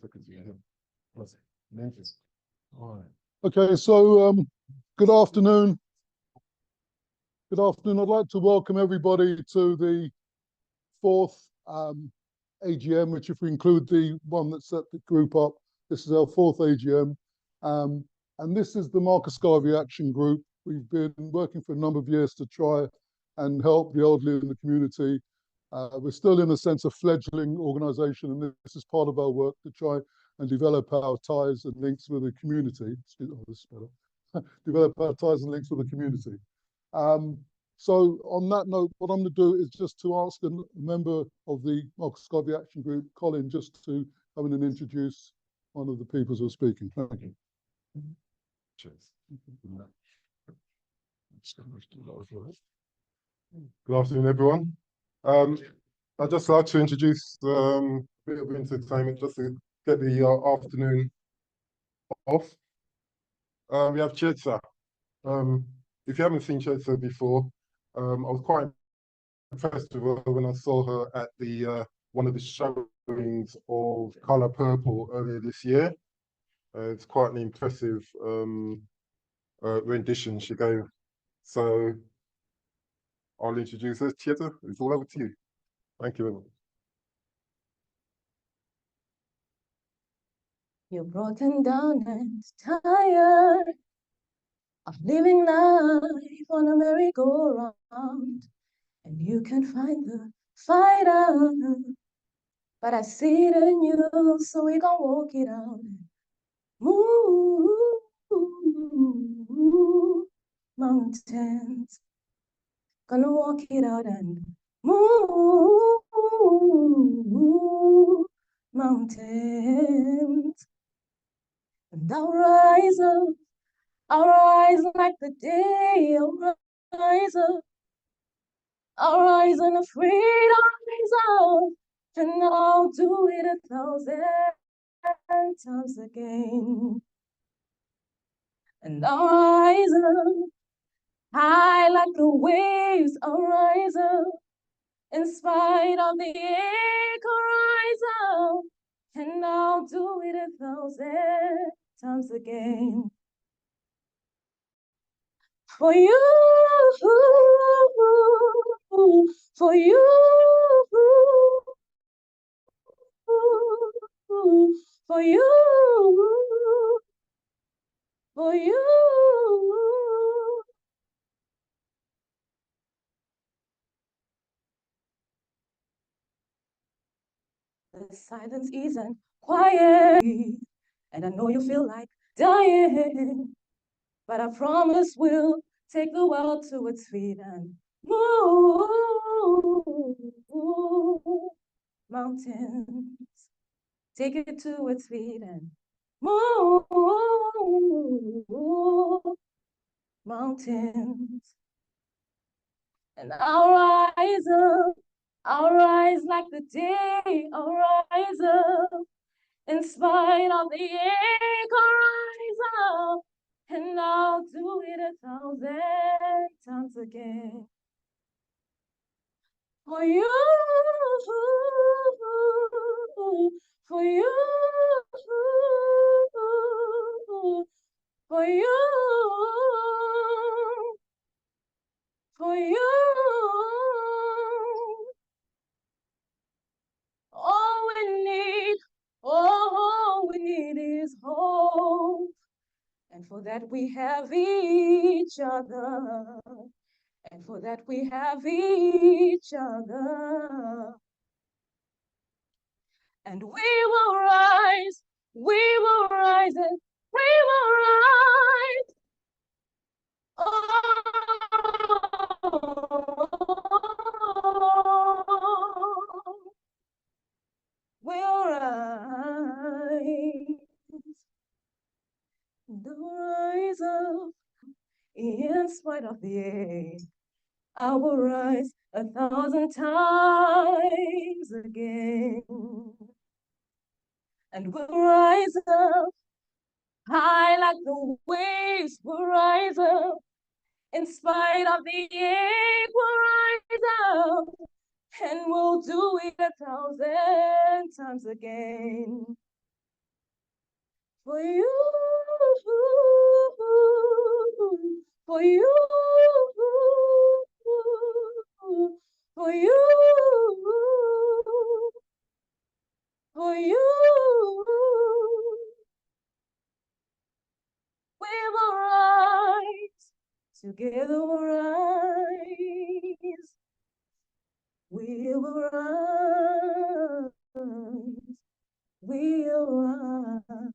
Okay, so good afternoon. Good afternoon. I'd like to welcome everybody to the fourth AGM, which if we include the one that set the group up, this is our fourth AGM. And this is the Marcus Garvey Action Group. We've been working for a number of years to try and help the elderly in the community. We're still in a sense a fledgling organisation, and this is part of our work to try and develop our ties and links with the community. Develop our ties and links with the community. So on that note, what I'm going to do is just to ask a member of the Marcus Garvey Action Group, Colin, just to come in and introduce one of the people who are speaking. Thank you. Cheers. Good afternoon, everyone. I'd just like to introduce a bit of entertainment just to get the afternoon off. We have Chiedza. If you haven't seen Chiedza before, I was quite impressed with her when I saw her at the one of the showings of Colour Purple earlier this year. It's quite an impressive rendition she gave. So I'll introduce her. Chiedza, it's all over to you. Thank you very much. You're broken down and tired of living life on a merry-go-round, and you can find the fighter, but I see it in you, so we gon' walk it out. Move mountains, gonna walk it out and move mountains. And I'll rise like the day, I'll rise unafraid, I'll rise up, and I'll do it 1,000 times again. And I'll rise up, high like the waves, I'll rise up, in spite of the ache, I'll rise up, and I'll do it 1,000 times again. For you, for you, for you, for you. The silence isn't quiet, and I know you feel like dying, but I promise we'll take the world to its feet and move mountains. Take it to its feet and move mountains. And I'll rise like the day, I'll rise up. In spite of the ache, I'll rise up, and I'll do it 1,000 times again. For you, for you, for you, for you. All we need is hope, and for that we have each other, and for that we have each other. And we will rise, and we will rise. Oh, we'll rise, the rise up, in spite of the ache. I will rise 1,000 times again, and we'll rise up, high like the waves, we'll rise up, in spite of the ache, we'll rise up, and we'll do it 1,000 times again. for you, for you, for you, for you. We will rise, together we'll rise. We will rise, we'll rise.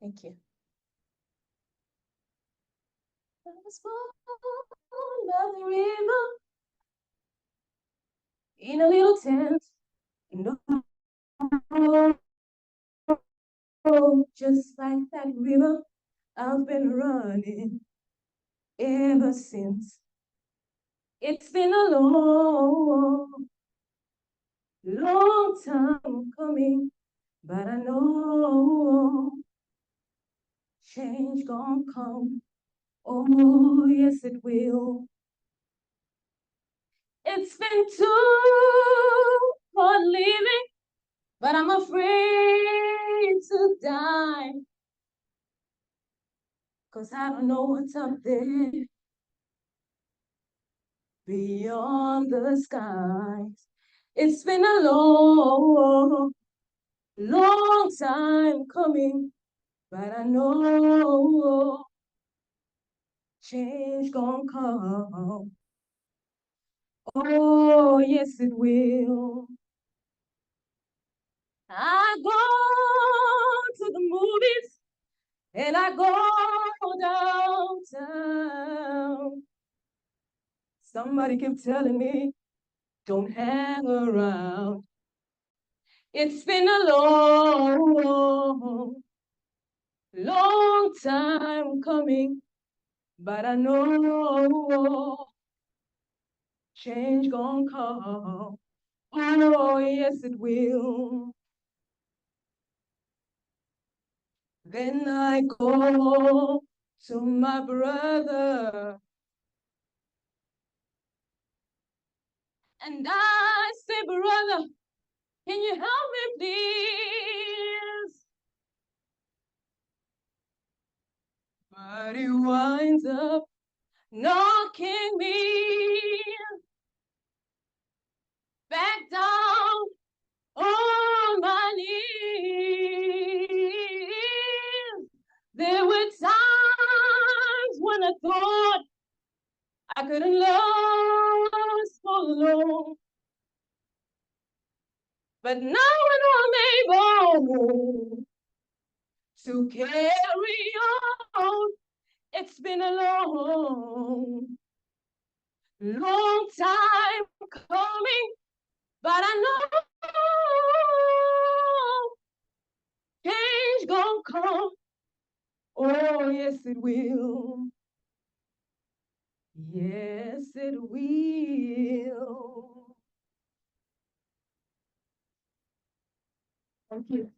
Thank you. I was born by the river in a little tent in the road, just like that river. I've been running ever since. It's been a long, long time coming, but I know change gonna come. Oh, yes, it will. It's been too hard living, but I'm afraid to die. 'Cause I don't know what's up there beyond the skies. It's been a long, long time coming, but I know change gonna come. Oh, yes, it will. I go to the movies and I go downtown. Somebody kept telling me, don't hang around. It's been a long, long time coming, but I know change gonna come. Oh, yes, it will. Then I go to my brother and I say, brother, can you help me, please? But he winds up knocking me back down on my knees. There were times when I thought I couldn't last for long. But now I'm able to carry on. It's been a long, long time coming, but I know change gonna come. Oh, yes, it will. Yes, it will. Thank you.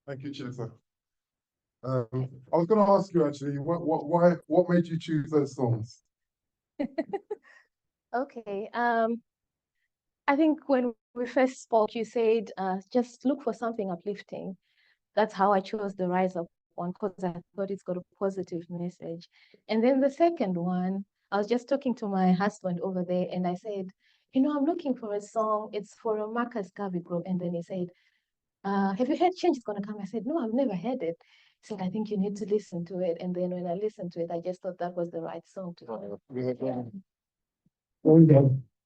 Thank you, Chiedza. I was going to ask you actually, what made you choose those songs? Okay. I think when we first spoke, you said just look for something uplifting. That's how I chose the Rise Up one, because I thought it's got a positive message. And then the second one, I was just talking to my husband over there, and I said, you know, I'm looking for a song. It's for a Marcus Garvey group. And then he said, have you heard Change is Gonna Come? I said, no, I've never heard it. He said, I think you need to listen to it. And then when I listened to it, I just thought that was the right song to do.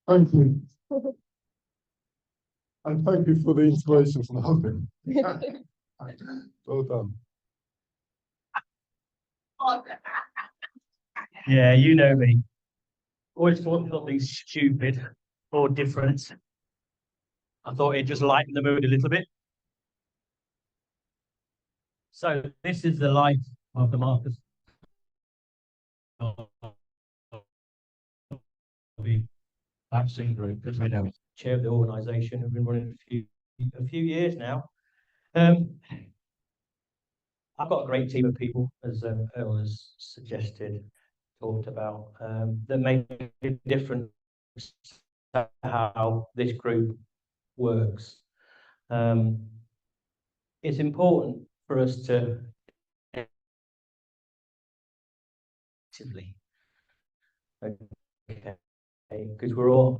Thank you. And thank you for the inspiration from the husband. Well done. Yeah, you know me. Always thought something stupid or different. I thought it'd just lighten the mood a little bit. So this is the life of the Marcus vaccine group, as we know it. Chair of the organisation, have been running a few years now. I've got a great team of people, as Earl has suggested, talked about, that make a difference how this group works. It's important for us to actively, okay, because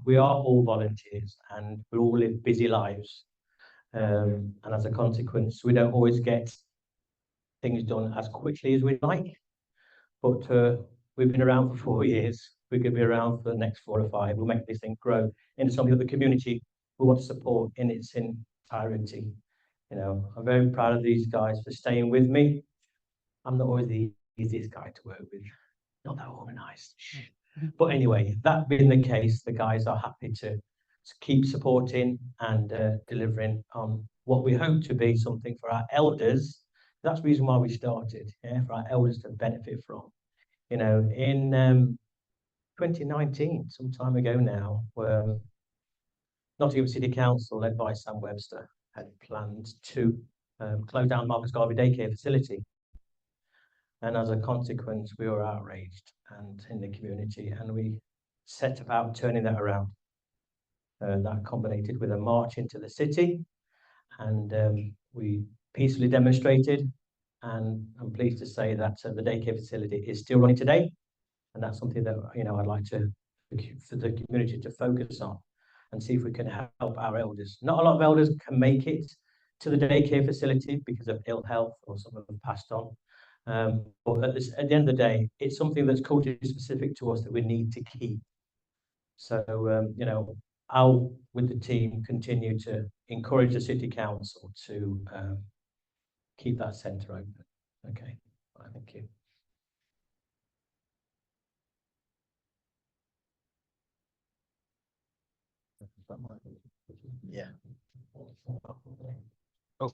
we are all volunteers and we all live busy lives, and as a consequence, we don't always get things done as quickly as we'd like. But we've been around for 4 years. We could be around for the next 4 or 5. We'll make this thing grow into something that the community will want to support in its entirety. You know, I'm very proud of these guys for staying with me. I'm not always the easiest guy to work with, not that organised. But anyway, that being the case, the guys are happy to keep supporting and delivering on what we hope to be something for our elders. That's the reason why we started, yeah, for our elders to benefit from. You know, in 2019, some time ago now, Nottingham City Council, led by Sam Webster, had planned to close down Marcus Garvey daycare facility. And as a consequence, we were outraged and in the community, and we set about turning that around. That combined with a march into the city, and we peacefully demonstrated. And I'm pleased to say that the daycare facility is still running today, and that's something that, you know, I'd like for the community to focus on and see if we can help our elders. Not a lot of elders can make it to the daycare facility because of ill health, or some of them passed on. But at the end of the day, it's something that's culturally specific to us that we need to keep. So, you know, I'll, with the team, continue to encourage the City Council to keep that centre open. Okay, thank you. Yeah. Oh.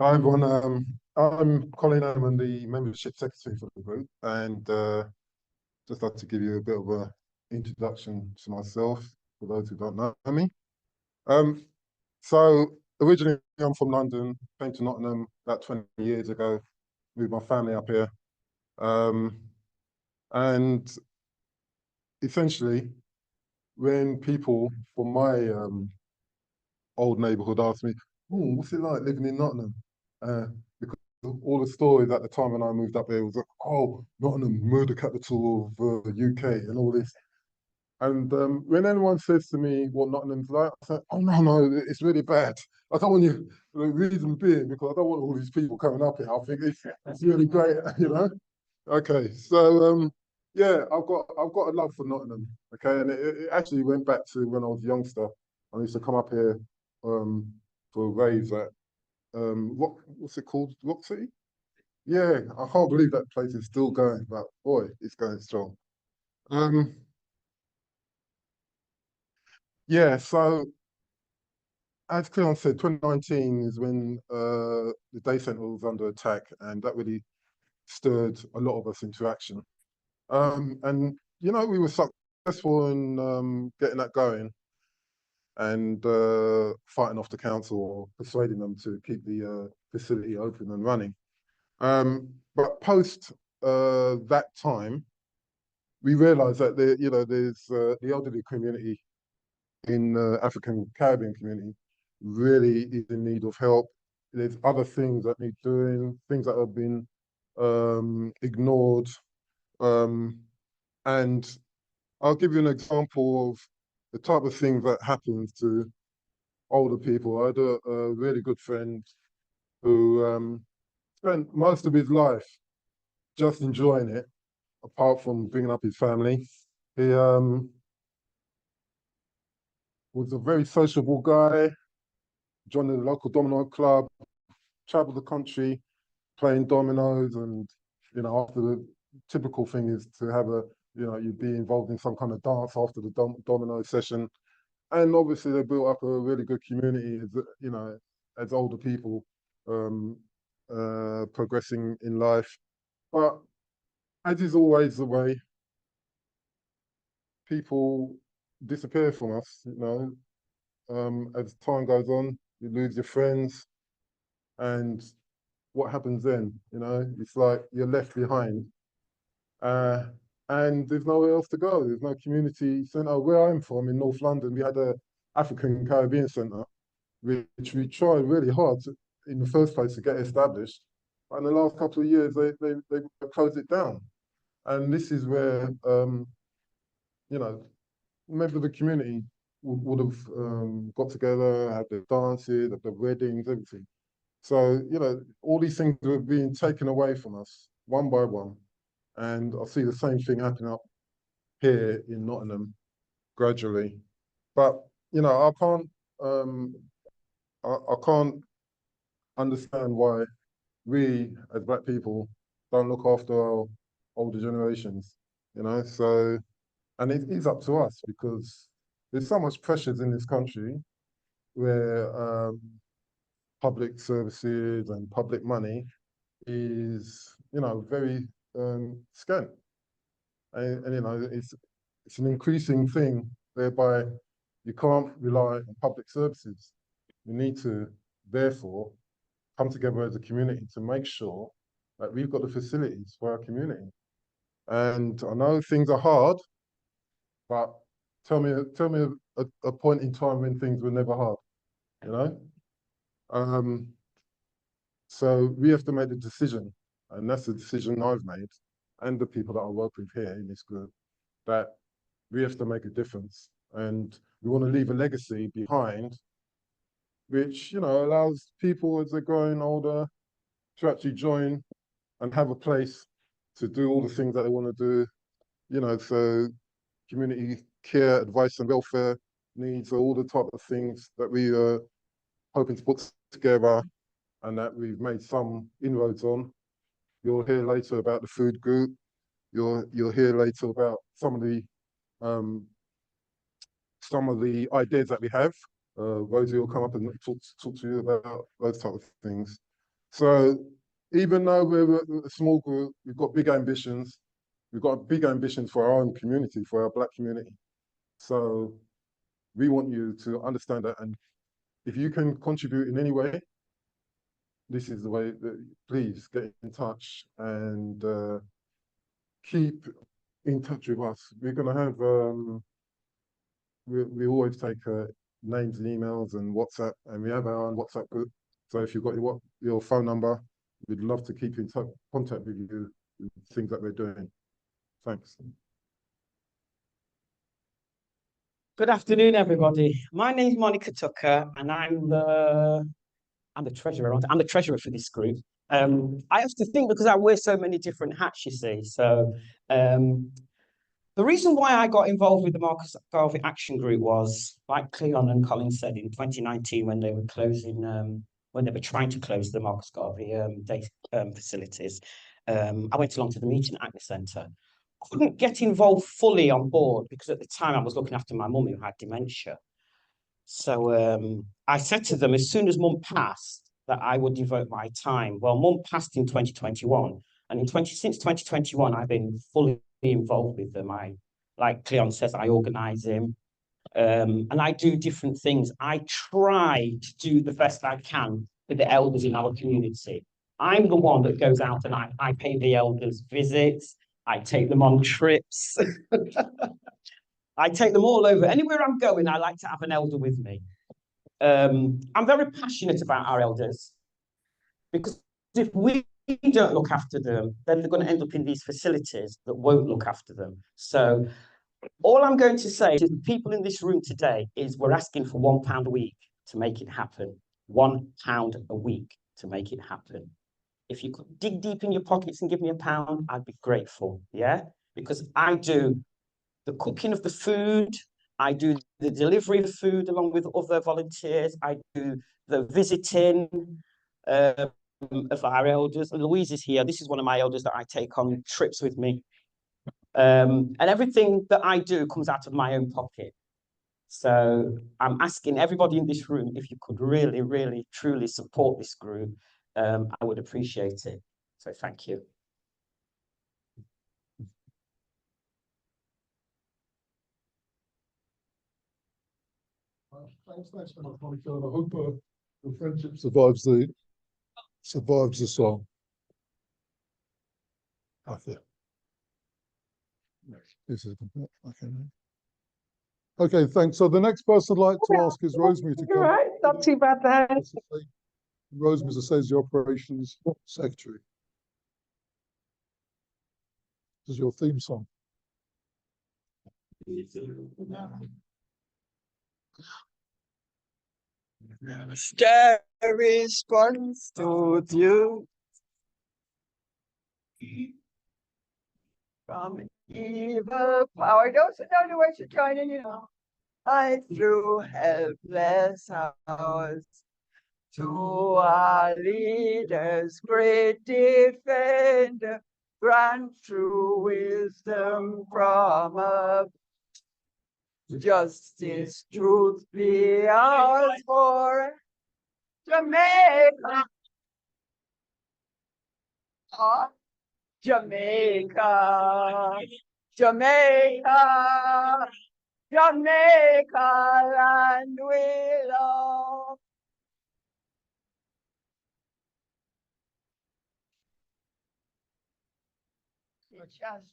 Hi everyone, I'm Colin, I'm the membership secretary for the group, and just like to give you a bit of an introduction to myself for those who don't know me. So originally I'm from London, came to Nottingham about 20 years ago, moved my family up here, and essentially when people from my old neighbourhood asked me, "Oh, what's it like living in Nottingham?" Because all the stories at the time when I moved up there was like, "Oh, Nottingham, murder capital of the UK," and all this. And when anyone says to me what Nottingham's like, I say, "Oh no, it's really bad. I don't want you." The reason being because I don't want all these people coming up here. I think it's really great, you know. Okay, so yeah, I've got a love for Nottingham. Okay, and it actually went back to when I was a youngster. I used to come up here for raves at what's it called? Rock City? Yeah, I can't believe that place is still going, but boy, it's going strong. Yeah, so as Cleon said, 2019 is when the day centre was under attack, and that really stirred a lot of us into action. And you know, we were successful in getting that going and fighting off the council or persuading them to keep the facility open and running. But post that time, we realised that there's the elderly community in African Caribbean community really is in need of help. There's other things that need doing, things that have been ignored. And I'll give you an example of the type of thing that happens to older people. I had a really good friend who spent most of his life just enjoying it, apart from bringing up his family. He was a very sociable guy, joined the local domino club, traveled the country, playing dominoes, and you know, after the typical thing is to have you'd be involved in some kind of dance after the domino session. And obviously they built up a really good community as, you know, as older people progressing in life. But as is always the way, people disappear from us, you know. As time goes on, you lose your friends, and what happens then? You know, it's like you're left behind. And there's nowhere else to go. There's no community centre. Where I'm from in North London, we had a African Caribbean centre, which we tried really hard in the first place to get established. But in the last couple of years, they closed it down. And this is where, you know, members of the community would have got together, had their dances, had their weddings, everything. So, you know, all these things were being taken away from us one by one. And I see the same thing happening up here in Nottingham gradually. But, you know, I can't understand why we as Black people don't look after our older generations, you know? So, and it is up to us because there's so much pressures in this country where public services and public money is, you know, very scant. And you know, it's an increasing thing whereby you can't rely on public services. We need to, therefore, come together as a community to make sure that we've got the facilities for our community. And I know things are hard, but tell me a point in time when things were never hard, you know? So we have to make the decision, and that's the decision I've made, and the people that I work with here in this group, that we have to make a difference. And we want to leave a legacy behind, which, you know, allows people as they're growing older to actually join and have a place to do all the things that they want to do, you know, so community care, advice and welfare needs are all the type of things that we are hoping to put together and that we've made some inroads on. You'll hear later about the food group. You'll hear later about some of the ideas that we have. Rosie will come up and talk to you about those type of things. So even though we're a small group, we've got big ambitions. We've got big ambitions for our own community, for our Black community. So we want you to understand that. And if you can contribute in any way, this is the way that, please get in touch and keep in touch with us. We're going to have, we always take names and emails and WhatsApp, and we have our own WhatsApp group. So if you've got your phone number, we'd love to keep in contact with you with things that we're doing. Thanks. Good afternoon, everybody. My name's Monica Tucker, and I'm the treasurer. I'm the treasurer for this group. I have to think because I wear so many different hats, you see. So the reason why I got involved with the Marcus Garvey Action Group was, like Cleon and Colin said, in 2019 when they were closing, when they were trying to close the Marcus Garvey facilities. I went along to the meeting at the centre. Couldn't get involved fully on board because at the time I was looking after my mum who had dementia. So I said to them as soon as mum passed that I would devote my time. Well, mum passed in 2021, and since 2021 I've been fully involved with them. Like Cleon says, I organise him, and I do different things. I try to do the best I can with the elders in our community. I'm the one that goes out and I pay the elders visits. I take them on trips. I take them all over. Anywhere I'm going, I like to have an elder with me. I'm very passionate about our elders because if we don't look after them, then they're going to end up in these facilities that won't look after them. So all I'm going to say to the people in this room today is we're asking for £1 a week to make it happen. £1 a week to make it happen. If you could dig deep in your pockets and give me £1, I'd be grateful, yeah? Because I do the cooking of the food, I do the delivery of food along with other volunteers, I do the visiting of our elders. And Louise is here. This is one of my elders that I take on trips with me. And everything that I do comes out of my own pocket. So I'm asking everybody in this room if you could really, really, truly support this group. I would appreciate it. So thank you. Thanks very much, Monica. And I hope your friendship survives the song. Okay. This is the bit. Okay. Okay, thanks. So the next person I'd like to ask is Rosemary to come. Right, not too bad there. Rosemary, as I say, is the operations secretary. This is your theme song. Scary response to you from evil power. Those who don't know what you're joining, you know. I threw helpless hours to our leaders, great defender, grant true wisdom from above. Justice, truth be ours for Jamaica. Jamaica, Jamaica, Jamaica, land we love. Just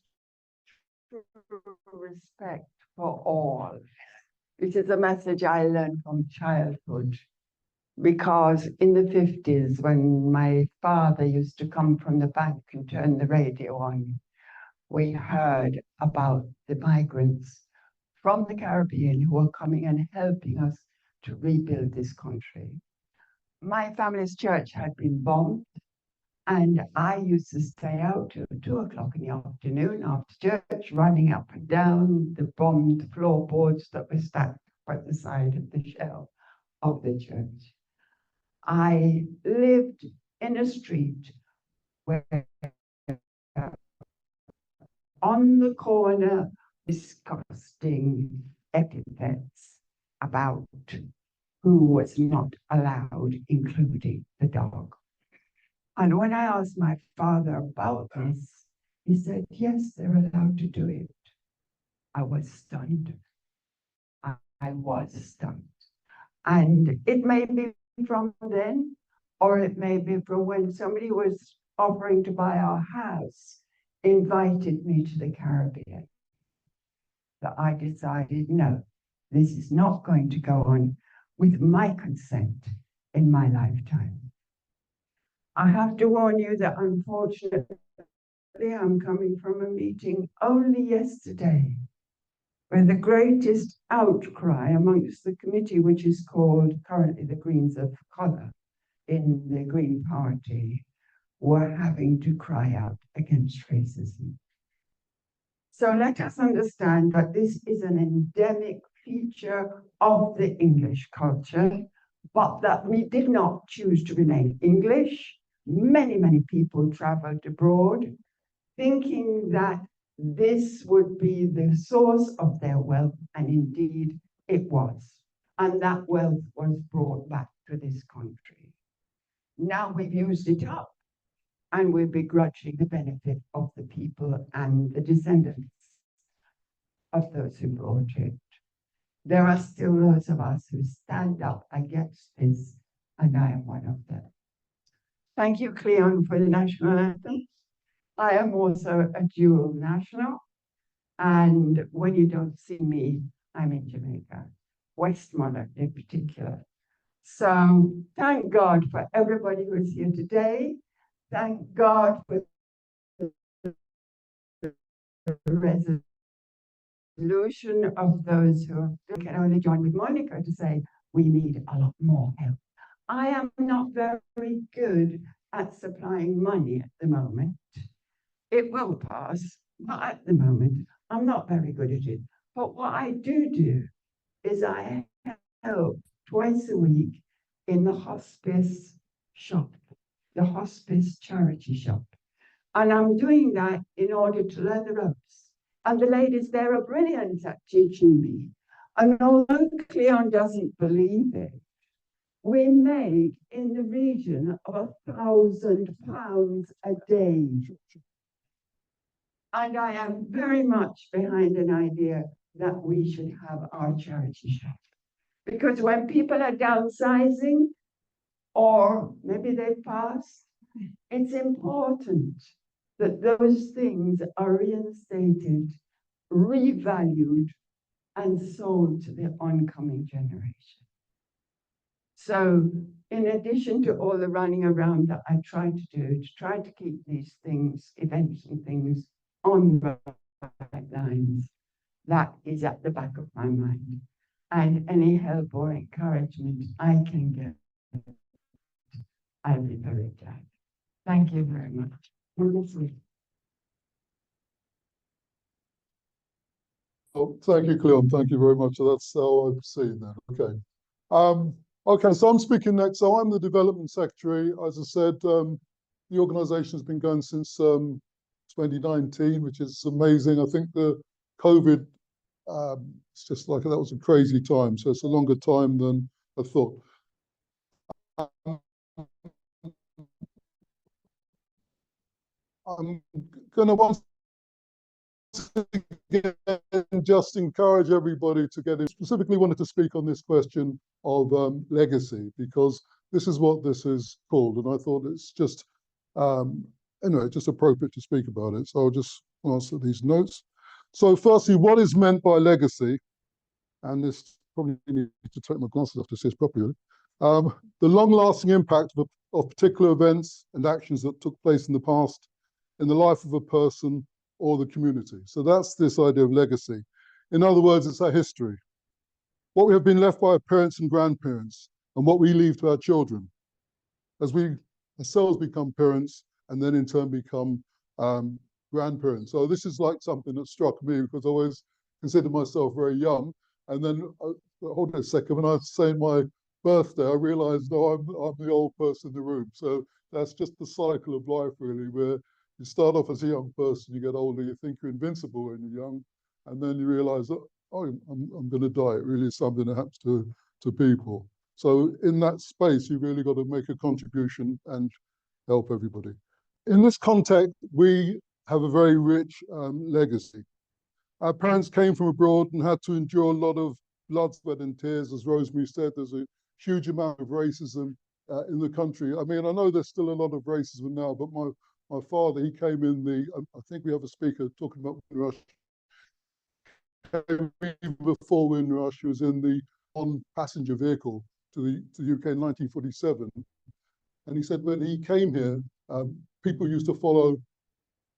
true respect for all. This is a message I learned from childhood, because in the 50s, when my father used to come from the bank and turn the radio on, we heard about the migrants from the Caribbean who were coming and helping us to rebuild this country. My family's church had been bombed, and I used to stay out till 2 o'clock in the afternoon after church, running up and down the bombed floorboards that were stacked by the side of the shell of the church. I lived in a street where on the corner disgusting epithets about who was not allowed, including the dog. And when I asked my father about this, he said, yes, they're allowed to do it. I was stunned. I was stunned. And it may be from then, or it may be from when somebody was offering to buy our house, invited me to the Caribbean, that I decided, no, this is not going to go on with my consent in my lifetime. I have to warn you that unfortunately I'm coming from a meeting only yesterday where the greatest outcry amongst the committee, which is called currently the Greens of Colour in the Green Party, were having to cry out against racism. So let us understand that this is an endemic feature of the English culture, but that we did not choose to remain English. Many, many people traveled abroad thinking that this would be the source of their wealth, and indeed it was. And that wealth was brought back to this country. Now we've used it up, and we're begrudging the benefit of the people and the descendants of those who brought it. There are still those of us who stand up against this, and I am one of them. Thank you, Cleon, for the national anthem. I am also a dual national, and when you don't see me, I'm in Jamaica, Westmoreland in particular. So thank God for everybody who is here today. Thank God for the resolution of those who can only join with Monica to say we need a lot more help. I am not very good at supplying money at the moment. It will pass, but at the moment, I'm not very good at it. But what I do is I help twice a week in the hospice shop, the hospice charity shop. And I'm doing that in order to learn the ropes. And the ladies there are brilliant at teaching me. And although Cleon doesn't believe it, we make in the region of £1,000 a day. And I am very much behind an idea that we should have our charity shop. Because when people are downsizing, or maybe they pass, it's important that those things are reinstated revalued and sold to the oncoming generation. So in addition to all the running around that I try to do, to try to keep these things, events and things on the right lines, that is at the back of my mind. And any help or encouragement I can get, I'll be very glad. Thank you very much. Wonderful. Oh, thank you, Cleon. Thank you very much. That's how I've seen that. Okay. Okay, so I'm speaking next. So I'm the development secretary. As I said, the organisation has been going since 2019, which is amazing. I think the COVID, it's just like that was a crazy time. So it's a longer time than I thought. I'm going to once again just encourage everybody to get in. Specifically wanted to speak on this question of legacy, because this is what this is called, and I thought it's just anyway, just appropriate to speak about it. So I'll just answer these notes. So firstly, what is meant by legacy? And this probably need to take my glasses off to see this properly. The long-lasting impact of particular events and actions that took place in the past in the life of a person or the community. So that's this idea of legacy. In other words, it's our history. What we have been left by our parents and grandparents, and what we leave to our children as we ourselves become parents and then in turn become grandparents. So this is like something that struck me, because I always considered myself very young. And then, hold on a second, when I was saying my birthday, I realized, no, I'm the old person in the room. So that's just the cycle of life, really, where you start off as a young person, you get older, you think you're invincible when you're young, and then you realize that, oh, I'm going to die. It really is something that happens to people. So in that space, you really got to make a contribution and help everybody. In this context, we have a very rich legacy. Our parents came from abroad and had to endure a lot of blood, sweat and tears. As Rosemary said, there's a huge amount of racism in the country. I mean, I know there's still a lot of racism now, but my father, he came in the, I think we have a speaker talking about Windrush, came before Windrush. He was in the on-passenger vehicle to the UK in 1947. And he said when he came here, people used to follow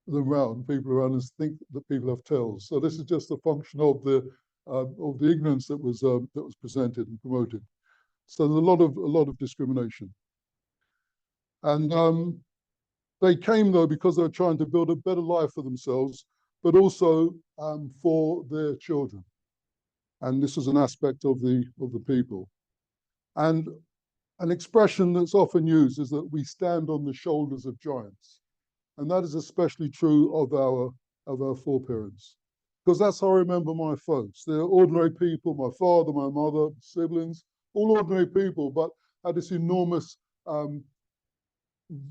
them around, people around us think that people have tails. So this is just a function of the ignorance that was presented and promoted. So there's a lot of discrimination. And they came though because they were trying to build a better life for themselves, but also for their children. And this is an aspect of the people. And an expression that's often used is that we stand on the shoulders of giants. And that is especially true of our foreparents, because that's how I remember my folks. They're ordinary people, my father, my mother, siblings, all ordinary people, but had this enormous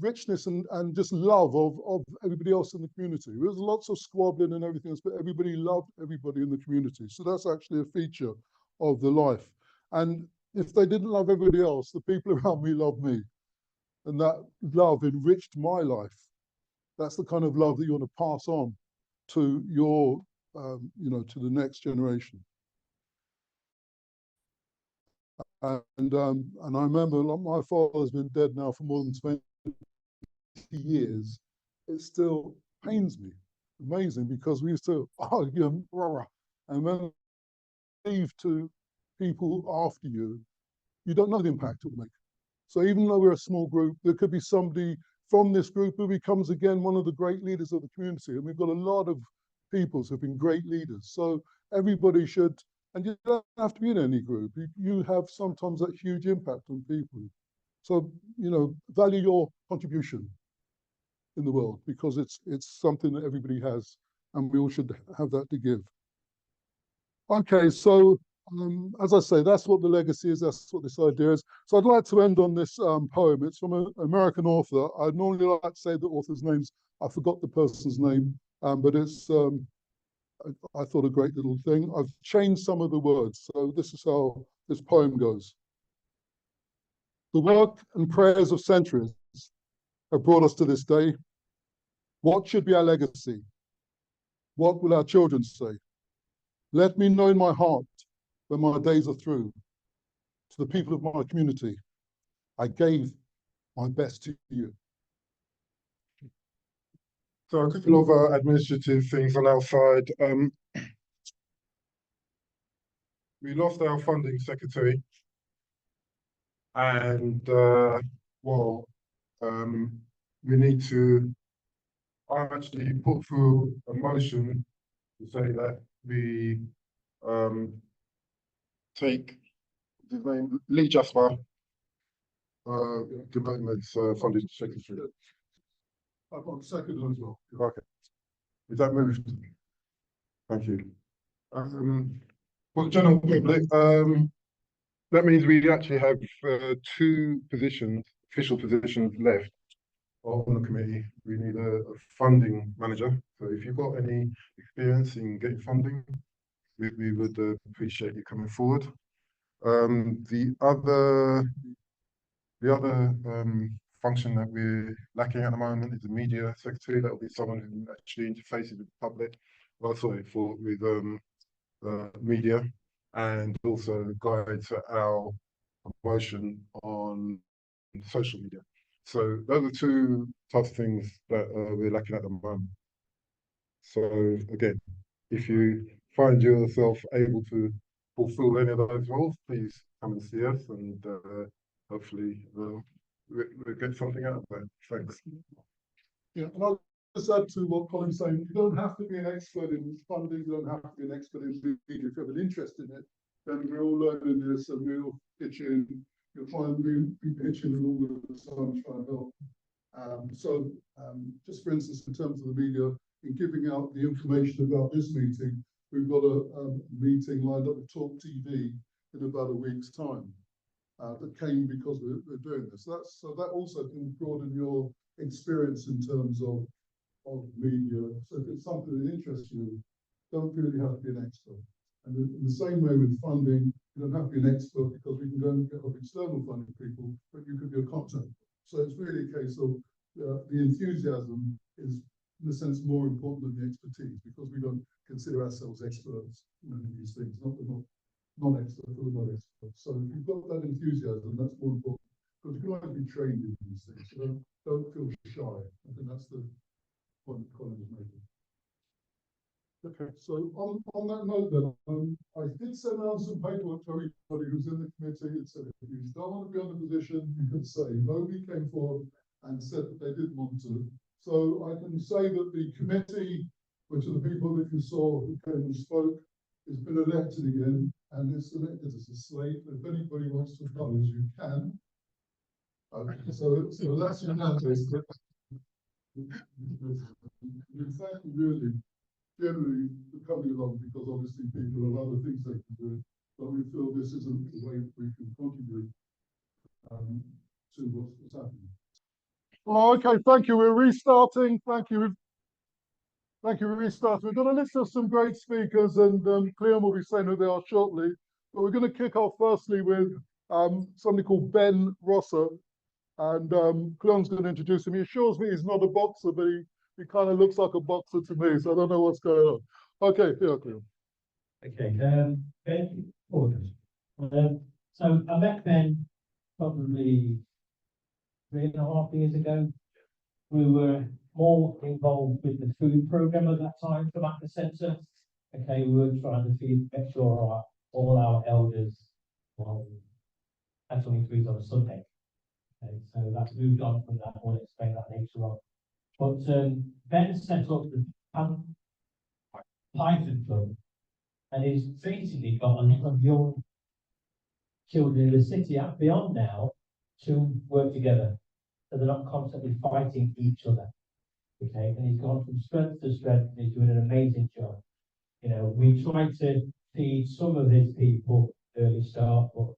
richness and just love of everybody else in the community. There was lots of squabbling and everything else, but everybody loved everybody in the community. So that's actually a feature of the life. And if they didn't love everybody else, the people around me loved me. And that love enriched my life. That's the kind of love that you want to pass on to your, to the next generation. And I remember, like, my father's been dead now for more than 20 years. It still pains me. Amazing, because we used to argue and then leave to people after you. You don't know the impact it will make. So even though we're a small group, there could be somebody from this group who becomes again one of the great leaders of the community. And we've got a lot of people who've been great leaders. So everybody should, and you don't have to be in any group. You have sometimes that huge impact on people. So, value your contribution in the world, because it's something that everybody has, and we all should have that to give. Okay, so as I say, that's what the legacy is, that's what this idea is. So I'd like to end on this poem. It's from an American author. I'd normally like to say the author's names. I forgot the person's name, but it's, I thought, a great little thing. I've changed some of the words. So this is how this poem goes. The work and prayers of centuries have brought us to this day. What should be our legacy? What will our children say? Let me know in my heart when my days are through. To the people of my community, I gave my best to you. So a couple of administrative things on our side. We lost our funding secretary, and well, we need to actually put through a motion to say that we take his name, Lee Jasper, development funding secretary. I've got a second as well. Okay. Is that moved? Thank you. For the general public, that means we actually have two positions, official positions left on the committee. We need a funding manager. So if you've got any experience in getting funding, we would appreciate you coming forward. The other function that we're lacking at the moment is the media secretary. That will be someone who actually interfaces with the public, well, sorry, with media, and also guides our promotion on social media. So those are two types of things that we're lacking at the moment. So again, if you find yourself able to fulfill any of those roles, please come and see us, and hopefully we'll get something out of that. Thanks. Yeah, and I'll just add to what Colin's saying. You don't have to be an expert in funding. You don't have to be an expert in media. If you have an interest in it, then we're all learning this, and we'll pitch in. You'll find we'll be pitching and all of the time trying to help. Just for instance, in terms of the media, in giving out the information about this meeting, we've got a meeting lined up with Talk TV in about a week's time. That came because we're doing this. So that also can broaden your experience in terms of media. So if it's something that interests you, don't really have to be an expert. And in the same way with funding, you don't have to be an expert because we can go and get external funding people, but you could be a contact. So it's really a case of the enthusiasm is, in a sense, more important than the expertise, because we don't consider ourselves experts in these things. We're not experts, we're not experts. So if you've got that enthusiasm, that's more important, because you can only be trained in these things. So don't feel shy. I think that's the point Colin was making. Okay, so on that note then, I did send out some paperwork to everybody who's in the committee. It said if you don't want to be on the position, you can say. Nobody came forward and said that they didn't want to. So I can say that the committee, which are the people that you saw who came and spoke, has been elected again, and it's elected as a slate. If anybody wants to oppose, you can. So that's your notice. In fact, really, generally, we're coming along because obviously people have other things they can do, but we feel this is a way we can contribute to what's happening. Oh, okay, thank you. We're restarting. Thank you. Thank you. We're restarting. We've got a list of some great speakers, and Cleon will be saying who they are shortly. But we're going to kick off firstly with somebody called Ben Rosser, and Cleon's going to introduce him. He assures me he's not a boxer, but he kind of looks like a boxer to me, so I don't know what's going on. Okay, here, Cleon. Okay, Ben Porter. So I met Ben probably 3.5 years ago. We were more involved with the food program at that time from at the centre. Okay, we were trying to make sure all our elders had something to eat on a Sunday. Okay, so that's moved on from that. I'll explain that later on. But Ben set up the Python Club, and he's basically got a lot of young children in the city and beyond now to work together, so they're not constantly fighting each other. Okay, and he's gone from strength to strength, and he's doing an amazing job. You know, we tried to feed some of his people early start, but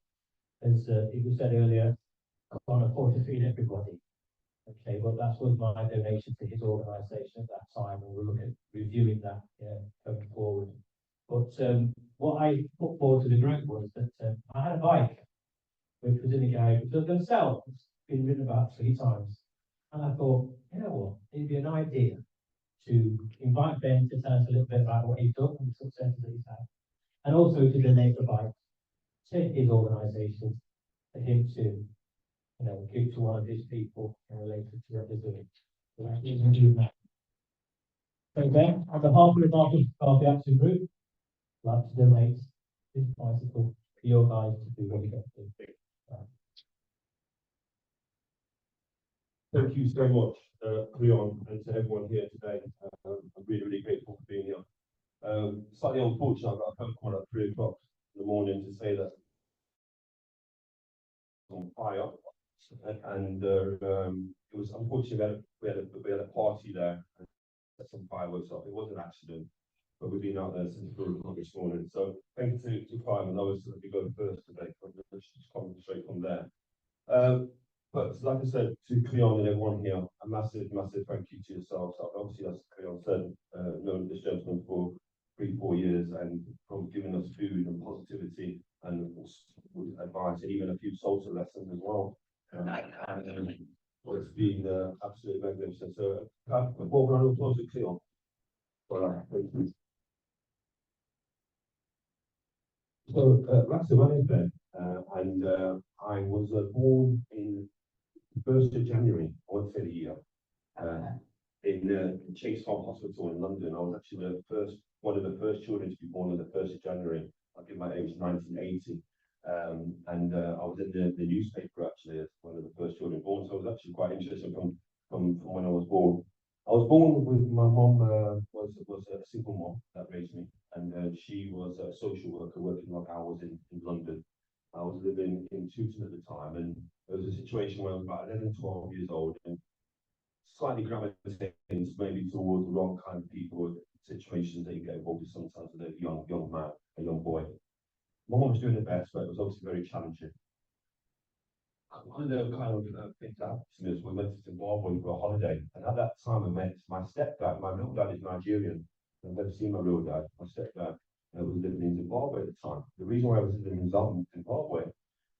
as it was said earlier, I can't afford to feed everybody. Okay, well, that was my donation to his organisation at that time, and we're looking at reviewing that going forward. But what I put forward to the group was that I had a bike, which was in the garage, which themselves been ridden about 3 times. And I thought, you know what, it'd be an idea to invite Ben to tell us a little bit about what he's done and the successes that he's had. and also to donate the bike to his organisation, for him to, give to one of his people related to what they're doing. So that is doing that. So then, on behalf of the Garvey Action Group, I'd like to donate this bicycle for your guys to do what you got to do. Thank you so much, Cleon, and to everyone here today. I'm really, really grateful for being here. Slightly unfortunate, I got a phone call at 3 o'clock in the morning to say that it's on fire, and it was unfortunate. We had a party there, and some fireworks off. It was an accident, but we've been out there since 4 o'clock this morning. So thank you to Clive and others that we go first today. Let's just come straight from there. But like I said, to Cleon and everyone here, a massive, massive thank you to yourselves. Obviously, as Cleon said, known this gentleman for 3-4 years, and from giving us food and positivity and advice, and even a few salsa lessons as well. It's been absolutely magnificent. So, what round of applause to Cleon. Thank you. So, like I said, my name's Ben, and I was born in 1st of January, I won't say the year, in Chase Farm Hospital in London. I was actually one of the first children to be born on the 1st of January. I give my age 1980, and I was in the newspaper actually as one of the first children born. So it was actually quite interesting from when I was born. I was born with my mum was a single mom that raised me, and she was a social worker working long hours in London. I was living in Tooting at the time, and there was a situation where I was about 11, 12 years old, and slightly gravitating maybe towards the wrong kind of people, situations that you get involved in sometimes with a young man, a young boy. My mum was doing her best, but it was obviously very challenging. One of the kind of things that happened to me is we went to Zimbabwe for a holiday, and at that time I met my stepdad. My real dad is Nigerian. I've never seen my real dad. My stepdad was living in Zimbabwe at the time. The reason why I was living in Zimbabwe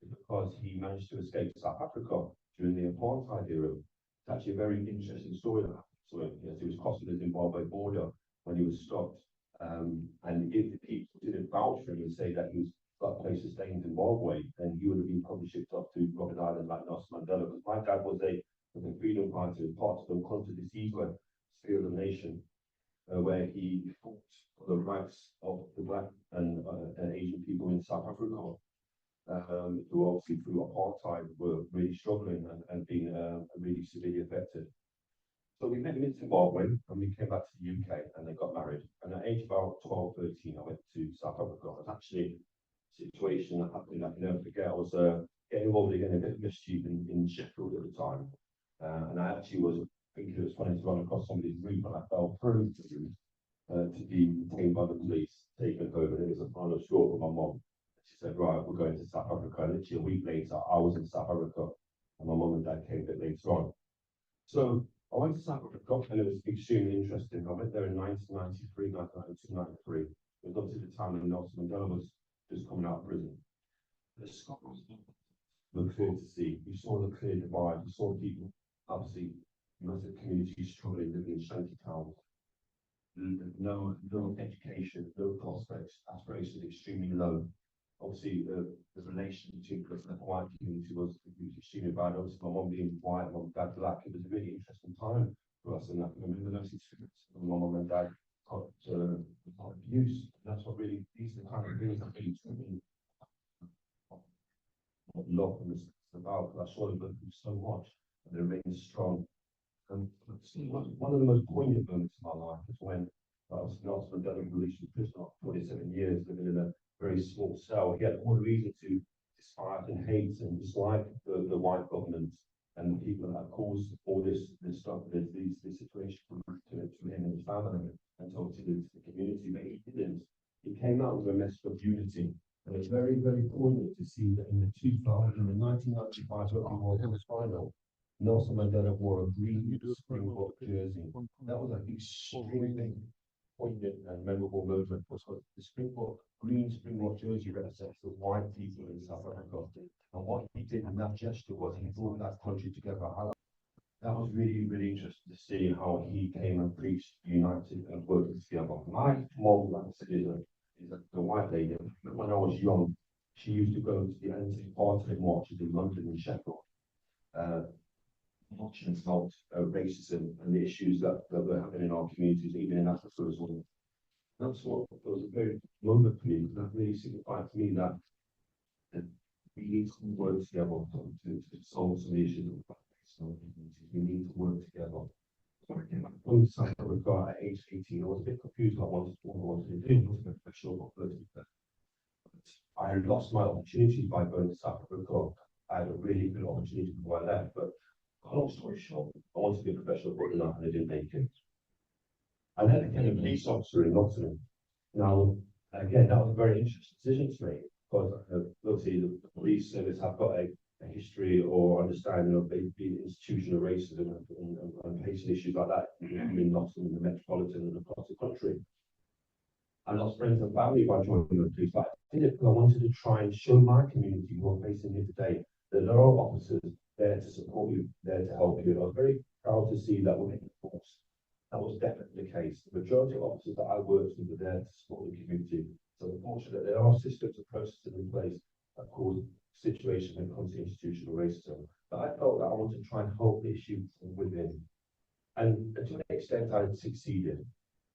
is because he managed to escape to South Africa during the apartheid era. It's actually a very interesting story that happened to him. Yes, he was crossing the Zimbabwe border when he was stopped. And if the people didn't vouch for him and say that he was got a place to stay in Zimbabwe, then he would have been probably shipped off to Robben Island like Nelson Mandela. Because my dad was a freedom fighter, part of the Contra-Discipline sphere of the nation, where he fought for the rights of the black and Asian people in South Africa, who obviously through apartheid were really struggling and being really severely affected. So we met him in Zimbabwe, and we came back to the UK, and they got married. And at age about 12, 13, I went to South Africa. It was actually a situation that happened I can never forget. I was getting involved again in a bit of mischief in Sheffield at the time. And I actually was thinking it was funny to run across somebody's roof, and I fell through the roof to be detained by the police, taken home. And it was a final straw for my mum. She said, right, we're going to South Africa. And literally a week later, I was in South Africa, and my mum and dad came a bit later on. So I went to South Africa, and it was extremely interesting. I went there in 1993, 1993. It was obviously the time when Nelson Mandela was just coming out of prison. The scars were clear to see. You saw the clear divide. You saw people, obviously, massive communities struggling, living in shanty towns. No education, no prospects, aspirations extremely low. Obviously, the relation between the white community was extremely bad. Obviously, my mum being white, my dad black. It was a really interesting time for us. And I can remember those experiences. My mum and dad got abuse. That's what really, these are the kind of things that really took me a lot of respect about. I saw them go through so much, and they remained strong. And one of the most poignant moments in my life was when I was Nelson Mandela released from prison after 27 years, living in a very small cell. He had all reason to despise and hate and dislike the white government and the people that caused all this stuff, this situation to him and his family, and to obviously the community. But he didn't. He came out with a message of unity. And it's very, very poignant to see that in the 1995 Rugby World Cup final, Nelson Mandela wore a green Springbok jersey. That was an extremely poignant and memorable moment. The green Springbok jersey represents the white people in South Africa. And what he did in that gesture was he brought that country together. That was really, really interesting to see how he came and preached united and working together. My mom, like I said, is the white lady. When I was young, she used to go to the anti-apartheid marches in London and Sheffield, watching about racism and the issues that were happening in our communities, even in Africa as well. That's what was a very moment for me. That really signified to me that we need to work together to solve some issues. We need to work together. So I came back from South Africa at age 18. I was a bit confused about what I wanted to do. I wasn't quite sure what to do. I lost my opportunity by going to South Africa. I had a really good opportunity before I left, but long story short, I wanted to be a professional footballer and I didn't make it. I then became a police officer in Nottingham. Now, again, that was a very interesting decision to make because obviously the police service have got a history or understanding of the institutional racism and facing issues like that in Nottingham, the metropolitan and across the country. I lost friends and family by joining the police, but I did it because I wanted to try and show my community who are facing here today that there are officers there to support you, there to help you. And I was very proud to see that within the force. That was definitely the case. The majority of officers that I worked with were there to support the community. So unfortunately, there are systems and processes in place that cause situations when it comes to institutional racism. But I felt that I wanted to try and help the issue from within. And to an extent, I had succeeded.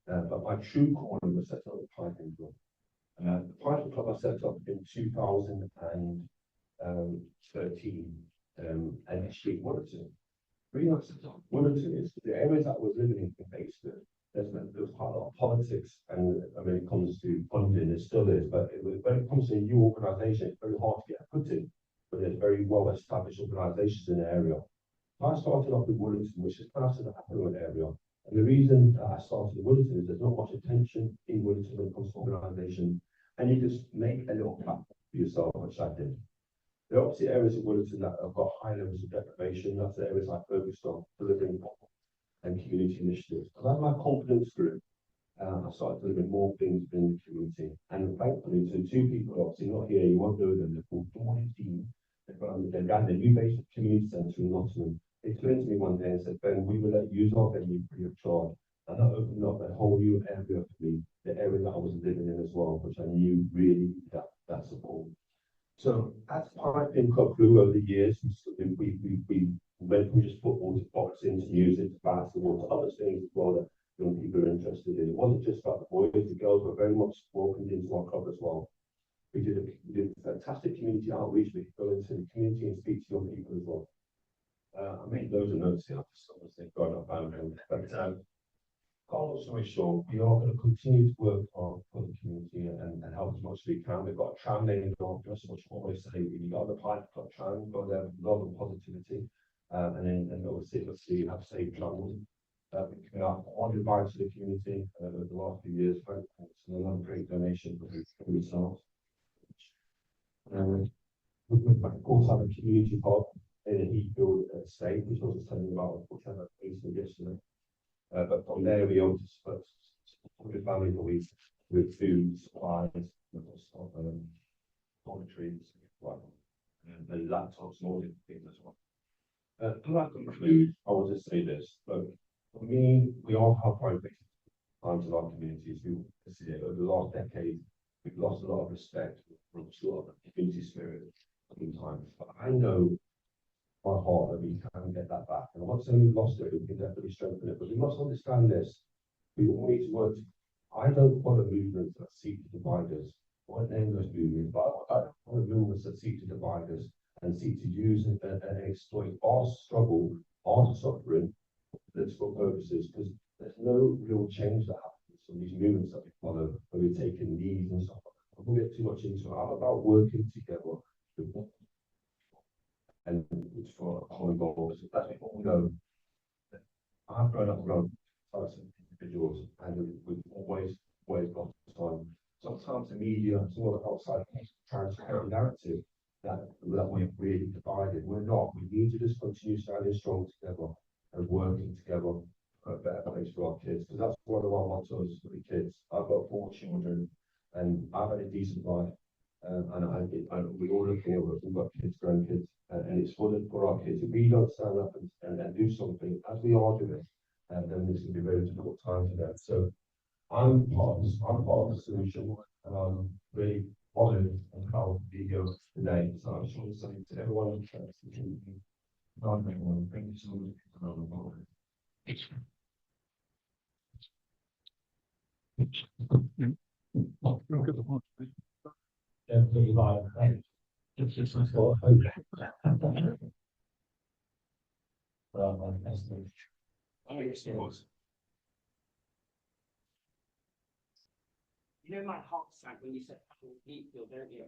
But my true calling was set up the Pythian Club. The Pythian Club I set up in 2013, and actually Wellington. Really nice set up. Wellington is the areas that I was living in Basement. There was quite a lot of politics, and when it comes to funding, it still is. But when it comes to a new organisation, it's very hard to get a foot in. But there's very well established organisations in the area. I started off with Wellington, which is classed as an affluent area. And the reason I started in Wellington is there's not much attention in Wellington when it comes to organisation, and you just make a little platform for yourself, which I did. There are obviously areas of Wellington that have got high levels of deprivation. That's the areas I focused on, delivering and community initiatives. Because as my confidence grew, I started delivering more things in the community. And thankfully, to two people, obviously not here, you won't know them, they're called Dawn and Dean. They ran the new basic community centre in Nottingham. They turned to me one day and said, Ben, we will let you use our venue free of charge. And that opened up a whole new area for me, the area that I was living in as well, which I knew really that support. So as Pythian Club grew over the years, we went from just football to boxing to music to basketball to other things as well that young people are interested in. It wasn't just about the boys, the girls were very much welcomed into our club as well. We did fantastic community outreach. We could go into the community and speak to young people as well. I made loads of notes here, obviously, going up and long story short, we are going to continue to work for the community and help as much as we can. We've got a tram named after us, which we always say, we've got the Pythian Club tram, we've got there a lot of positivity, and obviously have safe travels. We've given out 100 bikes to the community over the last few years. It's another great donation for yourselves. We also have a community hub in a Heathfield estate, which I was telling you about, which I had yesterday. But from there, we own 100 families a week with food, supplies, toiletries, and laptops and all these things as well. To conclude, I will just say this. Look, for me, we all have private times in our communities. We see it over the last decade. We've lost a lot of respect, we've lost a lot of community spirit sometimes. But I know my heart that we can get that back. And once we've lost it, we can definitely strengthen it. But we must understand this. We all need to work. I don't follow movements that seek to divide us. I won't name those movements, but I don't follow movements that seek to divide us and seek to use and exploit our struggle, our suffering for political purposes, because there's no real change that happens from these movements that we follow, where we're taking leads and stuff. I won't get too much into it. I'm about working together and for a common goal. So that's what we know. I've grown up around individuals, and we've always got time. Sometimes the media, some of the outside trying to carry a narrative that we're really divided. We're not. We need to just continue standing strong together and working together for a better place for our kids. Because that's one of our mottos for the kids. I've got 4 children, and I've had a decent life. And we all look here, we've got kids, grandkids, and it's for our kids. If we don't stand up and do something, as we are doing, then it's going to be a very difficult time for them. So I'm part of the solution, and I'm really honoured and proud to be here today. So I just want to say to everyone, thank you so much for coming on. Don't be violent. Just for well, that's the. Oh, yes, it was. You know my heart sank when you said deep feel, don't you?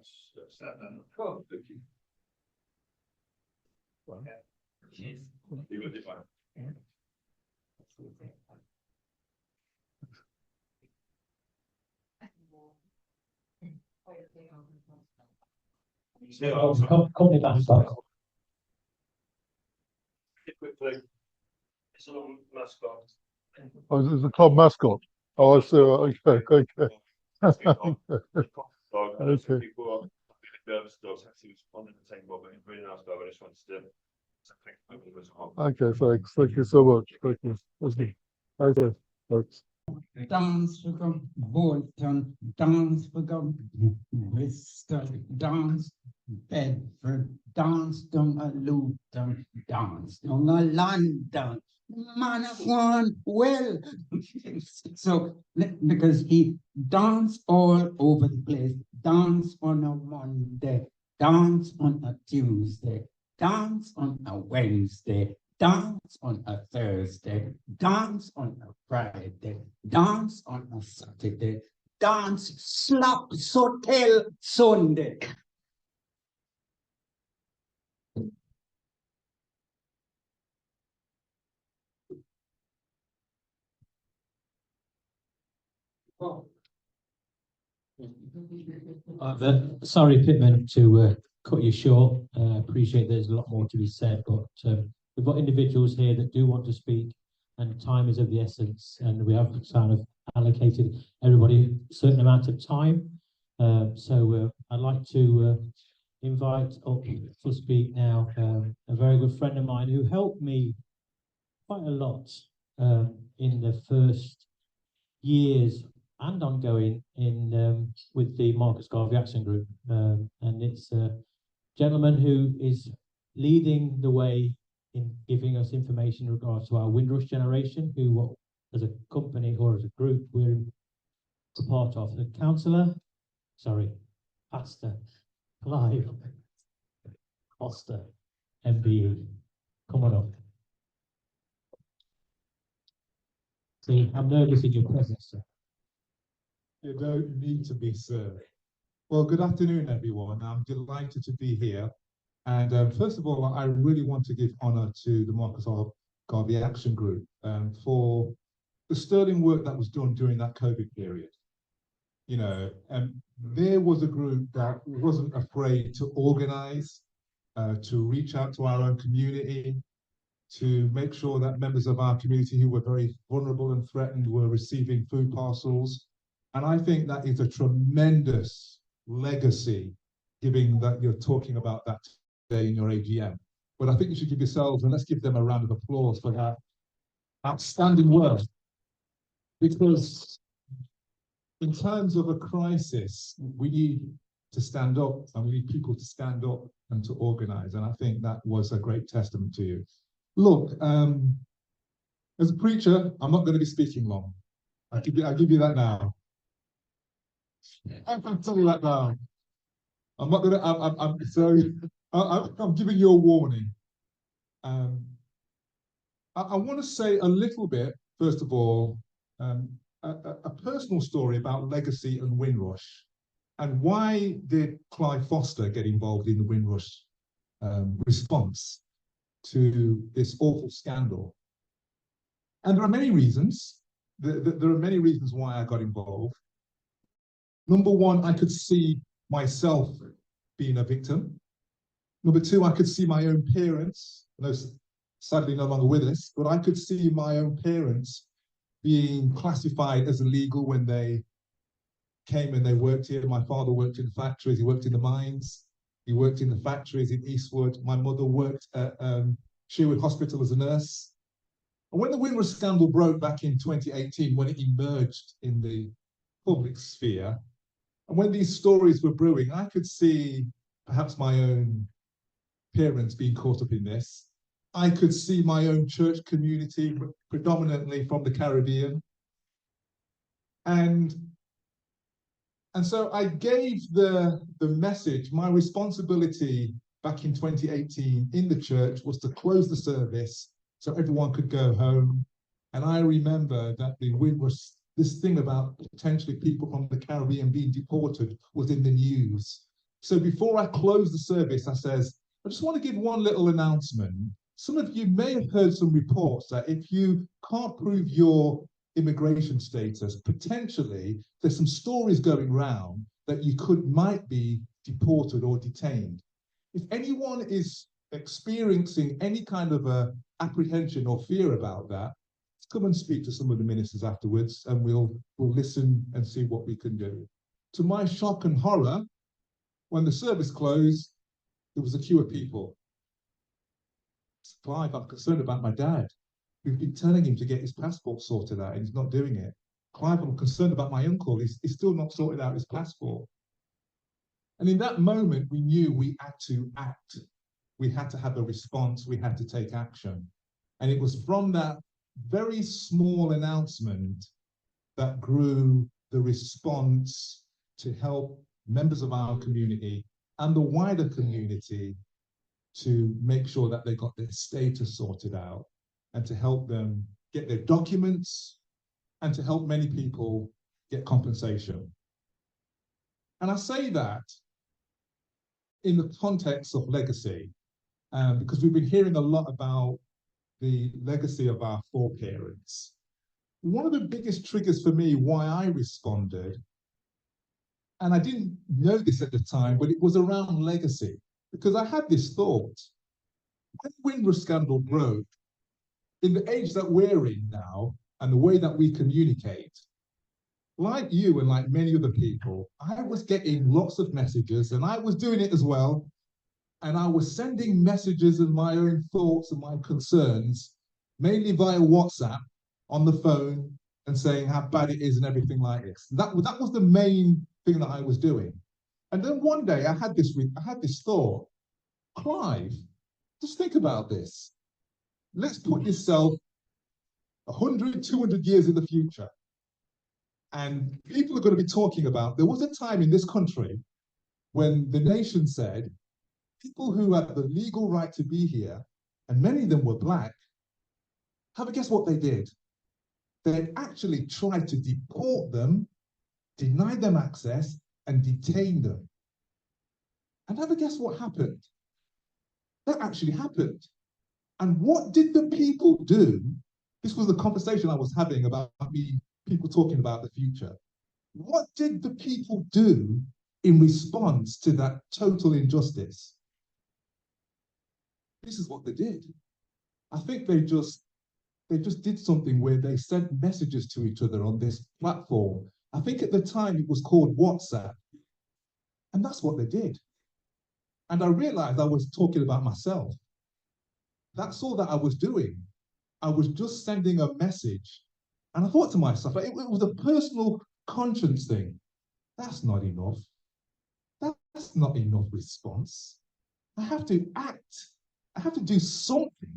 Cool. Thank you. Cheers. You were fine. Company mascot. Quickly, it's a little mascot. Oh, this is the club mascot. Oh, I see. Okay, okay. Dog. Okay. People are nervous dogs. Actually, was on the table, but he's a really nice dog. I just wanted to say thank you as well. Okay, thanks. Thank you so much. Thank you. Okay, thanks. Dance for God, Bolton, dance for God, Bristol, dance, Bedford, dance down a Luton, dance down a London, man of one, well. So, because he danced all over the place, dance on a Monday, dance on a Tuesday, dance on a Wednesday, dance on a Thursday, dance on a Friday, dance on a Saturday, dance, slap, sotel, Sunday. Sorry, Pitman, to cut you short. Appreciate there's a lot more to be said, but we've got individuals here that do want to speak, and time is of the essence, and we have kind of allocated everybody a certain amount of time. So I'd like to invite up to speak now a very good friend of mine who helped me quite a lot in the first years and ongoing in with the Marcus Garvey Action Group, and it's a gentleman who is leading the way in giving us information in regards to our Windrush generation, who, as a company or as a group, we're a part of. The Pastor Clive Foster, MBE. Come on up. See, I'm nervous in your presence, sir. You don't need to be, sir. Well, good afternoon, everyone. I'm delighted to be here. And first of all, I really want to give honor to the Marcus Garvey Action Group for the sterling work that was done during that COVID period. You know, there was a group that wasn't afraid to organize, to reach out to our own community, to make sure that members of our community who were very vulnerable and threatened were receiving food parcels. And I think that is a tremendous legacy, given that you're talking about that today in your AGM. But I think you should give yourselves, and let's give them a round of applause for that outstanding work. Because in terms of a crisis, we need to stand up, and we need people to stand up and to organize. And I think that was a great testament to you. Look, as a preacher, I'm not going to be speaking long. I'll give you that now. I'm telling you that now. I'm not going to. I'm sorry. I'm giving you a warning. I want to say a little bit, first of all, a personal story about legacy and Windrush, and why did Clive Foster get involved in the Windrush response to this awful scandal? And there are many reasons. There are many reasons why I got involved. Number one, I could see myself being a victim. Number two, I could see my own parents, sadly no longer with us, but I could see my own parents being classified as illegal when they came and they worked here. My father worked in the factories, he worked in the mines, he worked in the factories in Eastwood. My mother worked at Sherwood Hospital as a nurse. And when the Windrush scandal broke back in 2018, when it emerged in the public sphere, and when these stories were brewing, I could see perhaps my own parents being caught up in this. I could see my own church community, predominantly from the Caribbean. And so I gave the message, my responsibility back in 2018 in the church was to close the service so everyone could go home. And I remember that the Windrush, this thing about potentially people from the Caribbean being deported was in the news. So before I closed the service, I says, I just want to give one little announcement. Some of you may have heard some reports that if you can't prove your immigration status, potentially there's some stories going around that you might be deported or detained. If anyone is experiencing any kind of a apprehension or fear about that, come and speak to some of the ministers afterwards, and we'll listen and see what we can do. To my shock and horror, when the service closed, there was a queue of people. Clive, I'm concerned about my dad. We've been telling him to get his passport sorted out, and he's not doing it. Clive, I'm concerned about my uncle. He's still not sorted out his passport. And in that moment, we knew we had to act. We had to have a response. We had to take action. And it was from that very small announcement that grew the response to help members of our community and the wider community to make sure that they got their status sorted out and to help them get their documents and to help many people get compensation. And I say that in the context of legacy, because we've been hearing a lot about the legacy of our foreparents. One of the biggest triggers for me why I responded, and I didn't know this at the time, but it was around legacy, because I had this thought. When the Windrush scandal broke, in the age that we're in now, and the way that we communicate, like you and like many other people, I was getting lots of messages, and I was doing it as well. And I was sending messages and my own thoughts and my concerns, mainly via WhatsApp on the phone, and saying how bad it is and everything like this. That was the main thing that I was doing. And then one day I had this thought, Clive, just think about this. Let's put yourself 100, 200 years in the future. And people are going to be talking about, there was a time in this country when the nation said, people who had the legal right to be here, and many of them were Black, have a guess what they did? They actually tried to deport them, deny them access, and detain them. And have a guess what happened? That actually happened. And what did the people do? This was the conversation I was having about people talking about the future. What did the people do in response to that total injustice? This is what they did. I think they just did something where they sent messages to each other on this platform. I think at the time it was called WhatsApp. And that's what they did. And I realized I was talking about myself. That's all that I was doing. I was just sending a message. And I thought to myself, it was a personal conscience thing. That's not enough. That's not enough response. I have to act. I have to do something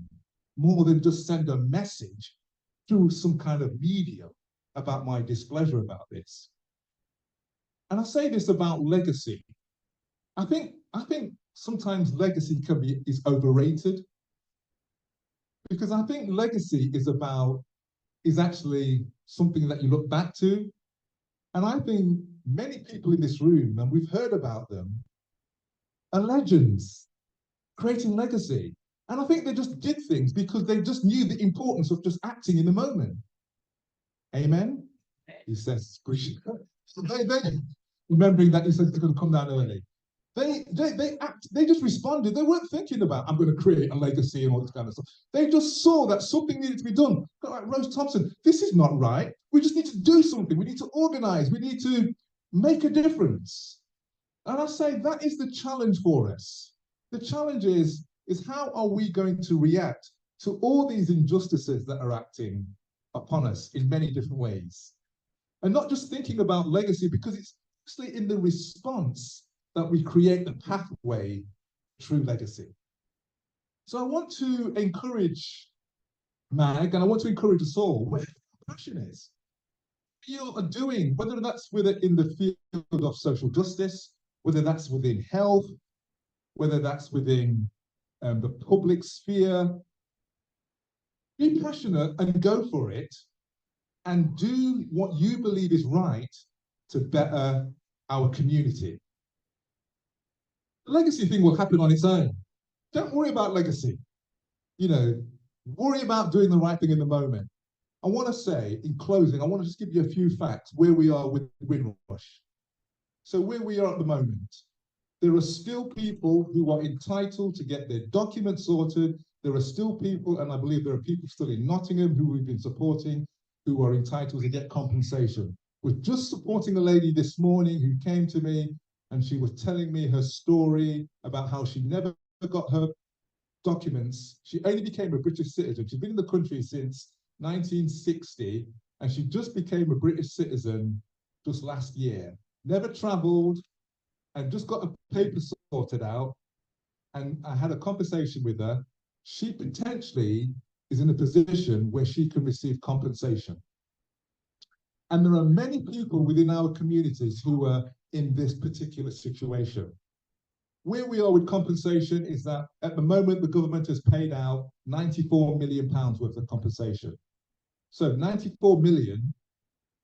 more than just send a message through some kind of medium about my displeasure about this. And I say this about legacy. I think sometimes legacy is overrated, because I think legacy is actually something that you look back to. And I think many people in this room, and we've heard about them, are legends, creating legacy. And I think they just did things because they just knew the importance of just acting in the moment. Amen? He says, remembering that he says he's going to come down early. They just responded. They weren't thinking about, I'm going to create a legacy and all this kind of stuff. They just saw that something needed to be done. Like Rose Thompson, this is not right. We just need to do something. We need to organize. We need to make a difference. And I say that is the challenge for us. The challenge is how are we going to react to all these injustices that are acting upon us in many different ways. And not just thinking about legacy, because it's actually in the response that we create the pathway through legacy. So I want to encourage MAG, and I want to encourage us all, where passion is. You are doing, whether that's in the field of social justice, whether that's within health, whether that's within the public sphere, be passionate and go for it and do what you believe is right to better our community. The legacy thing will happen on its own. Don't worry about legacy. You know, worry about doing the right thing in the moment. I want to say, in closing, I want to just give you a few facts where we are with Windrush. So where we are at the moment, there are still people who are entitled to get their documents sorted. There are still people, and I believe there are people still in Nottingham who we've been supporting, who are entitled to get compensation. We're just supporting a lady this morning who came to me and she was telling me her story about how she never got her documents. She only became a British citizen. She's been in the country since 1960, and she just became a British citizen just last year. Never traveled and just got a paper sorted out. And I had a conversation with her. She potentially is in a position where she can receive compensation. And there are many people within our communities who are in this particular situation. Where we are with compensation is that at the moment, the government has paid out £94 million worth of compensation. So 94 million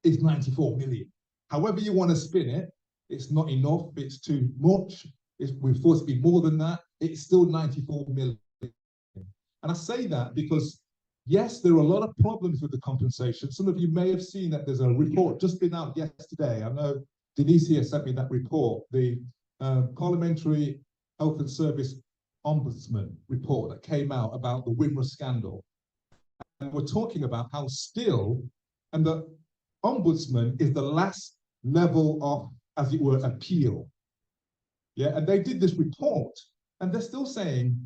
is 94 million. However you want to spin it, it's not enough, it's too much. We're forced to be more than that. It's still 94 million. And I say that because, yes, there are a lot of problems with the compensation. Some of you may have seen that there's a report just been out yesterday. I know Denise here sent me that report, the Parliamentary Health and Service Ombudsman report that came out about the Windrush scandal. And we're talking about how still, and the Ombudsman is the last level of, as it were, appeal. Yeah, and they did this report, and they're still saying,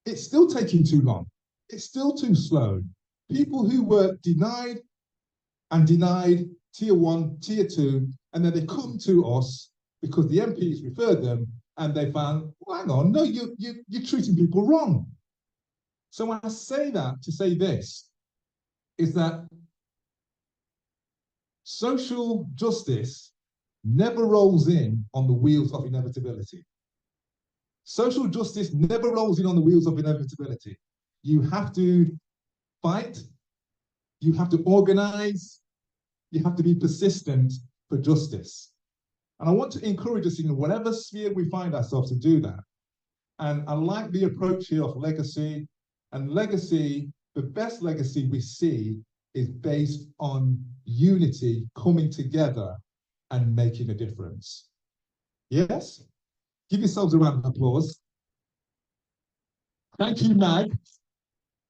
it's still taking too long. It's still too slow. People who were denied and denied tier 1, tier 2, and then they come to us because the MPs referred them and they found, well, hang on, no, you're treating people wrong. So I say that to say this, is that social justice never rolls in on the wheels of inevitability. Social justice never rolls in on the wheels of inevitability. You have to fight, you have to organize, you have to be persistent for justice. And I want to encourage us in whatever sphere we find ourselves to do that. And I like the approach here of legacy. And legacy, the best legacy we see is based on unity, coming together and making a difference. Yes? Give yourselves a round of applause. Thank you, Mag.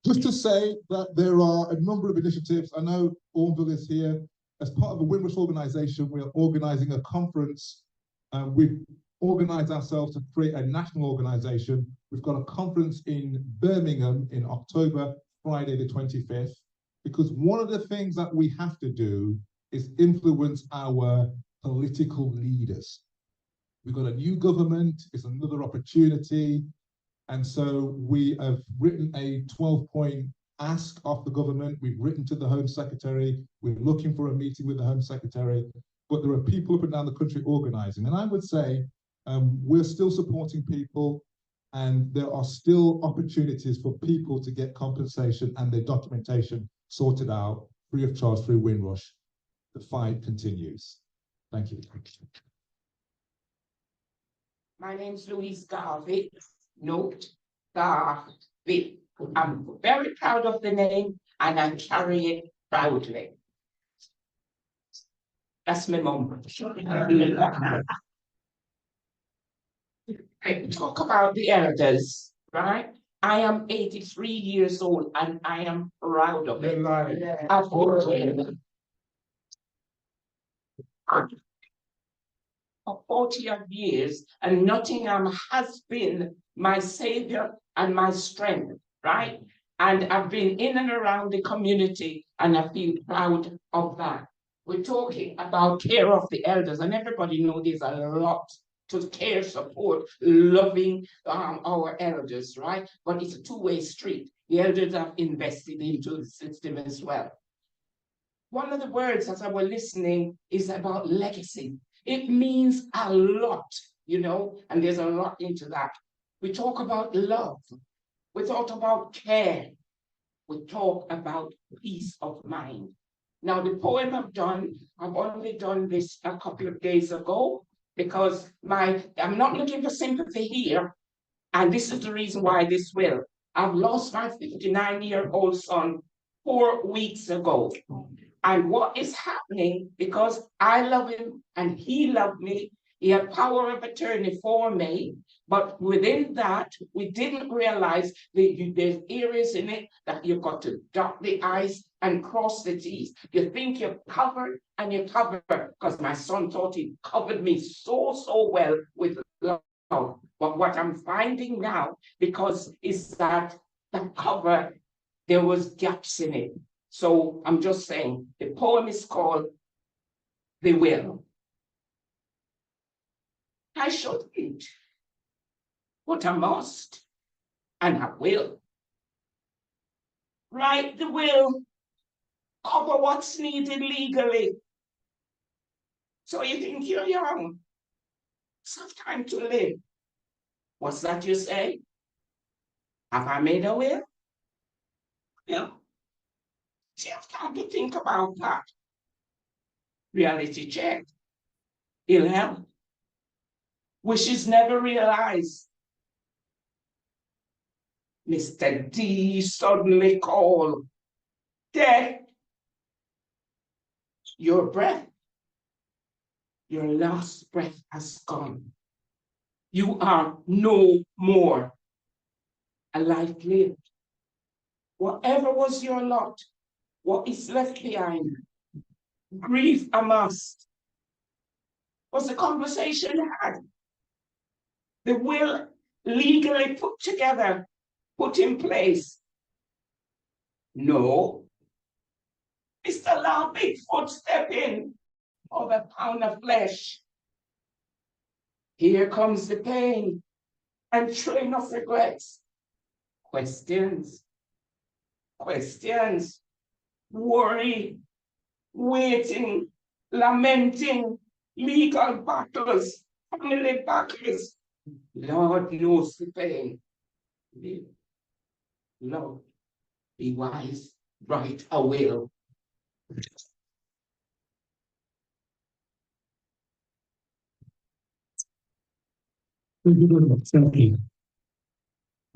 Just to say that there are a number of initiatives. I know Auvil is here. As part of the Windrush organisation, we are organising a conference. We've organised ourselves to create a national organisation. We've got a conference in Birmingham in October, Friday the 25th, because one of the things that we have to do is influence our political leaders. We've got a new government, it's another opportunity. And so we have written a 12-point ask of the government. We've written to the Home Secretary. We're looking for a meeting with the Home Secretary. But there are people up and down the country organising. And I would say we're still supporting people, and there are still opportunities for people to get compensation and their documentation sorted out free of charge through Windrush. The fight continues. Thank you. My name's Louise Garvey. Note Garvey. I'm very proud of the name and I carry it proudly. That's my mum. I talk about the elders, right? I am 83 years old and I am proud of it. I've worked for 40-odd years, and Nottingham has been my savior and my strength, right? And I've been in and around the community, and I feel proud of that. We're talking about care of the elders, and everybody knows there's a lot to care, support, loving our elders, right? But it's a two-way street. The elders have invested into the system as well. One of the words as I was listening is about legacy. It means a lot, you know, and there's a lot into that. We talk about love. We talk about care. We talk about peace of mind. Now, the poem I've only done this a couple of days ago because I'm not looking for sympathy here. And this is the reason why this will. I've lost my 59-year-old son 4 weeks ago. And what is happening, because I love him and he loved me, he had power of attorney for me, but within that, we didn't realize that there's areas in it that you've got to dot the I's and cross the T's. You think you're covered and you're covered, because my son thought he covered me so well with love. But what I'm finding now, because is that the cover, there was gaps in it. So I'm just saying, the poem is called The Will. I shouldn't, but I must, and I will. Write the will, cover what's needed legally. So you think you're young, so have time to live. What's that you say? Have I made a will? Yeah. So you have time to think about that. Reality check. It'll help. Wishes never realized. Mr. D suddenly called. Death. Your breath. Your last breath has gone. You are no more. A life lived. Whatever was your lot, what is left behind? Grief a must. Was the conversation had? The will legally put together, put in place? No. Mr. Law Bigfoot step in of a pound of flesh. Here comes the pain and train of regrets. Questions, worry, waiting, lamenting, legal battles, family battles. Lord knows the pain. Live, love, be wise, write a will. Thank you very much. Thank you.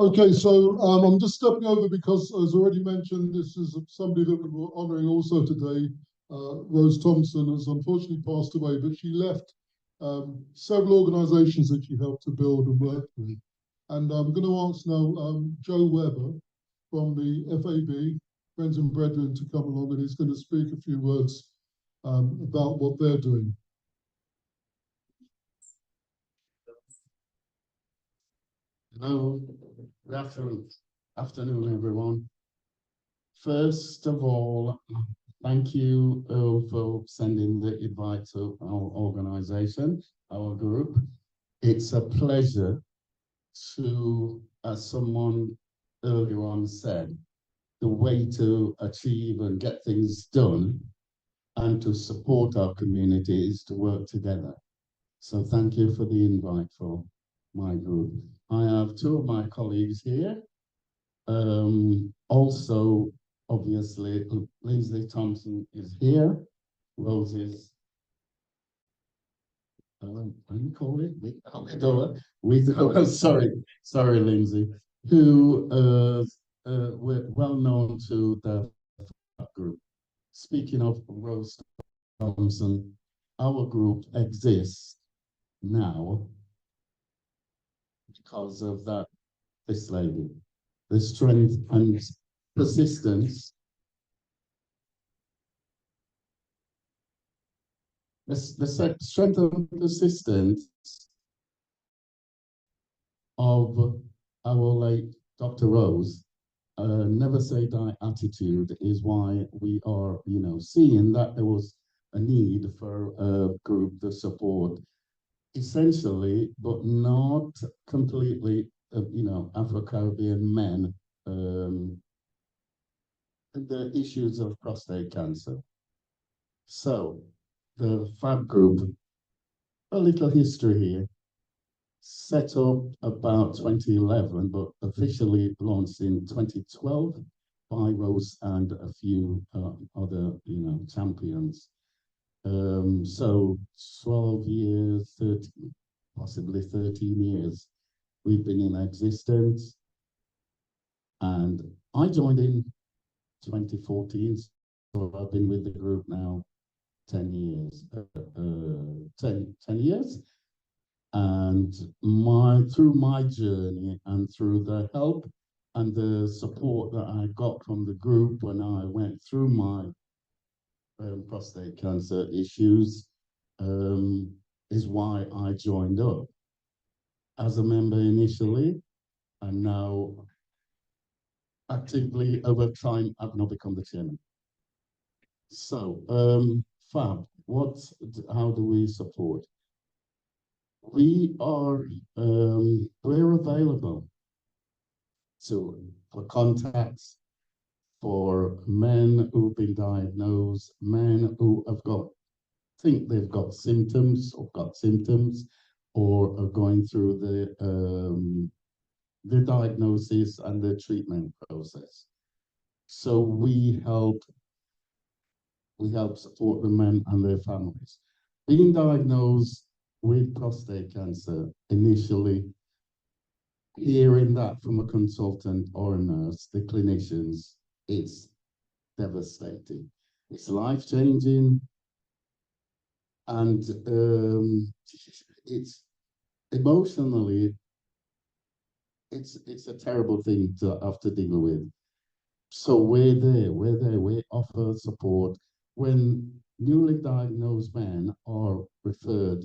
Okay, so I'm just stepping over because, as already mentioned, this is somebody that we're honouring also today. Rose Thompson has unfortunately passed away, but she left several organisations that she helped to build and work with. And I'm going to ask now Joe Webber from the FAB, Friends and Brethren, to come along, and he's going to speak a few words about what they're doing. Hello, good afternoon, everyone. First of all, thank you, Earl, for sending the invite to our organisation, our group. It's a pleasure to, as someone earlier on said, the way to achieve and get things done and to support our community is to work together. So thank you for the invite for my group. I have two of my colleagues here. Also, obviously, Lyndsay Thompson is here. Rose is, what do you call it? Sorry, Lyndsay, who we're well known to the group. Speaking of Rose Thompson, our group exists now because of this lady, the strength and persistence. The strength and persistence of our late Dr. Rose never say die attitude is why we are, seeing that there was a need for a group to support essentially, but not completely, Afro-Caribbean men, the issues of prostate cancer. So the FAB group, a little history here, set up about 2011, but officially launched in 2012 by Rose and a few other, champions. So 12 years, 30, possibly 13 years, we've been in existence. And I joined in 2014, so I've been with the group now 10 years. 10 years. And through my journey and through the help and the support that I got from the group when I went through my prostate cancer issues, is why I joined up as a member initially, and now actively over time I've now become the chairman. So FAB, how do we support? We are we're available for contacts for men who've been diagnosed, men who have think they've got symptoms or are going through the diagnosis and the treatment process. So we help support the men and their families. Being diagnosed with prostate cancer, initially hearing that from a consultant or a nurse, the clinicians, it's devastating. It's life-changing, and it's emotionally, it's a terrible thing to have to deal with. So we're there, we offer support. When newly diagnosed men are referred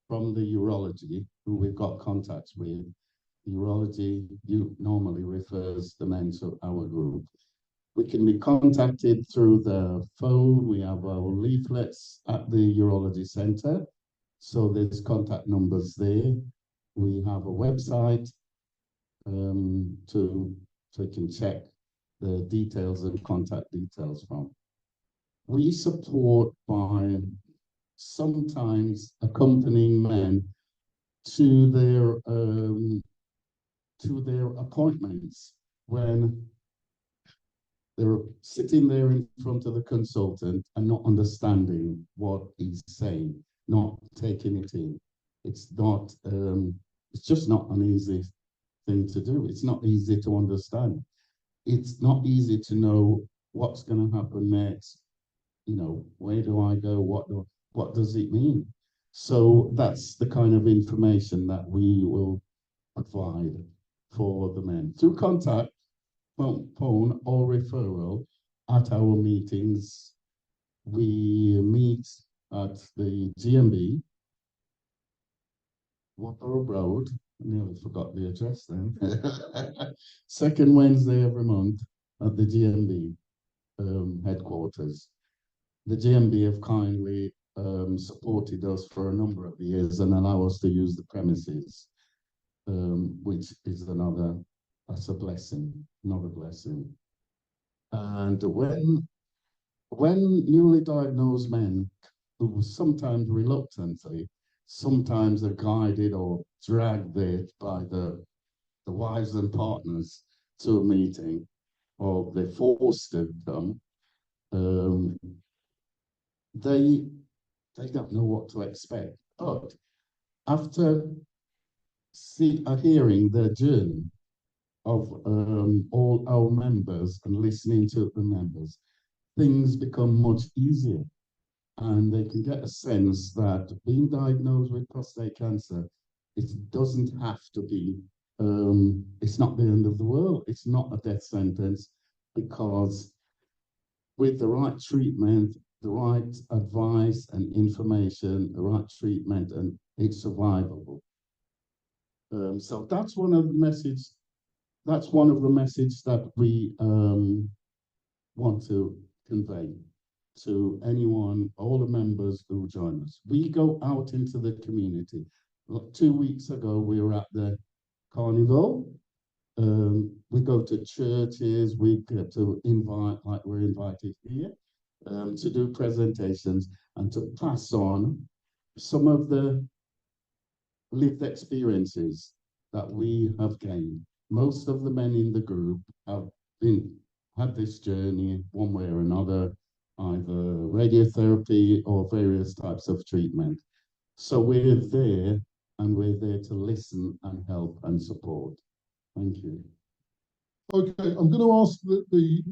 from the urology, who we've got contacts with, urology normally refers the men to our group. We can be contacted through the phone. We have our leaflets at the urology center. So there's contact numbers there. We have a website so you can check the details and contact details from. We support by sometimes accompanying men to their appointments when they're sitting there in front of the consultant and not understanding what he's saying, not taking it in. It's just not an easy thing to do. It's not easy to understand. It's not easy to know what's going to happen next. Where do I go? What does it mean? So that's the kind of information that we will provide for the men through contact, phone or referral at our meetings. We meet at the GMB, Waterloo Road. I nearly forgot the address then. Second Wednesday every month at the GMB headquarters. The GMB have kindly supported us for a number of years and allow us to use the premises, which is that's a blessing, another blessing. And when newly diagnosed men, who sometimes reluctantly, sometimes are guided or dragged there by the wives and partners to a meeting, or they're forced to come, they don't know what to expect. But after hearing their journey of all our members and listening to the members, things become much easier. And they can get a sense that being diagnosed with prostate cancer, it doesn't have to be, it's not the end of the world. It's not a death sentence, because with the right treatment, the right advice and information, the right treatment, and it's survivable. So that's one of the messages that's one of the messages that we want to convey to anyone, all the members who join us. We go out into the community. 2 weeks ago, we were at the carnival. We go to churches, we get to invite, like we're invited here, to do presentations and to pass on some of the lived experiences that we have gained. Most of the men in the group have had this journey one way or another, either radiotherapy or various types of treatment. So we're there, and we're there to listen and help and support. Thank you. Okay, I'm going to ask the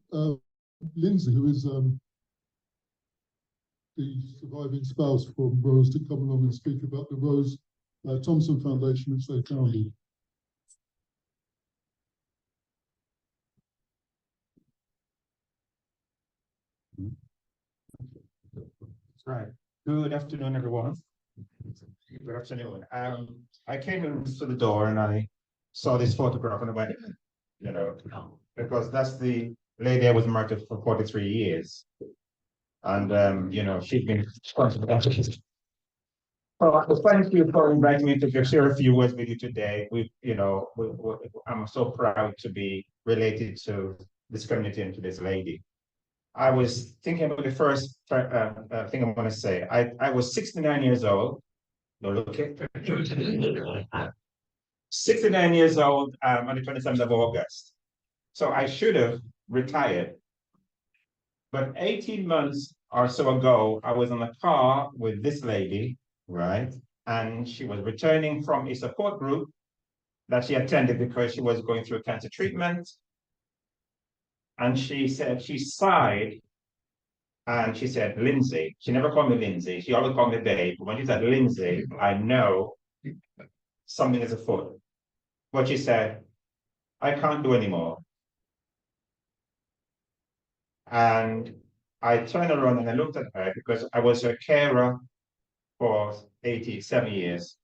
Lyndsay, who is the surviving spouse from Rose, to come along and speak about the Rose Thompson Foundation, which they founded. Right. Good afternoon, everyone. Good afternoon. I came in to the door and I saw this photograph and I went, you know, because that's the lady I was married to for 43 years. And, you know, she'd been responsible. So thank you for inviting me to share a few words with you today. I'm so proud to be related to this community and to this lady. I was thinking about the first thing I want to say. I was 69 years old. No, look at 69 years old on the 27th of August. So I should have retired. But 18 months or so ago, I was on a car with this lady, right? And she was returning from a support group that she attended because she was going through cancer treatment. And she said, she sighed, and she said, Lyndsay. She never called me Lyndsay. She always called me babe. But when she said Lyndsay, I know something is afoot. But she said, I can't do anymore. And I turned around and I looked at her because I was her carer for 87 years.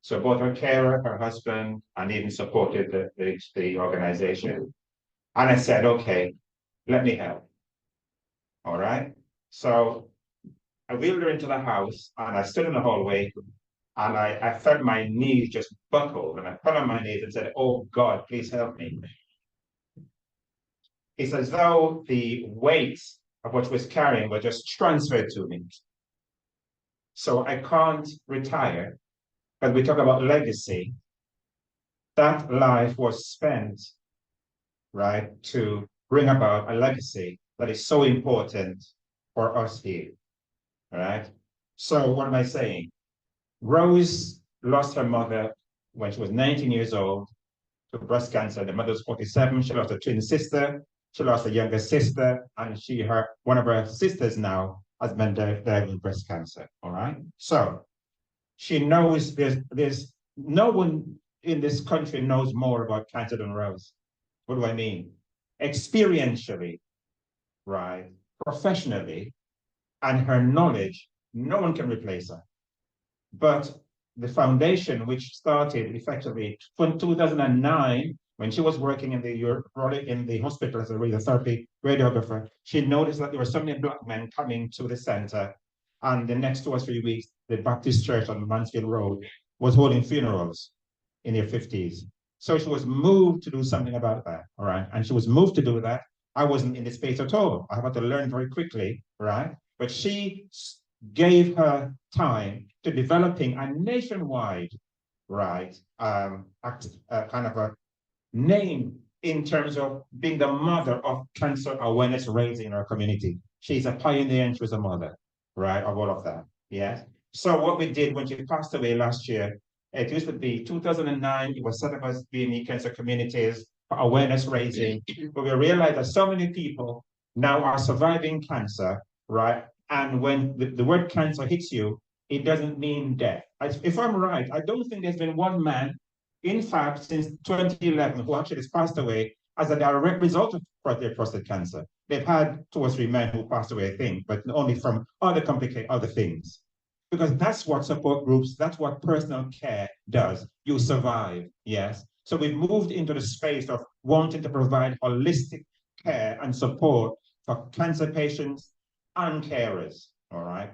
So both her carer, her husband, and even supported the organization. And I said, okay, let me help. All right. So I wheeled her into the house and I stood in the hallway and I felt my knees just buckle, and I fell on my knees and said, oh God, please help me. It's as though the weight of what she was carrying was just transferred to me. So I can't retire, but we talk about legacy. That life was spent, right, to bring about a legacy that is so important for us here, right? So what am I saying? Rose lost her mother when she was 19 years old to breast cancer. The mother was 47. She lost a twin sister. She lost a younger sister, and one of her sisters now has been diagnosed with breast cancer. All right. So she knows there's no one in this country knows more about cancer than Rose. What do I mean? Experientially, right? Professionally, and her knowledge, no one can replace her. But the foundation, which started effectively from 2009, when she was working in the hospital as a radiotherapy radiographer, she noticed that there were so many Black men coming to the center, and the next 2 or 3 weeks, the Baptist church on Mansfield Road was holding funerals in their 50s. So she was moved to do something about that, all right? And she was moved to do that. I wasn't in the space at all. I had to learn very quickly, right? But she gave her time to developing a nationwide, right, kind of a name in terms of being the mother of cancer awareness raising in our community. She's a pioneer and she was a mother, right, of all of that, yes? So what we did when she passed away last year, it used to be 2009, it was set up as being cancer communities for awareness raising, but we realized that so many people now are surviving cancer, right? And when the word cancer hits you, it doesn't mean death. If I'm right, I don't think there's been one man, in fact, since 2011, who actually has passed away as a direct result of prostate cancer. They've had 2 or 3 men who passed away, I think, but only from other things. Because that's what support groups, that's what personal care does. You survive, yes? So we've moved into the space of wanting to provide holistic care and support for cancer patients and carers, all right?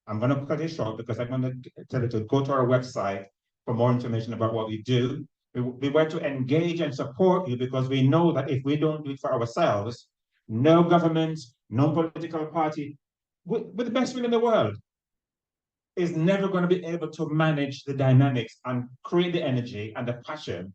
I'm going to cut it short because I'm going to tell you to go to our website for more information about what we do. We want to engage and support you because we know that if we don't do it for ourselves, no government, no political party, with the best will in the world, is never going to be able to manage the dynamics and create the energy and the passion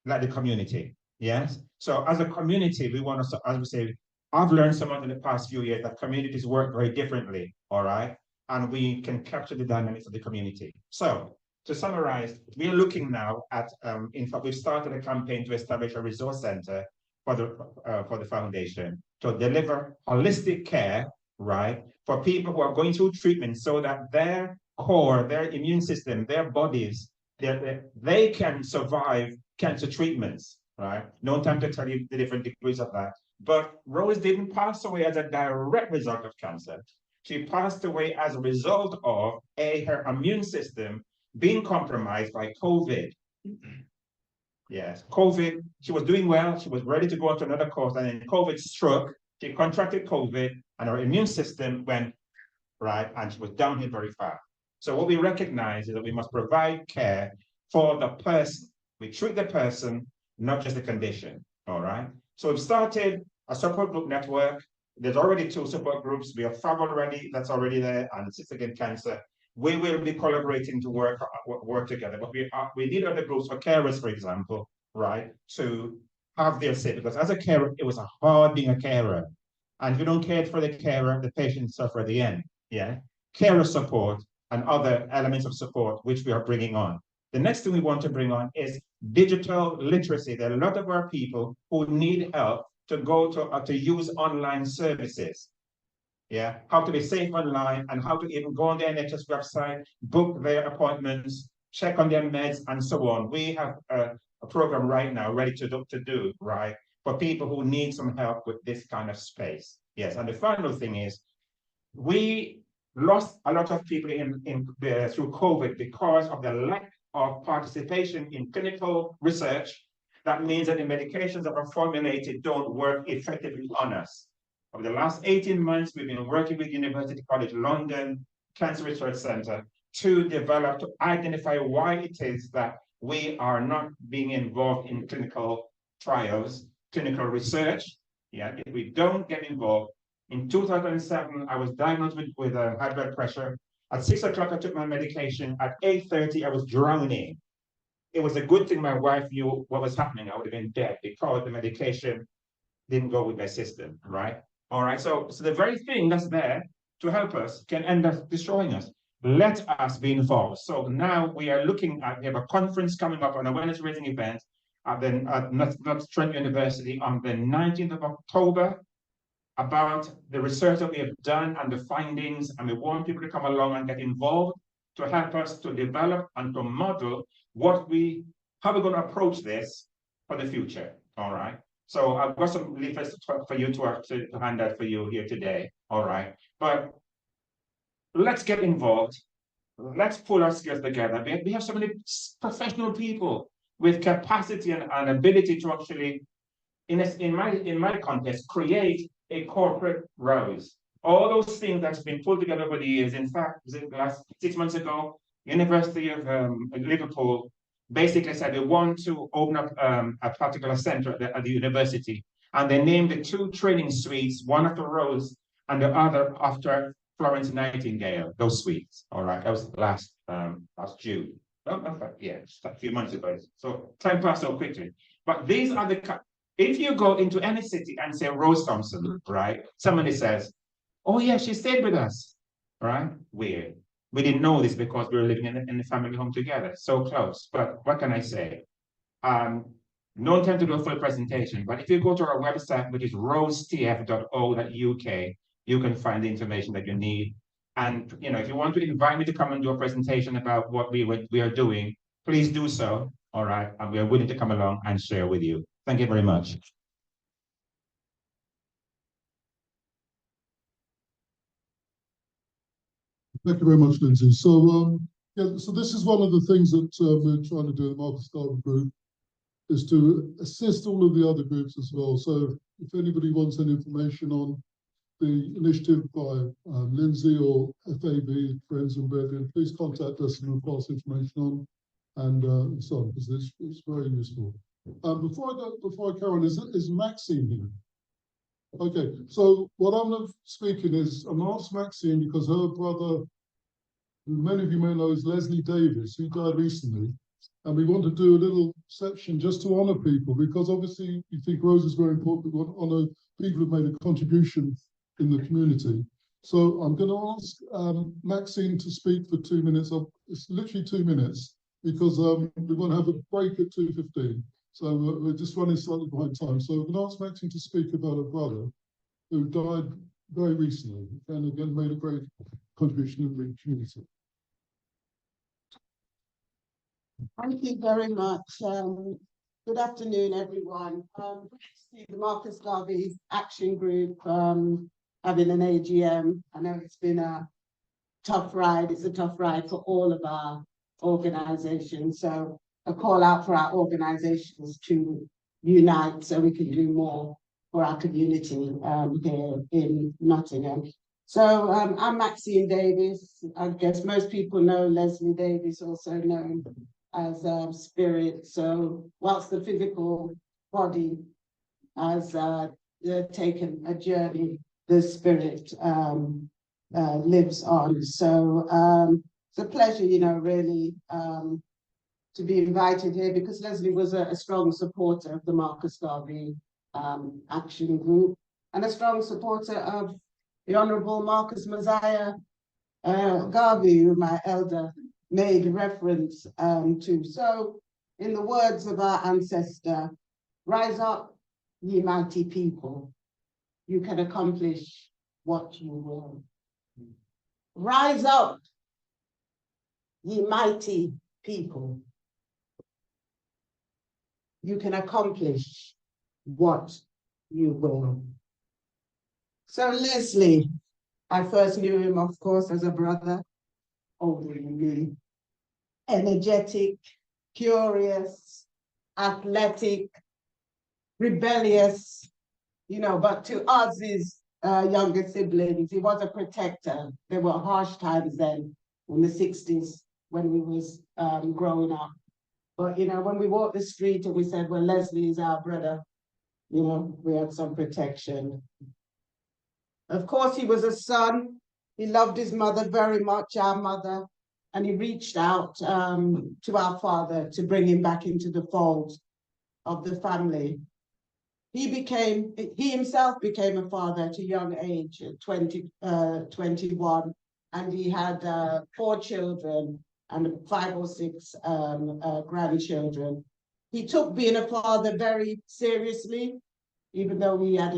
like the community. Yes. So as a community, we want to, as we say, I've learned somewhat in the past few years that communities work very differently. All right. And we can capture the dynamics of the community. So to summarize, we are looking now at, in fact, we've started a campaign to establish a resource center for the foundation to deliver holistic care, right, for people who are going through treatment so that their core, their immune system, their bodies, they can survive cancer treatments, right? No time to tell you the different degrees of that. But Rose didn't pass away as a direct result of cancer. She passed away as a result of her immune system being compromised by COVID. Yes, COVID, she was doing well, she was ready to go on to another course, and then COVID struck, she contracted COVID, and her immune system went, right, and she was downhill very fast. So what we recognize is that we must provide care for the person. We treat the person, not just the condition, all right? So we've started a support group network. There's already 2 support groups. We have FAB already, that's already there, and Cystic Against Cancer. We will be collaborating to work together, but we need other groups for carers, for example, right, to have their say, because as a carer, it was hard being a carer. And if you don't care for the carer, the patient suffer at the end, yeah? Carer support and other elements of support, which we are bringing on. The next thing we want to bring on is digital literacy. There are a lot of our people who need help to go to use online services. Yeah, how to be safe online and how to even go on the NHS website, book their appointments, check on their meds, and so on. We have a program right now ready to do, right, for people who need some help with this kind of space. Yes, and the final thing is, we lost a lot of people through COVID because of the lack of participation in clinical research. That means that the medications that are formulated don't work effectively on us. Over the last 18 months, we've been working with University College London Cancer Research Center to identify why it is that we are not being involved in clinical trials, clinical research. Yeah, if we don't get involved. In 2007, I was diagnosed with high blood pressure. At 6 o'clock, I took my medication. At 8:30, I was drowning. It was a good thing my wife knew what was happening. I would have been dead because the medication didn't go with my system, right? All right, so the very thing that's there to help us can end up destroying us. Let us be involved. So now we are looking at, we have a conference coming up, an awareness raising event at Trent University on the 19th of October about the research that we have done and the findings, and we want people to come along and get involved to help us to develop and to model how we're going to approach this for the future, all right? So I've got some leaflets for you to hand out for you here today, all right? But let's get involved. Let's pull our skills together. We have so many professional people with capacity and ability to actually, in my context, create a corporate Rose. All those things that's been pulled together over the years. In fact, the last 6 months ago, University of Liverpool basically said they want to open up a particular center at the university, and they named the 2 training suites, one after Rose and the other after Florence Nightingale. Those suites, all right. That was last June. Yeah, a few months ago. So time passed so quickly. But these are if you go into any city and say Rose Thompson, right? Somebody says, "Oh yeah, she stayed with us," right? Weird. We didn't know this because we were living in the family home together, so close. But what can I say? No time to do a full presentation, but if you go to our website, which is rosetf.o.uk, you can find the information that you need. And if you want to invite me to come and do a presentation about what we are doing, please do so. All right, and we are willing to come along and share with you. Thank you very much. Thank you very much, Lyndsay. So, yeah, so this is one of the things that we're trying to do at the Marcus Garvey Group. is to assist all of the other groups as well. So if anybody wants any information on the initiative by Lyndsay or FAB, Friends and Brethren, please contact us and we'll pass information on and so on, because it's very useful. Before I carry on, is Maxine here? Okay, so what I'm speaking is, I'm asked Maxine because her brother, who many of you may know, is Leslie Davis, who died recently. And we want to do a little section just to honour people, because obviously we think Rose is very important. We want to honour people who've made a contribution in the community. So I'm going to ask Maxine to speak for 2 minutes. It's literally 2 minutes, because we're going to have a break at 2:15. So we're just running slightly behind time. So I'm going to ask Maxine to speak about her brother, who died very recently, and again made a great contribution in the community. Thank you very much. Good afternoon, everyone. The Marcus Garvey Action Group having an AGM. I know it's been a tough ride. It's a tough ride for all of our organisations. So a call out for our organisations to unite so we can do more for our community here in Nottingham. So I'm Maxine Davis. I guess most people know Leslie Davis, also known as Spirit. So whilst the physical body has taken a journey, the spirit lives on. So it's a pleasure, you know, really to be invited here, because Leslie was a strong supporter of the Marcus Garvey Action Group and a strong supporter of the Honourable Marcus Mosiah Garvey, who my elder made reference to. So in the words of our ancestor, rise up, ye mighty people, you can accomplish what you will. Rise up, ye mighty people, you can accomplish what you will. So Leslie, I first knew him, of course, as a brother, older than me, energetic, curious, athletic, rebellious, you know, but to us, his younger siblings, he was a protector. There were harsh times then in the 60s when we was growing up. But, you know, when we walked the street and we said, well, Leslie is our brother, you know, we had some protection. Of course, he was a son. He loved his mother very much, our mother, and he reached out to our father to bring him back into the fold of the family. He himself became a father at a young age, at 21, and he had 4 children and 5 or 6 grandchildren. He took being a father very seriously, even though we had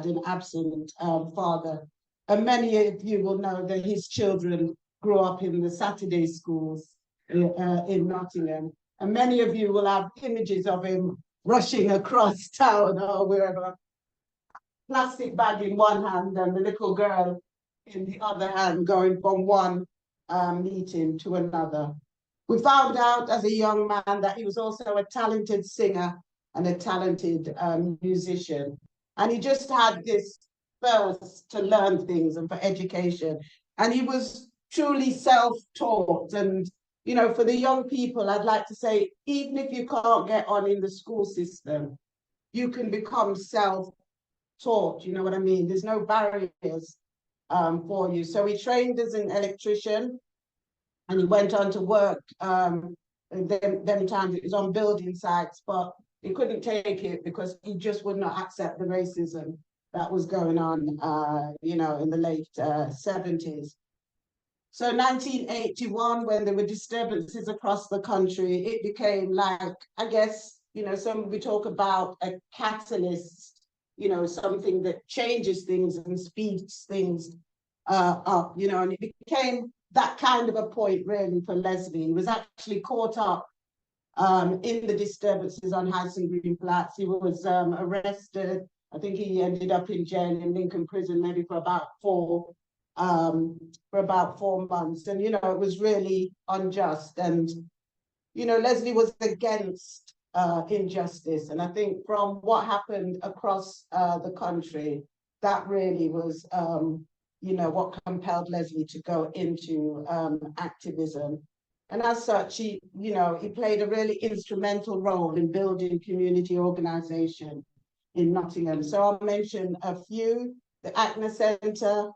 an absent father. And many of you will know that his children grew up in the Saturday schools in Nottingham. And many of you will have images of him rushing across town or wherever, plastic bag in one hand and the little girl in the other hand, going from one meeting to another. We found out as a young man that he was also a talented singer and a talented musician. And he just had this thirst to learn things and for education. And he was truly self-taught. And, you know, for the young people, I'd like to say, even if you can't get on in the school system, you can become self-taught, you know what I mean? There's no barriers for you. So he trained as an electrician and he went on to work, them times it was on building sites, but he couldn't take it because he just would not accept the racism that was going on, you know, in the late 70s. So 1981, when there were disturbances across the country, it became like, I guess, you know, we talk about a catalyst, you know, something that changes things and speeds things up, you know, and it became that kind of a point really for Leslie. He was actually caught up in the disturbances on Hyson Green Flats. He was arrested. I think he ended up in jail in Lincoln Prison maybe for about 4 months. And, you know, it was really unjust. And, you know, Leslie was against injustice. And I think from what happened across the country, that really was, you know, what compelled Leslie to go into activism. And as such, he played a really instrumental role in building community organisation in Nottingham. So I'll mention a few: the ACNA Centre,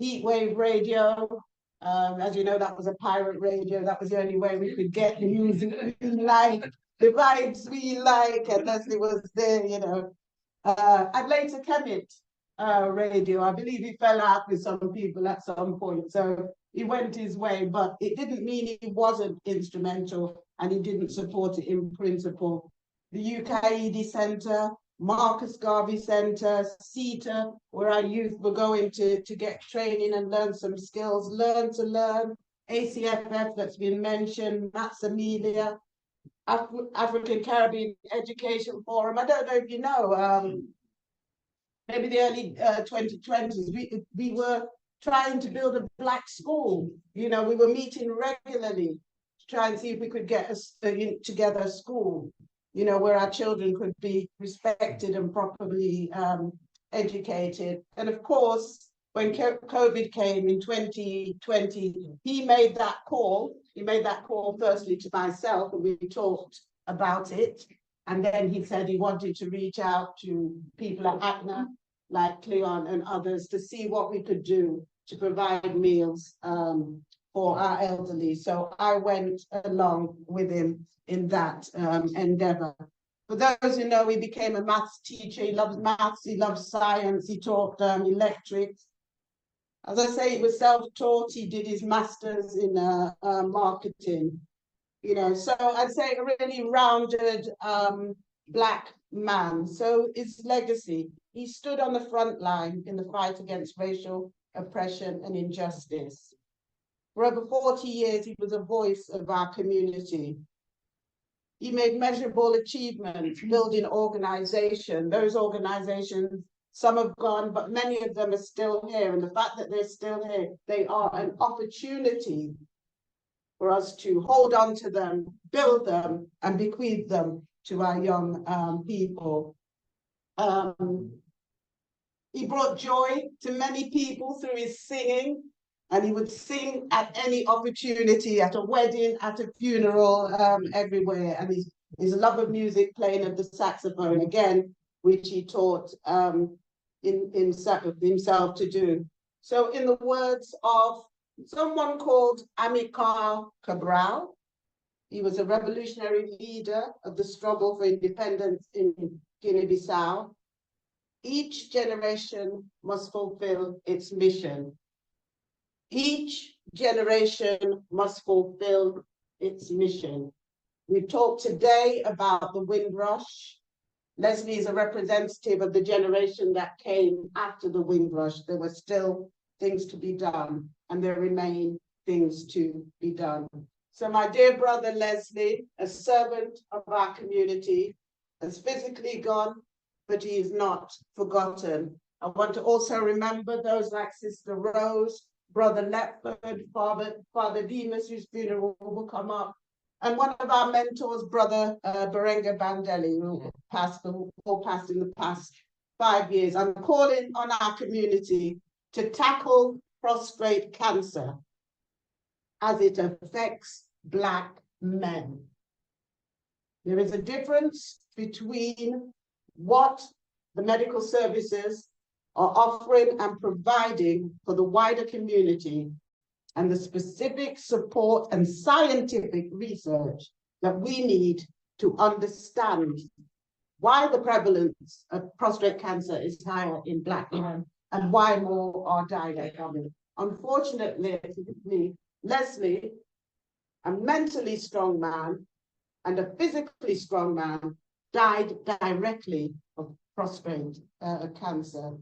Heatwave Radio. As you know, that was a pirate radio. That was the only way we could get the music we like, the vibes we like, and Leslie was there, you know. And later Kemet Radio. I believe he fell out with some people at some point, so he went his way, but it didn't mean he wasn't instrumental and he didn't support it in principle. The UKED Centre, Marcus Garvey Centre, CETA, where our youth were going to get training and learn some skills, Learn to Learn, ACFF that's been mentioned, Max Amelia, African Caribbean Education Forum. I don't know if you know, maybe the early 2020s, we were trying to build a black school. You know, we were meeting regularly to try and see if we could get together a school, you know, where our children could be respected and properly educated. And of course, when COVID came in 2020, he made that call. He made that call firstly to myself, and we talked about it. And then he said he wanted to reach out to people at ACNA, like Cleon and others, to see what we could do to provide meals for our elderly. So I went along with him in that endeavor. For those who know, he became a maths teacher. He loves maths, he loves science, he taught electrics. As I say, he was self-taught. He did his master's in marketing. You know, so I'd say a really rounded black man. So his legacy, he stood on the front line in the fight against racial oppression and injustice. For over 40 years, he was a voice of our community. He made measurable achievements, building organization. Those organizations, some have gone, but many of them are still here. And the fact that they're still here, they are an opportunity for us to hold on to them, build them, and bequeath them to our young people. He brought joy to many people through his singing, and he would sing at any opportunity, at a wedding, at a funeral, everywhere. And his love of music, playing of the saxophone, again, which he taught himself to do. So in the words of someone called Amilcar Cabral, he was a revolutionary leader of the struggle for independence in Guinea-Bissau. Each generation must fulfill its mission. Each generation must fulfill its mission. We talked today about the Windrush. Leslie is a representative of the generation that came after the Windrush. There were still things to be done, and there remain things to be done. So my dear brother Leslie, a servant of our community, has physically gone, but he is not forgotten. I want to also remember those like Sister Rose, Brother Lepford, Father Demas, whose funeral will come up, and one of our mentors, Brother Berenga Bandeli, who all passed in the past 5 years. I'm calling on our community to tackle prostate cancer as it affects Black men. There is a difference between what the medical services are offering and providing for the wider community and the specific support and scientific research that we need to understand why the prevalence of prostate cancer is higher in Black men and why more are dying from it. Unfortunately, Leslie, a mentally strong man and a physically strong man, died directly of prostate cancer.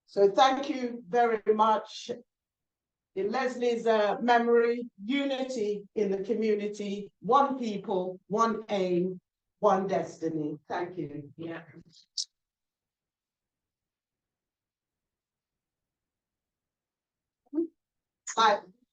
So thank you very much. In Leslie's memory, unity in the community, one people, one aim, one destiny. Thank you. Yeah.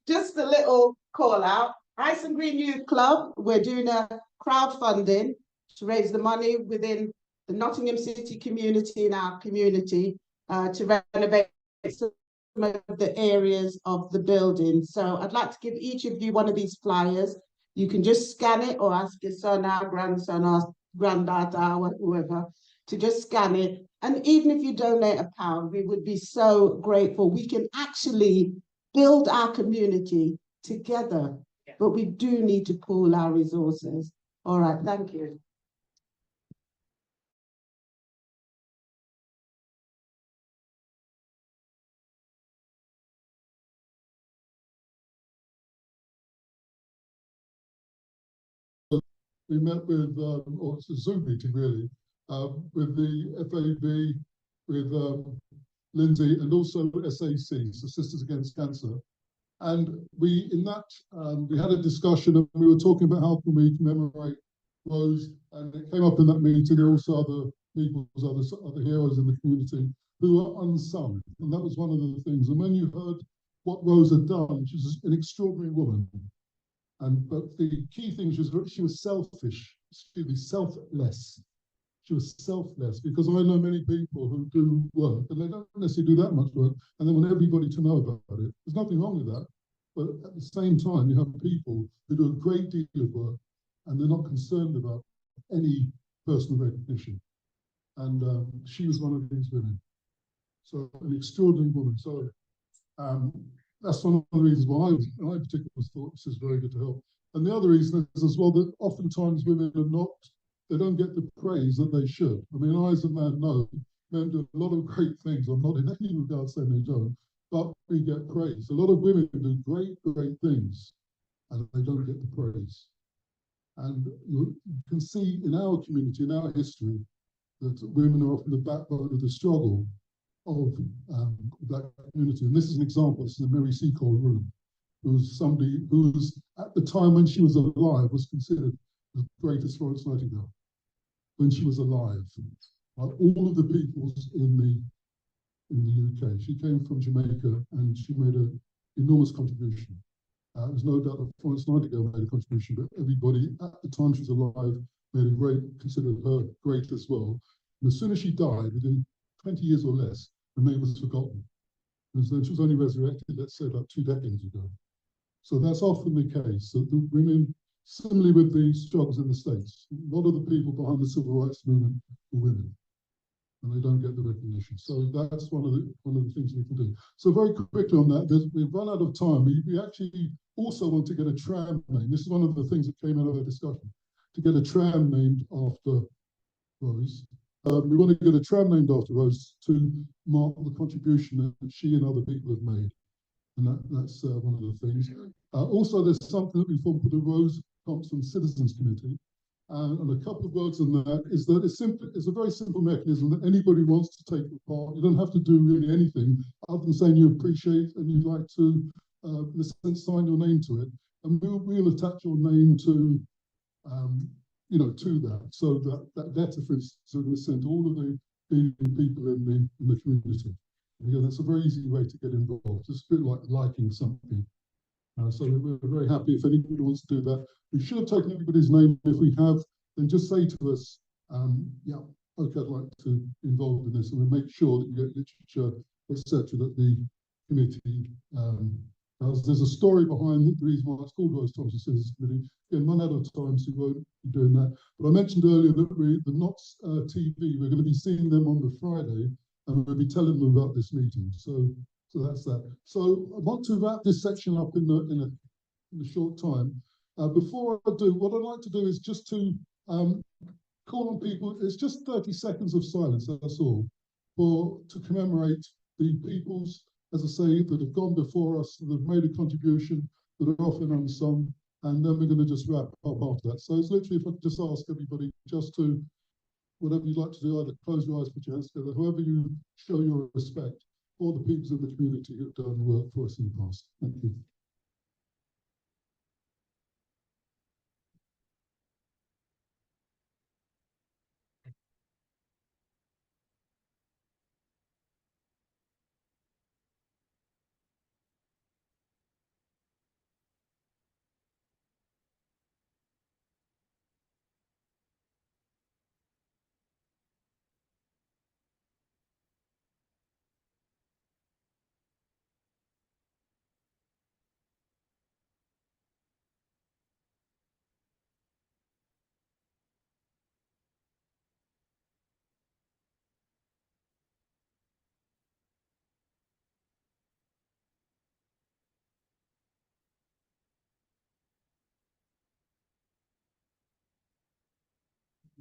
Just a little call out. Ice and Green Youth Club, we're doing a crowdfunding to raise the money within the Nottingham City community and our community to renovate some of the areas of the building. So I'd like to give each of you one of these flyers. You can just scan it or ask your son, our grandson, our granddaughter, or whoever, to just scan it. And even if you donate £1, we would be so grateful. We can actually build our community together, but we do need to pool our resources. All right, thank you. We met with, or it's a Zoom meeting really, with the FAB, with Lyndsay, and also SAC, so Sisters Against Cancer. And we, in that, we had a discussion and we were talking about how can we commemorate Rose, and it came up in that meeting, also other people, other heroes in the community who are unsung. And that was one of the things. And when you heard what Rose had done, she's an extraordinary woman. But the key thing, she was selfish, excuse me, selfless. She was selfless, because I know many people who do work and they don't necessarily do that much work and they want everybody to know about it. There's nothing wrong with that. But at the same time, you have people who do a great deal of work and they're not concerned about any personal recognition. And she was one of these women. So an extraordinary woman. So that's one of the reasons why I particularly thought this is very good to help. And the other reason is as well that oftentimes women are not, they don't get the praise that they should. I mean, I as a man know men do a lot of great things. I'm not in any regard saying they don't, but we get praise. A lot of women do great things and they don't get the praise. And you can see in our community, in our history, that women are often the backbone of the struggle of the black community. And this is an example. This is a Mary Seacole room, who was somebody who was, at the time when she was alive, was considered the greatest Florence Nightingale. When she was alive, all of the peoples in the UK. She came from Jamaica and she made an enormous contribution. There's no doubt that Florence Nightingale made a contribution, but everybody at the time she was alive considered her great as well. And as soon as she died, within 20 years or less, her name was forgotten. And so she was only resurrected, let's say, about 2 decades ago. So that's often the case, that the women, similarly with the struggles in the States, a lot of the people behind the civil rights movement were women, and they don't get the recognition. So that's one of the things we can do. So very quickly on that, we've run out of time. We actually also want to get a tram name. This is one of the things that came out of our discussion, to get a tram named after Rose. We want to get a tram named after Rose to mark the contribution that she and other people have made. And that's one of the things. Also, there's something that we formed called the Rose Thompson Citizens Committee. And a couple of words on that is that it's a very simple mechanism that anybody who wants to take part. You don't have to do really anything other than saying you appreciate and you'd like to, in a sense, sign your name to it. And we'll attach your name to, to that. So that letter, for instance, is sent to all of the people in the community. And again, that's a very easy way to get involved. It's a bit like liking something. So we're very happy if anybody wants to do that. We should have taken everybody's name. If we have, then just say to us, yeah, okay, I'd like to be involved in this, and we'll make sure that you get literature, etc., that the committee does. There's a story behind the reason why it's called Rose Thompson Citizens Committee. Again, run out of time, so we won't be doing that. But I mentioned earlier that the Knots TV, we're going to be seeing them on the Friday, and we'll be telling them about this meeting. So that's that. So I want to wrap this section up in a short time. Before I do, what I'd like to do is just to call on people. It's just 30 seconds of silence, that's all, to commemorate the peoples, as I say, that have gone before us, that have made a contribution, that are often unsung, and then we're going to just wrap up after that. So it's literally, if I could just ask everybody just to, whatever you'd like to do, either close your eyes, put your hands together, however you show your respect for the peoples in the community who've done work for us in the past. Thank you.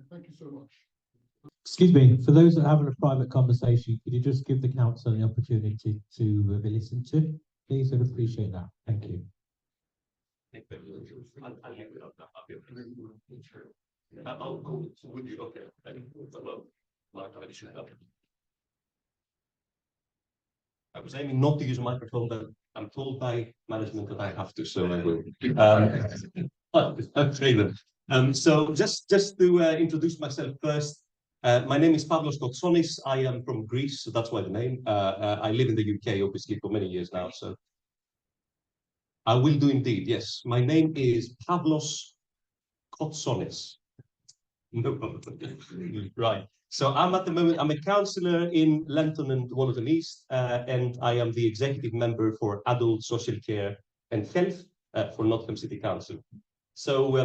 Thank you so much. Excuse me, for those that are having a private conversation, could you just give the council the opportunity to be listened to? Please, I'd appreciate that. Thank you. I was aiming not to use a microphone, but I'm told by management that I have to, so I will. Okay then. So just to introduce myself first, my name is Pavlos Kotsonis. I am from Greece, so that's why the name. I live in the UK, obviously, for many years now, so I will do indeed, yes. My name is Pavlos Kotsonis. No problem. Right. So I'm at the moment, I'm a councillor in Lenton and Wallington East, and I am the executive member for adult social care and health for Nottingham City Council. So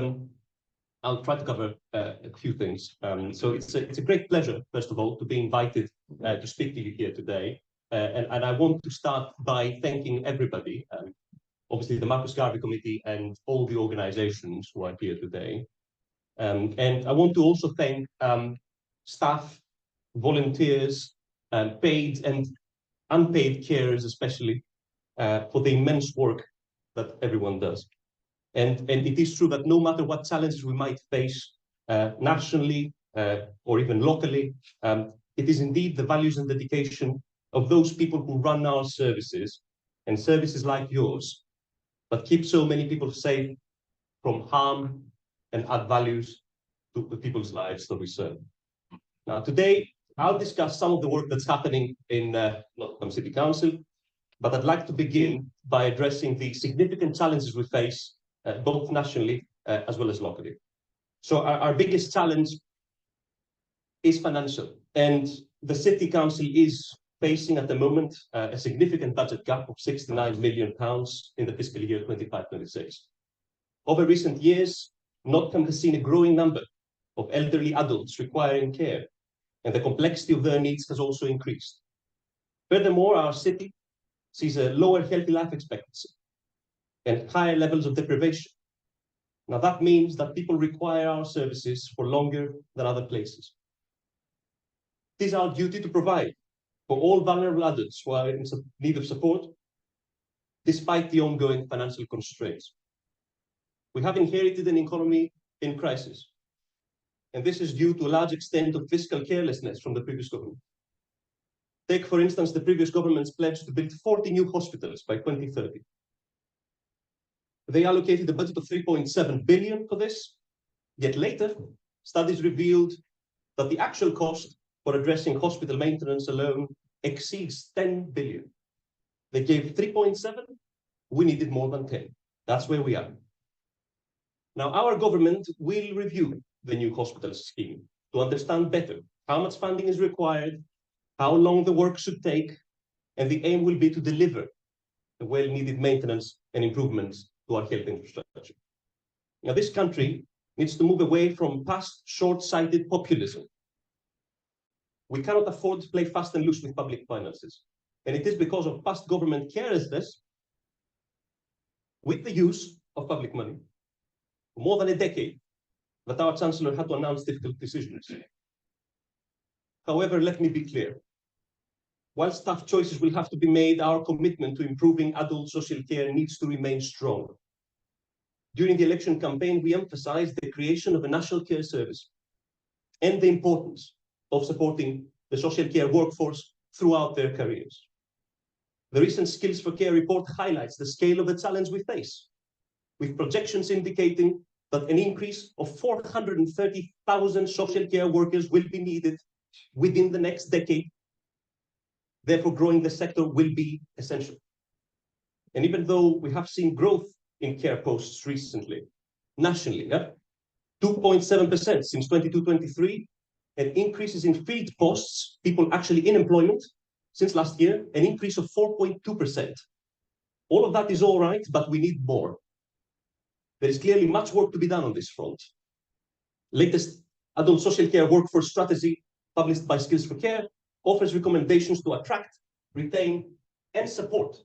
I'll try to cover a few things. So it's a great pleasure, first of all, to be invited to speak to you here today. And I want to start by thanking everybody, obviously the Marcus Garvey Committee and all the organizations who are here today. And I want to also thank staff, volunteers, paid and unpaid carers, especially for the immense work that everyone does. And it is true that no matter what challenges we might face nationally or even locally, it is indeed the values and dedication of those people who run our services and services like yours that keep so many people safe from harm and add values to the people's lives that we serve. Now, today, I'll discuss some of the work that's happening in Nottingham City Council, but I'd like to begin by addressing the significant challenges we face, both nationally as well as locally. So our biggest challenge is financial, and the City Council is facing at the moment a significant budget gap of £69 million in the fiscal year 25-26. Over recent years, Nottingham has seen a growing number of elderly adults requiring care, and the complexity of their needs has also increased. Furthermore, our city sees a lower healthy life expectancy and higher levels of deprivation. Now, that means that people require our services for longer than other places. It is our duty to provide for all vulnerable adults who are in need of support, despite the ongoing financial constraints. We have inherited an economy in crisis, and this is due to a large extent of fiscal carelessness from the previous government. Take, for instance, the previous government's pledge to build 40 new hospitals by 2030. They allocated a budget of 3.7 billion for this, yet later, studies revealed that the actual cost for addressing hospital maintenance alone exceeds 10 billion. They gave 3.7, we needed more than 10. That's where we are. Now, our government will review the new hospital scheme to understand better how much funding is required, how long the work should take, and the aim will be to deliver the well-needed maintenance and improvements to our health infrastructure. Now, this country needs to move away from past short-sighted populism. We cannot afford to play fast and loose with public finances, and it is because of past government carelessness with the use of public money for more than a decade that our Chancellor had to announce difficult decisions. However, let me be clear. Whilst tough choices will have to be made, our commitment to improving adult social care needs to remain strong. During the election campaign, we emphasized the creation of a national care service and the importance of supporting the social care workforce throughout their careers. The recent Skills for Care report highlights the scale of the challenge we face, with projections indicating that an increase of 430,000 social care workers will be needed within the next decade. Therefore, growing the sector will be essential. And even though we have seen growth in care posts recently, nationally, 2.7% since 22-23, and increases in field posts, people actually in employment, since last year, an increase of 4.2%. All of that is all right, but we need more. There is clearly much work to be done on this front. Latest adult social care workforce strategy, published by Skills for Care, offers recommendations to attract, retain, and support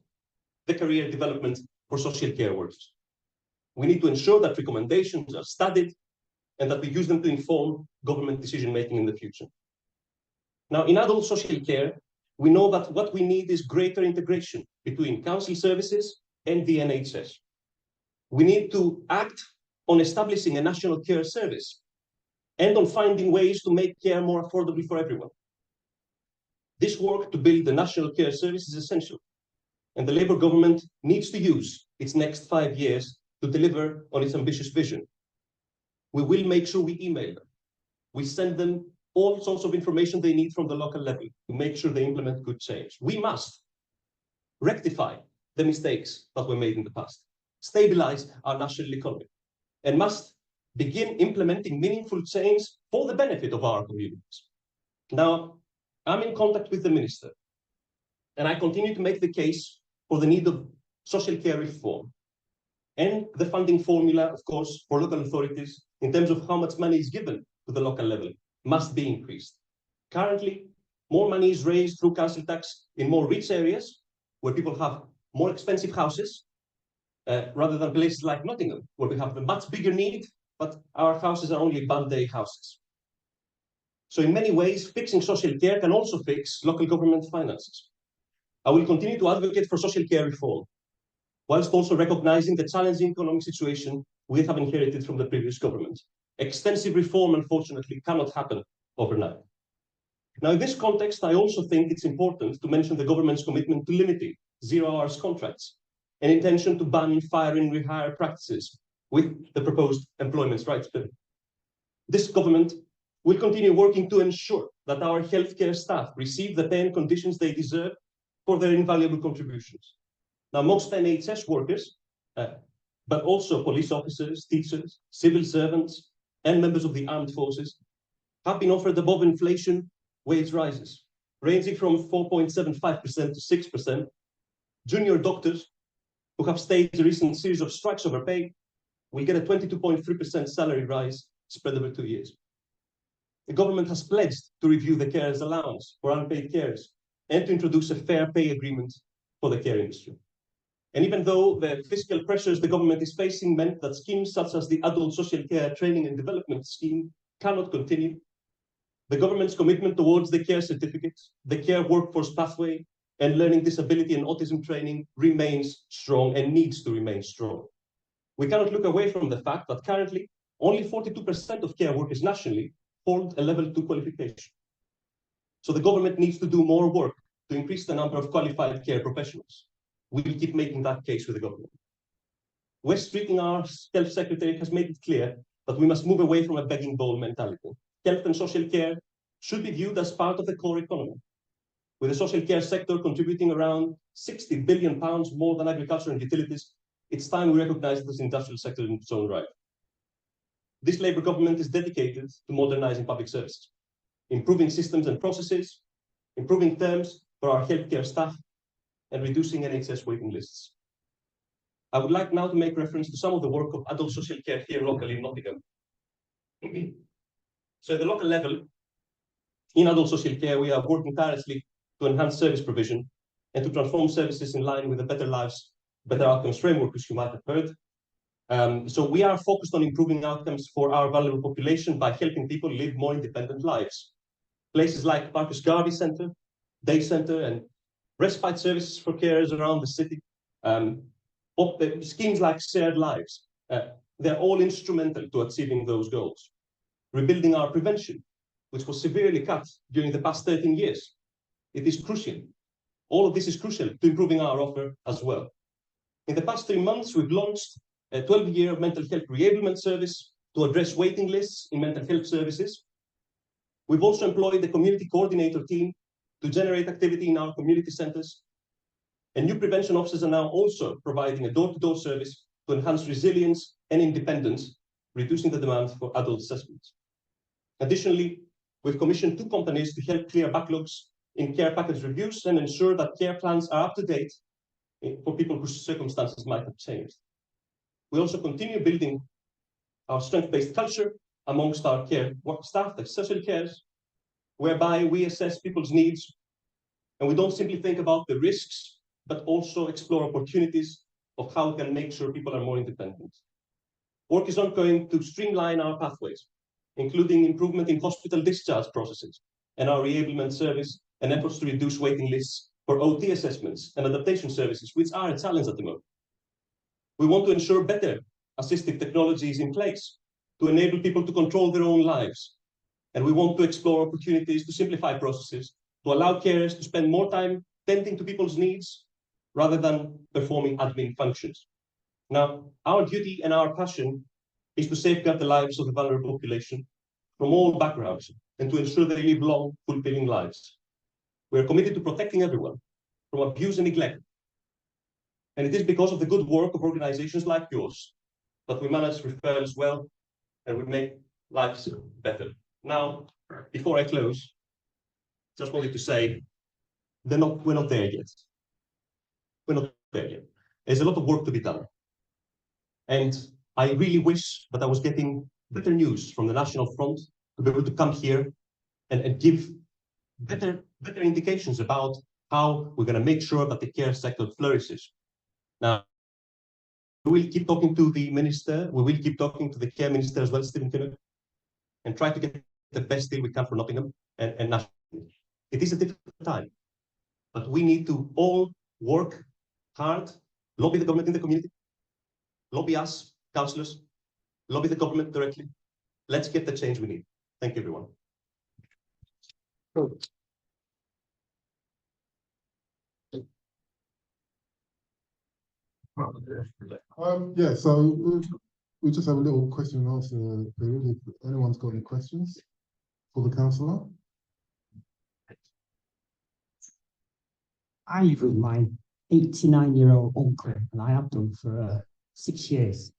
the career development for social care workers. We need to ensure that recommendations are studied, and that we use them to inform government decision-making in the future. Now, in adult social care, we know that what we need is greater integration between council services and the NHS. We need to act on establishing a national care service and on finding ways to make care more affordable for everyone. This work to build the national care service is essential, and the Labour government needs to use its next 5 years to deliver on its ambitious vision. We will make sure we email them. We send them all sorts of information they need from the local level to make sure they implement good change. We must rectify the mistakes that were made in the past, stabilize our national economy, and must begin implementing meaningful change for the benefit of our communities. Now, I'm in contact with the minister, and I continue to make the case for the need of social care reform and the funding formula, of course, for local authorities in terms of how much money is given to the local level must be increased. Currently, more money is raised through council tax in more rich areas where people have more expensive houses, rather than places like Nottingham, where we have a much bigger need, but our houses are only band-aid houses. So in many ways, fixing social care can also fix local government finances. I will continue to advocate for social care reform, whilst also recognizing the challenging economic situation we have inherited from the previous government. Extensive reform, unfortunately, cannot happen overnight. Now, in this context, I also think it's important to mention the government's commitment to limiting zero-hours contracts and intention to ban fire and rehire practices with the proposed employment rights bill. This government will continue working to ensure that our healthcare staff receive the pay and conditions they deserve for their invaluable contributions. Now, most NHS workers, but also police officers, teachers, civil servants, and members of the armed forces have been offered above inflation wage rises, ranging from 4.75% to 6%. Junior doctors who have staged a recent series of strikes over pay will get a 22.3% salary rise spread over 2 years. The government has pledged to review the carers allowance for unpaid carers and to introduce a fair pay agreement for the care industry. And even though the fiscal pressures the government is facing meant that schemes such as the Adult Social Care Training and Development Scheme cannot continue, the government's commitment towards the care certificates, the care workforce pathway, and learning disability and autism training remains strong and needs to remain strong. We cannot look away from the fact that currently only 42% of care workers nationally hold a level 2 qualification. So the government needs to do more work to increase the number of qualified care professionals. We will keep making that case with the government. Wes Streeting, our Health Secretary, has made it clear that we must move away from a begging bowl mentality. Health and social care should be viewed as part of the core economy, with the social care sector contributing around £60 billion more than agriculture and utilities. It's time we recognize this industrial sector in its own right. This Labour government is dedicated to modernising public services, improving systems and processes, improving terms for our healthcare staff, and reducing NHS waiting lists. I would like now to make reference to some of the work of adult social care here locally in Nottingham. So at the local level, in adult social care, we are working tirelessly to enhance service provision and to transform services in line with the Better Lives, Better Outcomes framework, which you might have heard. So we are focused on improving outcomes for our vulnerable population by helping people live more independent lives. Places like Parker's Garvey Centre, Day Centre, and respite services for carers around the city, schemes like Shared Lives, they're all instrumental to achieving those goals. Rebuilding our prevention, which was severely cut during the past 13 years. It is crucial. All of this is crucial to improving our offer as well. In the past 3 months, we've launched a 12-year mental health reablement service to address waiting lists in mental health services. We've also employed the community coordinator team to generate activity in our community centres. And new prevention officers are now also providing a door-to-door service to enhance resilience and independence, reducing the demand for adult assessments. Additionally, we've commissioned 2 companies to help clear backlogs in care package reviews and ensure that care plans are up to date for people whose circumstances might have changed. We also continue building our strength-based culture amongst our care work staff, the social cares, whereby we assess people's needs and we don't simply think about the risks, but also explore opportunities of how we can make sure people are more independent. Work is ongoing to streamline our pathways, including improvement in hospital discharge processes and our reablement service and efforts to reduce waiting lists for OT assessments and adaptation services, which are a challenge at the moment. We want to ensure better assistive technology is in place to enable people to control their own lives. And we want to explore opportunities to simplify processes, to allow carers to spend more time tending to people's needs rather than performing admin functions. Now, our duty and our passion is to safeguard the lives of the vulnerable population from all backgrounds and to ensure they live long, fulfilling lives. We are committed to protecting everyone from abuse and neglect. And it is because of the good work of organizations like yours that we manage referrals well and we make lives better. Now, before I close, just wanted to say, we're not there yet. We're not there yet. There's a lot of work to be done. And I really wish that I was getting better news from the National Front to be able to come here and give better indications about how we're going to make sure that the care sector flourishes. Now, we will keep talking to the minister, we will keep talking to the care minister as well, Stephen Kinnock, and try to get the best deal we can for Nottingham and nationally. It is a difficult time, but we need to all work hard, lobby the government in the community, lobby us, councillors, lobby the government directly. Let's get the change we need. Thank you, everyone. Cool. Yeah, so we just have a little question and answer period. If anyone's got any questions for the councillor. I live with my 89-year-old uncle, and I have done for 6 years.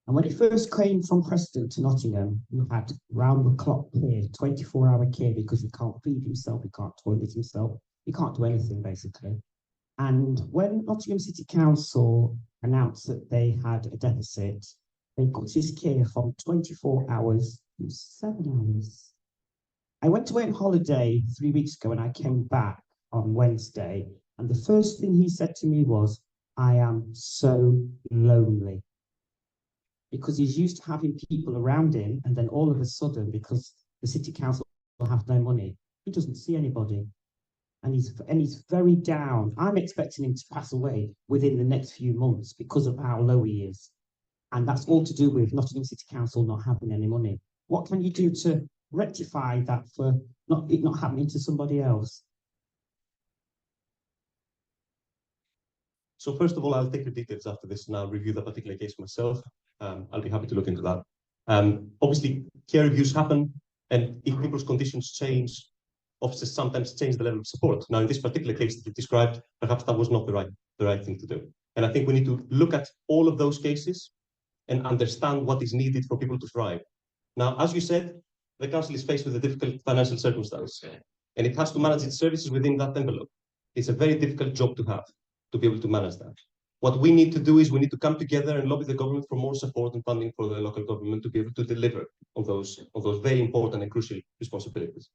And when he first came from Preston to Nottingham, he had round-the-clock care, 24-hour care, because he can't feed himself, he can't toilet himself, he can't do anything, basically. And when Nottingham City Council announced that they had a deficit, they cut his care from 24 hours to 7 hours. I went away on holiday 3 weeks ago and I came back on Wednesday, and the first thing he said to me was, "I am so lonely." Because he's used to having people around him, and then all of a sudden, because the City Council will have no money, he doesn't see anybody. And he's very down. I'm expecting him to pass away within the next few months because of how low he is. And that's all to do with Nottingham City Council not having any money. What can you do to rectify that for it not happening to somebody else? So first of all, I'll take the details after this and I'll review the particular case myself. I'll be happy to look into that. Obviously, care reviews happen, and if people's conditions change, officers sometimes change the level of support. Now, in this particular case that you described, perhaps that was not the right thing to do. And I think we need to look at all of those cases and understand what is needed for people to thrive. Now, as you said, the council is faced with a difficult financial circumstance, and it has to manage its services within that envelope. It's a very difficult job to have, to be able to manage that. What we need to do is we need to come together and lobby the government for more support and funding for the local government to be able to deliver on those very important and crucial responsibilities.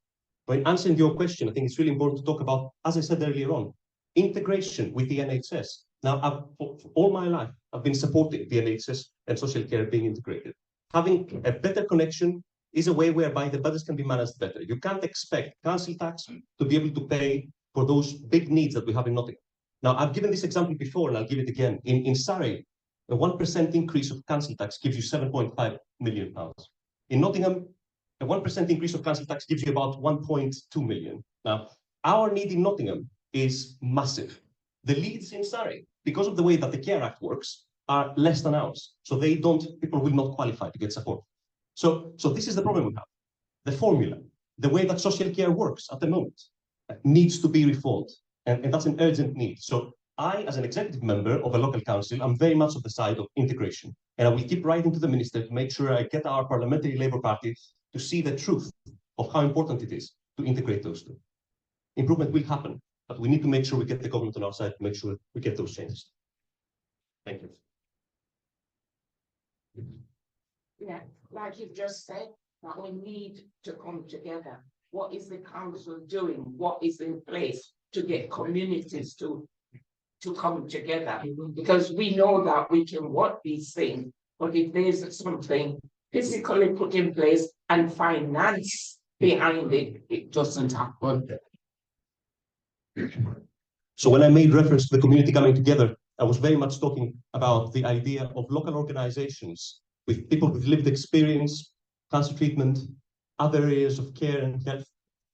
When answering your question, I think it's really important to talk about, as I said earlier on, integration with the NHS. Now, for all my life, I've been supporting the NHS and social care being integrated. Having a better connection is a way whereby the budgets can be managed better. You can't expect council tax to be able to pay for those big needs that we have in Nottingham. Now, I've given this example before, and I'll give it again. In Surrey, a 1% increase of council tax gives you £7.5 million. In Nottingham, a 1% increase of council tax gives you about 1.2 million. Now, our need in Nottingham is massive. The leads in Surrey, because of the way that the Care Act works, are less than ours. So people will not qualify to get support. So this is the problem we have. The formula, the way that social care works at the moment, needs to be reformed. And that's an urgent need. So I, as an executive member of a local council, I'm very much on the side of integration. And I will keep writing to the minister to make sure I get our parliamentary Labour Party to see the truth of how important it is to integrate those two. Improvement will happen, but we need to make sure we get the government on our side to make sure we get those changes. Thank you. Yeah, like you've just said, that we need to come together. What is the council doing? What is in place to get communities to come together? Because we know that we can want these things, but if there's something physically put in place and finance behind it, it doesn't happen. So when I made reference to the community coming together, I was very much talking about the idea of local organizations with people with lived experience, cancer treatment, other areas of care and health,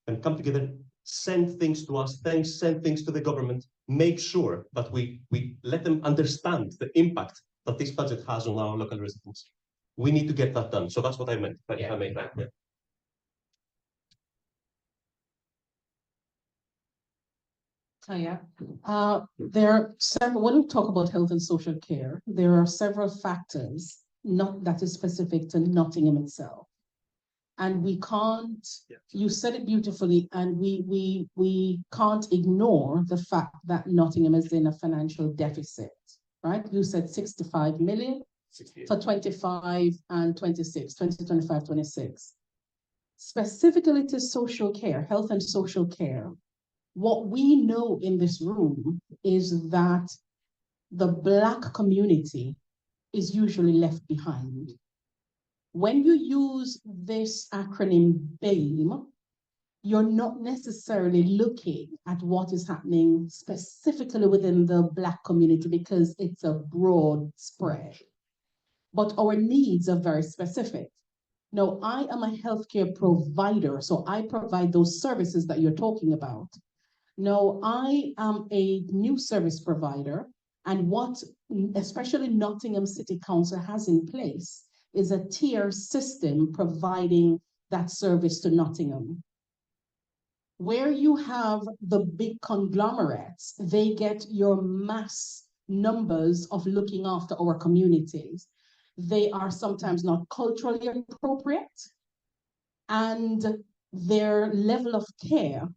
and come together, send things to us, send things to the government, make sure that we let them understand the impact that this budget has on our local residents. We need to get that done. So that's what I meant, if I make that clear. There are several, when we talk about health and social care, there are several factors that is specific to Nottingham itself. And we can't, you said it beautifully, and we can't ignore the fact that Nottingham is in a financial deficit, right? You said 65 million for 25 and 26, 2025, 26. Specifically to social care, health and social care, what we know in this room is that the Black community is usually left behind. When you use this acronym BAME, you're not necessarily looking at what is happening specifically within the Black community because it's a broad spread. But our needs are very specific. Now, I am a healthcare provider, so I provide those services that you're talking about. Now, I am a new service provider, and what especially Nottingham City Council has in place is a tier system providing that service to Nottingham. Where you have the big conglomerates, they get your mass numbers of looking after our communities. They are sometimes not culturally appropriate, and their level of care,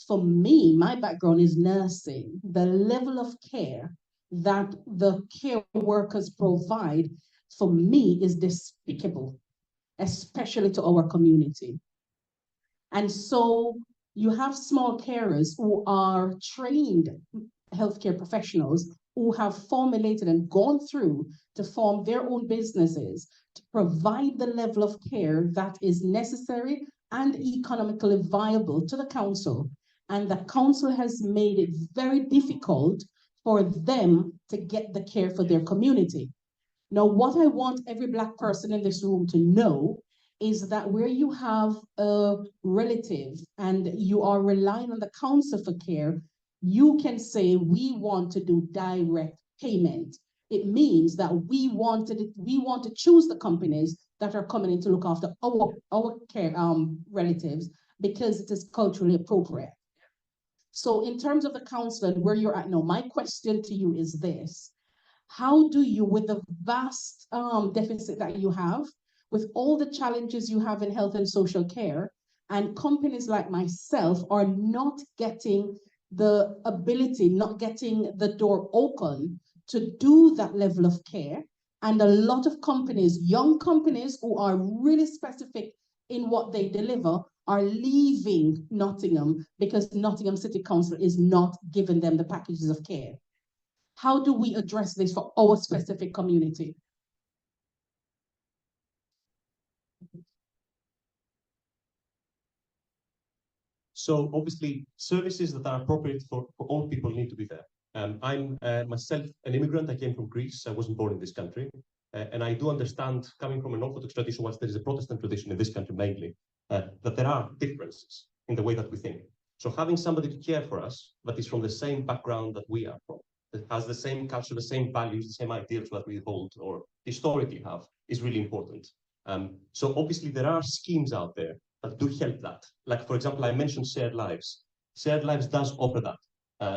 for me, my background is nursing, the level of care that the care workers provide for me is despicable, especially to our community. And so you have small carers who are trained healthcare professionals who have formulated and gone through to form their own businesses to provide the level of care that is necessary and economically viable to the council. And the council has made it very difficult for them to get the care for their community. Now, what I want every Black person in this room to know is that where you have a relative and you are relying on the council for care, you can say, we want to do direct payment. It means that we want to choose the companies that are coming in to look after our care relatives because it is culturally appropriate. So in terms of the council and where you're at now, my question to you is this: how do you, with the vast deficit that you have, with all the challenges you have in health and social care, and companies like myself are not getting the ability, not getting the door open to do that level of care, and a lot of companies, young companies who are really specific in what they deliver, are leaving Nottingham because Nottingham City Council is not giving them the packages of care? How do we address this for our specific community? So obviously, services that are appropriate for all people need to be there. I'm myself an immigrant. I came from Greece. I wasn't born in this country. And I do understand, coming from an Orthodox tradition, whilst there is a Protestant tradition in this country mainly, that there are differences in the way that we think. So having somebody to care for us that is from the same background that we are from, that has the same culture, the same values, the same ideals that we hold or historically have, is really important. So obviously there are schemes out there that do help that. Like, for example, I mentioned Shared Lives. Shared Lives does offer that,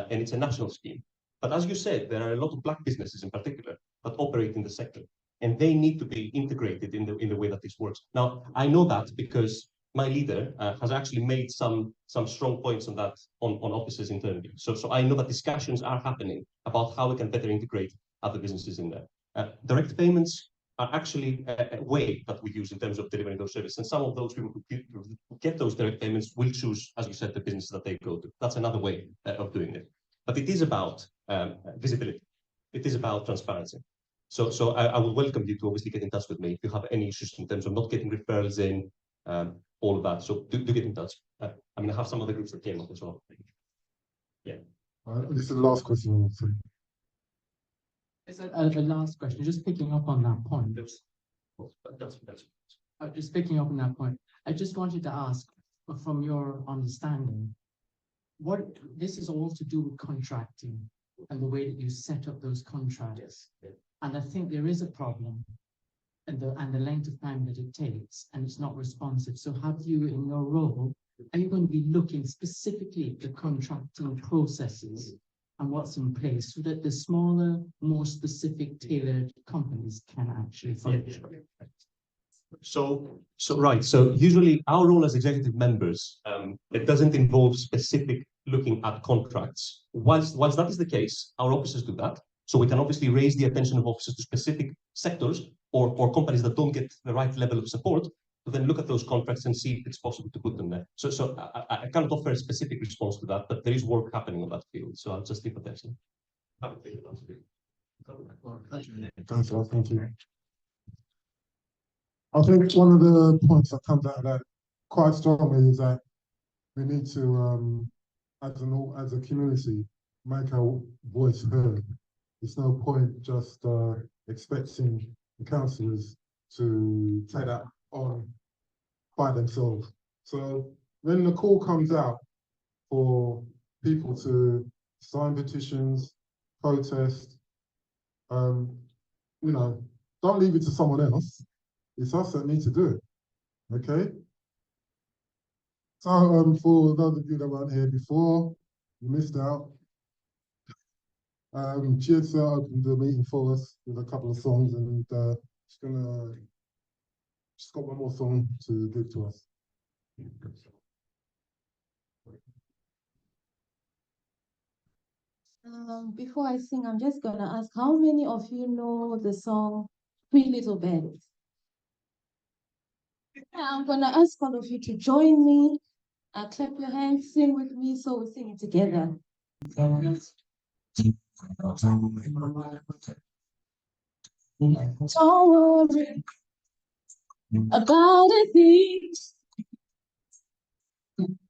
and it's a national scheme. But as you said, there are a lot of Black businesses in particular that operate in the sector, and they need to be integrated in the way that this works. Now, I know that because my leader has actually made some strong points on that on offices internally. So I know that discussions are happening about how we can better integrate other businesses in there. Direct payments are actually a way that we use in terms of delivering those services. And some of those people who get those direct payments will choose, as you said, the businesses that they go to. That's another way of doing it. But it is about visibility. It is about transparency. So I would welcome you to obviously get in touch with me if you have any issues in terms of not getting referrals in, all of that. So do get in touch. I mean, I have some other groups that came up as well. Yeah. This is the last question. It's the last question, just picking up on that point. Just picking up on that point, I just wanted to ask, from your understanding, what this is all to do with contracting and the way that you set up those contracts. And I think there is a problem and the length of time that it takes, and it's not responsive. So have you, in your role, are you going to be looking specifically at the contracting processes and what's in place so that the smaller, more specific tailored companies can actually function? So right. So usually our role as executive members, it doesn't involve specific looking at contracts. Whilst that is the case, our officers do that. So we can obviously raise the attention of officers to specific sectors or companies that don't get the right level of support, to then look at those contracts and see if it's possible to put them there. So I can't offer a specific response to that, but there is work happening on that field. So I'll just leave it there. Thank you. I think one of the points that comes out of that quite strongly is that we need to, as a community, make our voice heard. There's no point just expecting the councillors to take that on by themselves. So when the call comes out for people to sign petitions, protest, you know, don't leave it to someone else. It's us that need to do it, okay? So for those of you that weren't here before, you missed out. Chiedza opened the meeting for us with a couple of songs, and she's got one more song to give to us. Before I sing, I'm just gonna ask, how many of you know the song Three Little Birds? I'm gonna ask all of you to join me, clap your hands, sing with me, so we sing it together. Don't worry about a thing,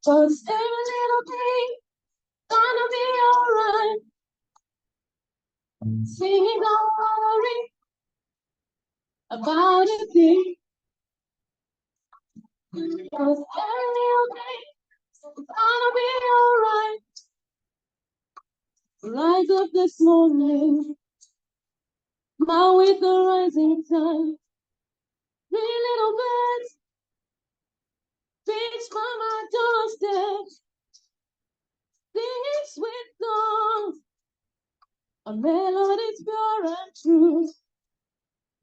'cause every little thing gonna be alright. Singing, don't worry about a thing, 'cause every little thing is gonna be alright. Rise up this morning, now with the rising sun. Three little birds pitch by my doorstep, singing sweet songs, a melody pure and true.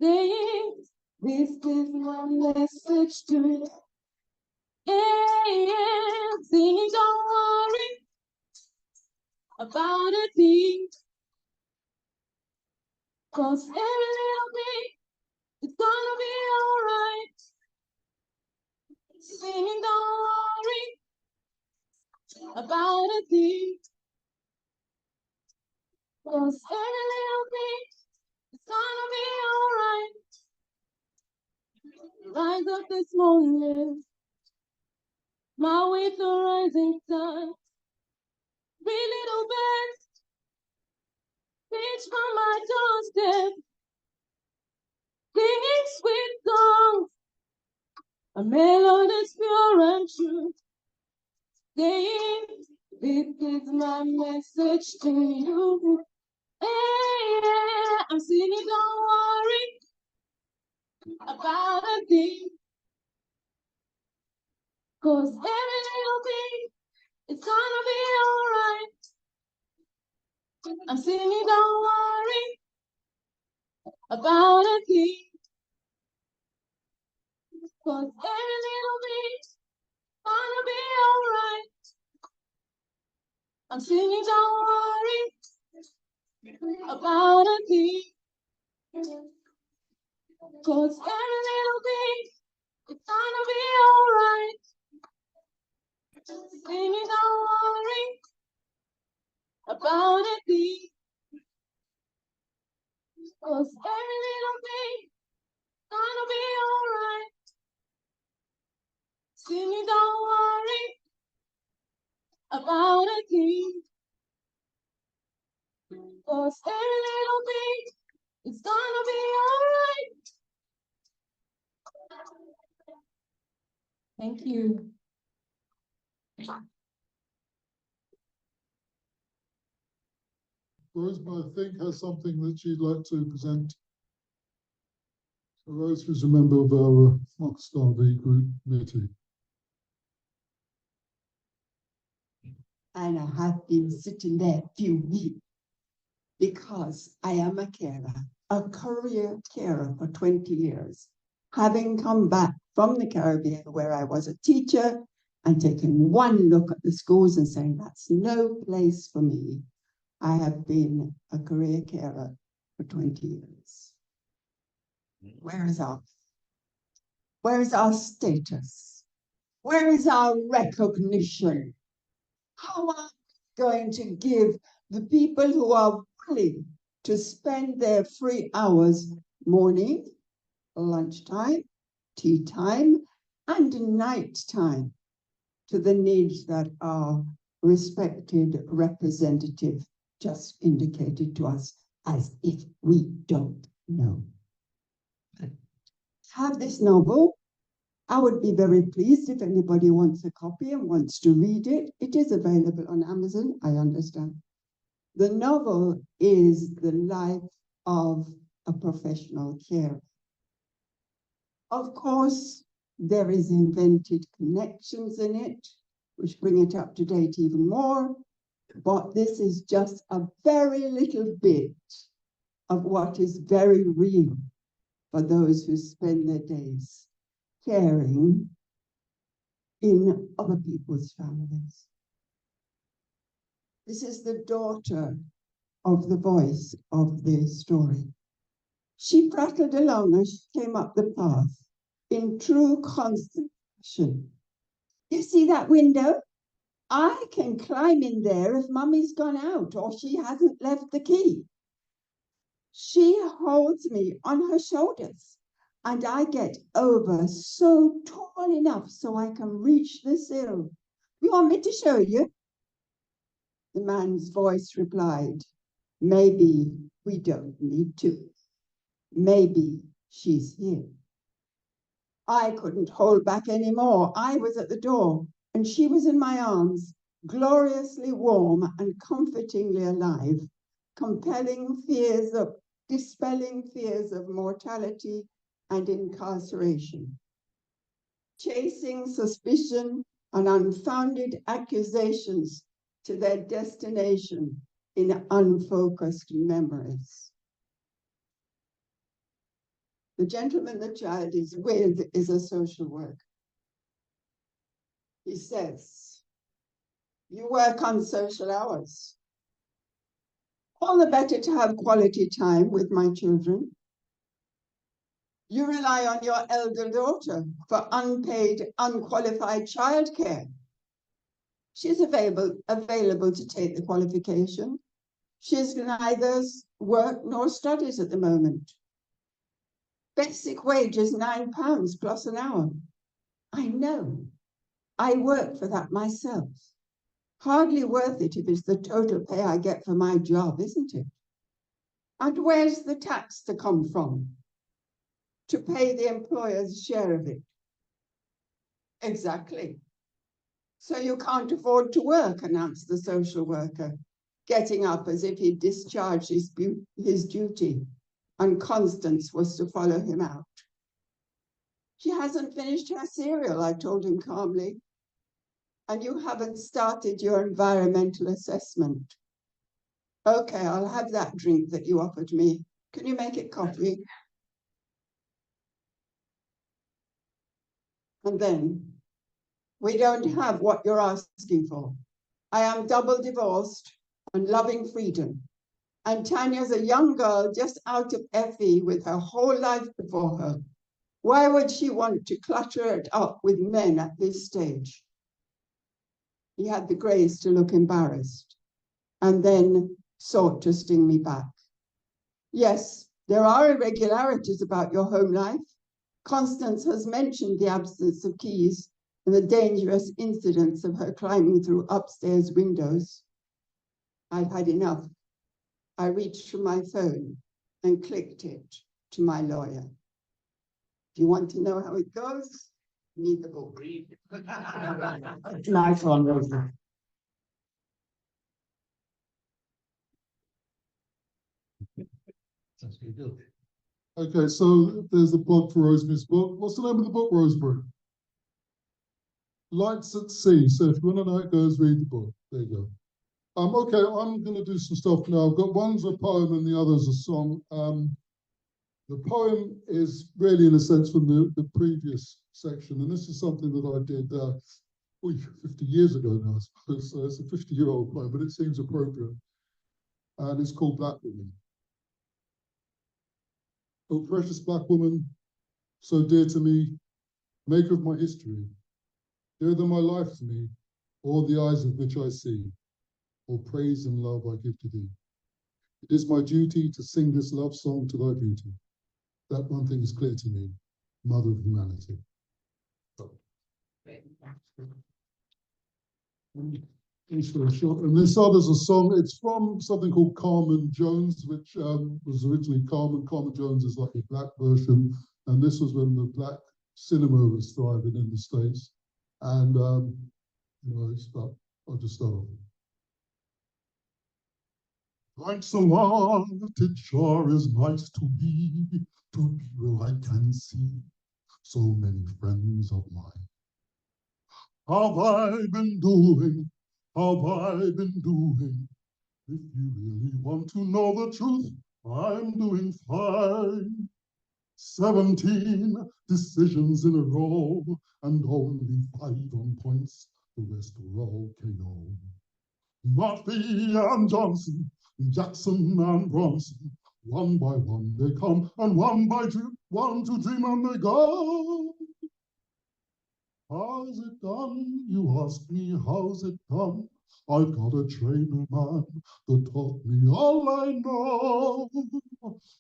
Saying, this is my message to you. Yeah, singing, don't worry about a thing, 'cause every little thing is gonna be alright. Singing, don't worry about a thing, 'cause every little thing is gonna be alright. Rise up this morning, my with the rising sun. Three little birds pitch from my doorstep, singing sweet songs, a melody's pure and true. Saying, this is my message to you. Hey, yeah, I'm singing, don't worry about a thing, 'cause every little thing is gonna be alright. I'm singing, don't worry about a thing, 'cause every little thing is gonna be alright. I'm singing, don't worry about a thing, 'cause every little thing is gonna be alright. Singing, don't worry about a thing, 'cause every key. Just a little bit, it's gonna be alright. Thank you. Rosemary, I think, has something that she'd like to present. So Rosemary's a member of our Marcus Garvey group committee. And I have been sitting there a few weeks because I am a carer, a career carer for 20 years, having come back from the Caribbean where I was a teacher and taking one look at the schools and saying, that's no place for me. I have been a career carer for 20 years. Where is our status? Where is our recognition? How are we going to give the people who are willing to spend their free hours morning, lunchtime, tea time, and night time to the needs that our respected representative just indicated to us, as if we don't know? Have this novel. I would be very pleased if anybody wants a copy and wants to read it. It is available on Amazon, I understand. The novel is the life of a professional carer. Of course, there is invented connections in it, which bring it up to date even more. But this is just a very little bit of what is very real for those who spend their days caring in other people's families. This is the daughter of the voice of the story. She prattled along as she came up the path in true concentration. You see that window? I can climb in there if Mummy's gone out or she hasn't left the key. She holds me on her shoulders and I get over so tall enough so I can reach the sill. You want me to show you? The man's voice replied, maybe we don't need to. Maybe she's here. I couldn't hold back anymore. I was at the door and she was in my arms, gloriously warm and comfortingly alive, dispelling fears of mortality and incarceration, chasing suspicion and unfounded accusations to their destination in unfocused memories. The gentleman the child is with is a social worker. He says, you work on social hours. All the better to have quality time with my children. You rely on your elder daughter for unpaid, unqualified childcare. She's available to take the qualification. She's neither work nor studies at the moment. Basic wage is £9 plus an hour. I know. I work for that myself. Hardly worth it if it's the total pay I get for my job, isn't it? And where's the tax to come from? To pay the employer's share of it. Exactly. So you can't afford to work, announced the social worker, getting up as if he'd discharged his duty, and Constance was to follow him out. She hasn't finished her cereal, I told him calmly. And you haven't started your environmental assessment. Okay, I'll have that drink that you offered me. Can you make it coffee? And then, we don't have what you're asking for. I am double divorced and loving freedom. And Tanya's a young girl just out of FE with her whole life before her. Why would she want to clutter it up with men at this stage? He had the grace to look embarrassed and then sought to sting me back. Yes, there are irregularities about your home life. Constance has mentioned the absence of keys and the dangerous incidents of her climbing through upstairs windows. I'd had enough. I reached for my phone and clicked it to my lawyer. If you want to know how it goes, read the book. Nice one, Rosemary. Okay, so there's the plug for Rosemary's book. What's the name of the book, Rosemary? Lights at Sea. So if you want to know how it goes, read the book. There you go. Okay, I'm going to do some stuff now. I've got one's a poem and the other's a song. The poem is really, in a sense, from the previous section, and this is something that I did 50 years ago now, I suppose. So it's a 50-year-old poem, but it seems appropriate. And it's called Black Woman. Oh, precious black woman, so dear to me, maker of my history, dearer than my life to me, all the eyes of which I see, all praise and love I give to thee. It is my duty to sing this love song to thy beauty. That one thing is clear to me, mother of humanity. And this other's a song, it's from something called Carmen Jones, which was originally Carmen. Carmen Jones is like a black version, and this was when the black cinema was thriving in the States. And, I'll just start off. Thanks a lot, it sure is nice to be where I can see so many friends of mine. How have I been doing? How have I been doing? If you really want to know the truth, I'm doing fine. 17 decisions in a row, and only 5 on points. The rest were all KO. Murphy and Johnson, Jackson and Bronson, one by one they come, and one to dream and they go. How's it done? You ask me, how's it done? I've got a trainer man that taught me all I know.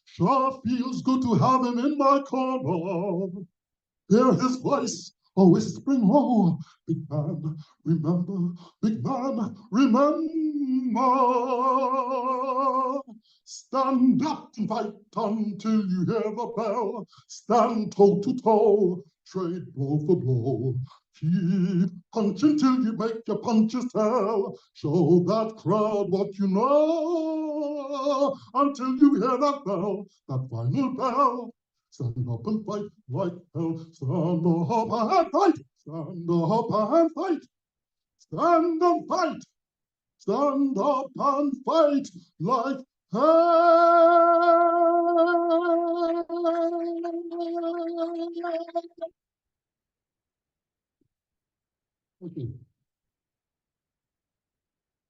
Sure feels good to have him in my corner. Hear his voice, a whispering low. Big man, remember, big man, remember. Stand up and fight until you hear the bell. Stand toe to toe, trade blow for blow. Keep punching till you make your punches tell. Show that crowd what you know until you hear that bell, that final bell. Stand up and fight like hell. Stand up and fight. Stand up and fight. Stand and fight. Stand up and fight like hell. Okay.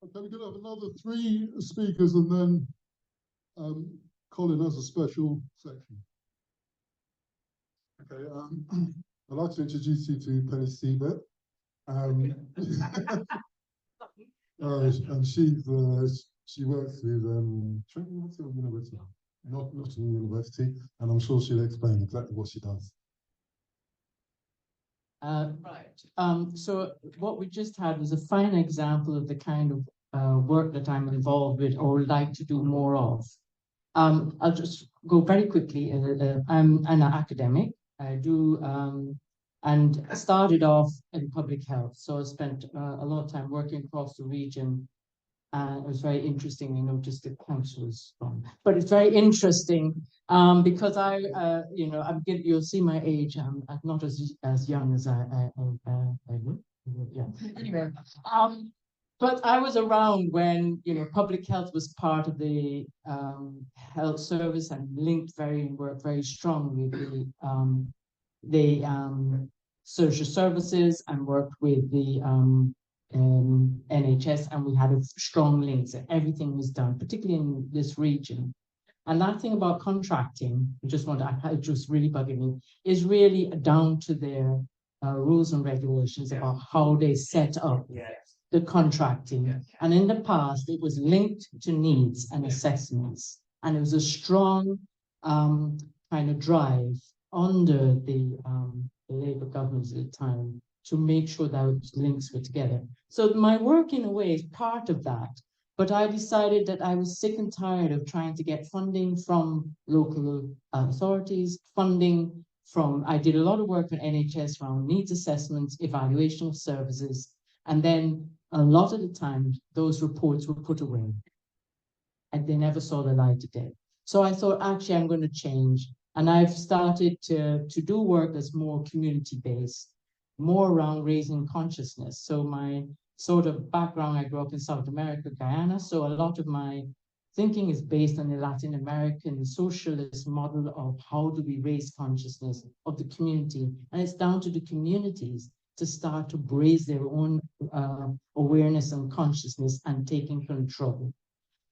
Okay, we're going to have another 3 speakers, and then Colin has a special section. Okay, I'd like to introduce you to Penny Siebert. And she works with Nottingham University, Nottingham University, and I'm sure she'll explain exactly what she does. So what we just had was a fine example of the kind of work that I'm involved with or would like to do more of. I'll just go very quickly. I'm an academic. I do and started off in public health. So I spent a lot of time working across the region. It was very interesting. I noticed the council was wrong, but it's very interesting because you'll see my age. I'm not as young as I look. Yeah. Anyway, but I was around when public health was part of the health service and worked very strongly with the social services and worked with the NHS, and we had a strong links, and everything was done, particularly in this region. And that thing about contracting, it just really bugging me, is really down to their rules and regulations about how they set up the contracting. And in the past, it was linked to needs and assessments, and it was a strong kind of drive under the the Labour government at the time, to make sure those links were together. So my work in a way is part of that. But I decided that I was sick and tired of trying to get funding from local authorities, funding from, I did a lot of work with NHS around needs assessments, evaluation of services, and then a lot of the time, those reports were put away and they never saw the light of day. So I thought, actually, I'm going to change. And I've started to do work that's more community-based, more around raising consciousness. So my sort of background, I grew up in South America, Guyana. So a lot of my thinking is based on the Latin American socialist model of how do we raise consciousness of the community. And it's down to the communities to start to raise their own awareness and consciousness and taking control.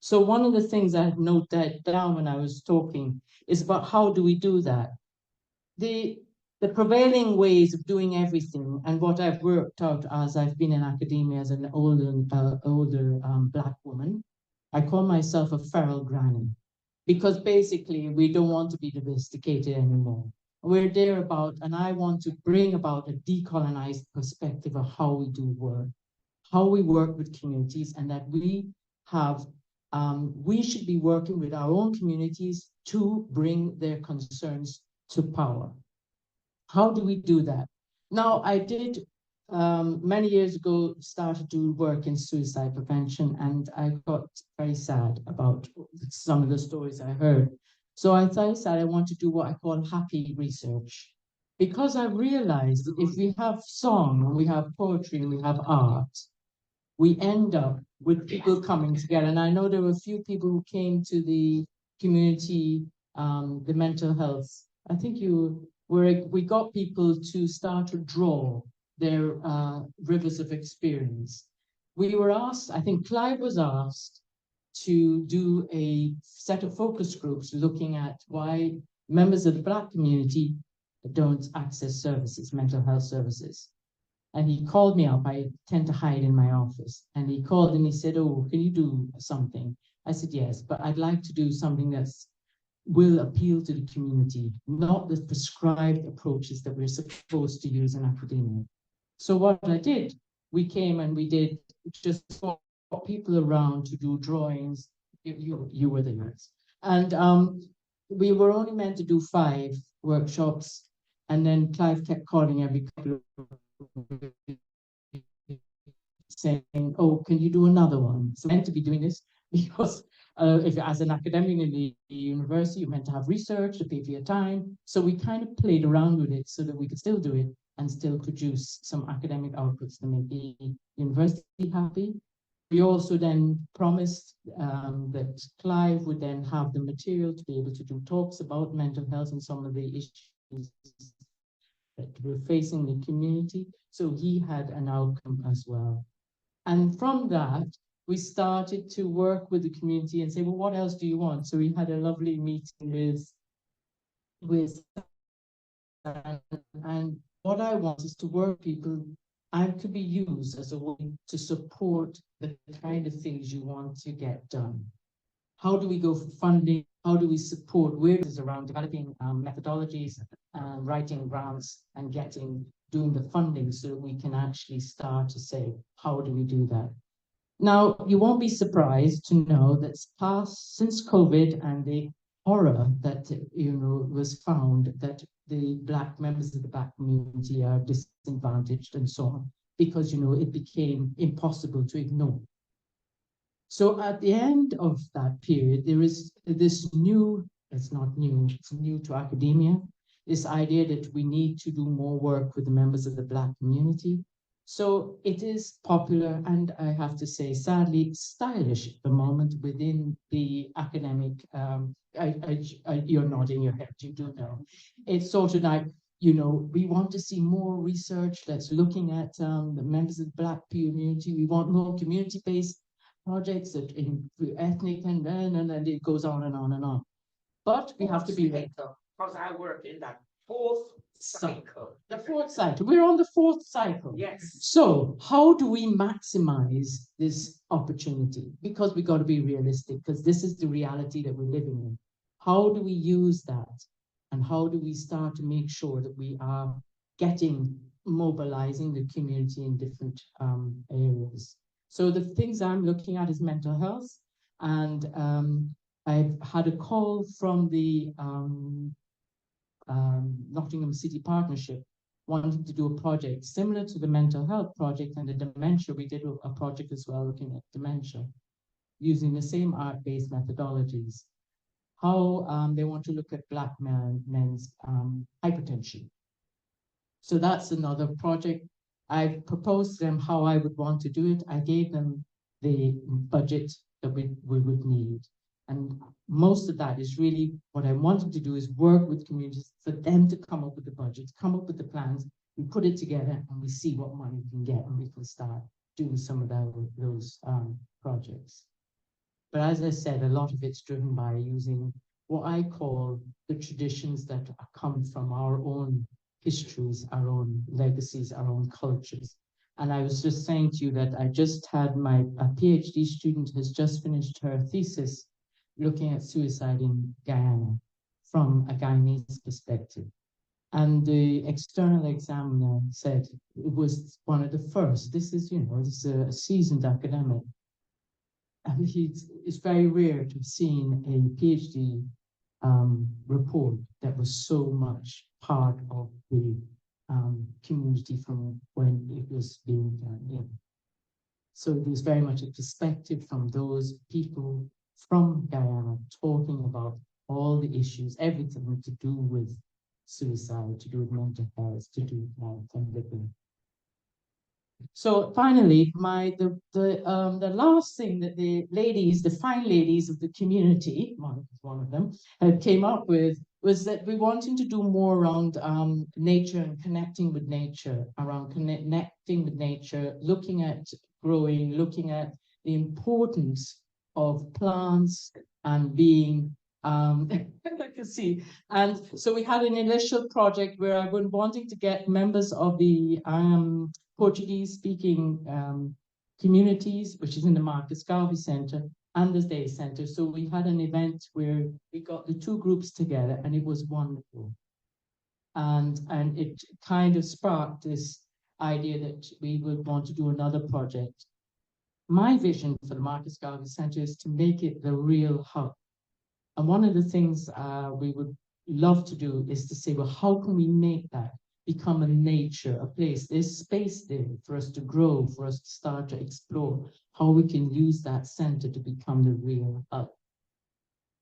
So one of the things I had noted down when I was talking is about how do we do that? The prevailing ways of doing everything, and what I've worked out as I've been in academia as an older Black woman, I call myself a feral granny, because basically we don't want to be domesticated anymore. We're there about, and I want to bring about a decolonized perspective of how we do work, how we work with communities, and that we have, we should be working with our own communities to bring their concerns to power. How do we do that? Now, I did many years ago started to work in suicide prevention, and I got very sad about some of the stories I heard. So I decided I want to do what I call happy research, because I realized that if we have song, and we have poetry, and we have art, we end up with people coming together. And I know there were a few people who came to the community, the mental health. I think we got people to start to draw their rivers of experience. We were asked, I think Clive was asked to do a set of focus groups looking at why members of the Black community don't access services, mental health services. And he called me up. I tend to hide in my office. And he called and he said, oh, can you do something? I said, yes, but I'd like to do something that's will appeal to the community, not the prescribed approaches that we're supposed to use in academia. So what I did, we came and we did just got people around to do drawings. You were the nurse. And we were only meant to do 5 workshops. And then Clive kept calling every couple of saying, oh, can you do another one? So meant to be doing this because if as an academic in the university, you're meant to have research to pay for your time. So we kind of played around with it so that we could still do it and still produce some academic outputs to make the university happy. We also then promised that Clive would then have the material to be able to do talks about mental health and some of the issues that were facing the community. So he had an outcome as well. And from that, we started to work with the community and say, well, what else do you want? So we had a lovely meeting with and what I want is to work people and to be used as a way to support the kind of things you want to get done. How do we go for funding? How do we support? Where is around developing methodologies, writing grants, and doing the funding so that we can actually start to say, how do we do that? Now, you won't be surprised to know that since COVID and the horror that was found that the Black members of the Black community are disadvantaged and so on, because it became impossible to ignore. So at the end of that period, there is this new, it's not new, it's new to academia, this idea that we need to do more work with the members of the Black community. So it is popular, and I have to say, sadly, stylish at the moment within the academic, you're nodding your head, you do know. It's sort of like, we want to see more research that's looking at the members of the Black community. We want more community-based projects that in ethnic and it goes on and on and on. But we have to be ready. Because I work in that 4th cycle. The 4th cycle. We're on the 4th cycle. Yes. So how do we maximize this opportunity? Because we got to be realistic, because this is the reality that we're living in. How do we use that? And how do we start to make sure that we are mobilizing the community in different areas. So the things I'm looking at is mental health, and I've had a call from the Nottingham City Partnership wanting to do a project similar to the mental health project and the dementia. We did a project as well looking at dementia using the same art-based methodologies. How they want to look at Black men's hypertension. So that's another project. I proposed to them how I would want to do it. I gave them the budget that we would need. And most of that is really what I wanted to do is work with communities for them to come up with the budget, come up with the plans, we put it together and we see what money we can get and we can start doing some of those projects. But as I said, a lot of it's driven by using what I call the traditions that come from our own histories, our own legacies, our own cultures. And I was just saying to you that I just had a PhD student has just finished her thesis looking at suicide in Guyana from a Guyanese perspective. And the external examiner said it was one of the first. This is, this is a seasoned academic. And it's very rare to have seen a PhD report that was so much part of the community from when it was being done in. So it was very much a perspective from those people from Guyana talking about all the issues, everything to do with suicide, to do with mental health, to do with living. So finally, the last thing that the ladies, the fine ladies of the community, one of them, came up with was that we wanted to do more around nature and connecting with nature, around connecting with nature, looking at growing, looking at the importance of plants and being, I can see. And so we had an initial project where I was wanting to get members of the Portuguese-speaking communities, which is in the Marcus Garvey Centre and the Day Centre. So we had an event where we got the two groups together and it was wonderful. And it kind of sparked this idea that we would want to do another project. My vision for the Marcus Garvey Centre is to make it the real hub. And one of the things we would love to do is to say, well, how can we make that become a nature, a place? There's space there for us to grow, for us to start to explore how we can use that centre to become the real hub.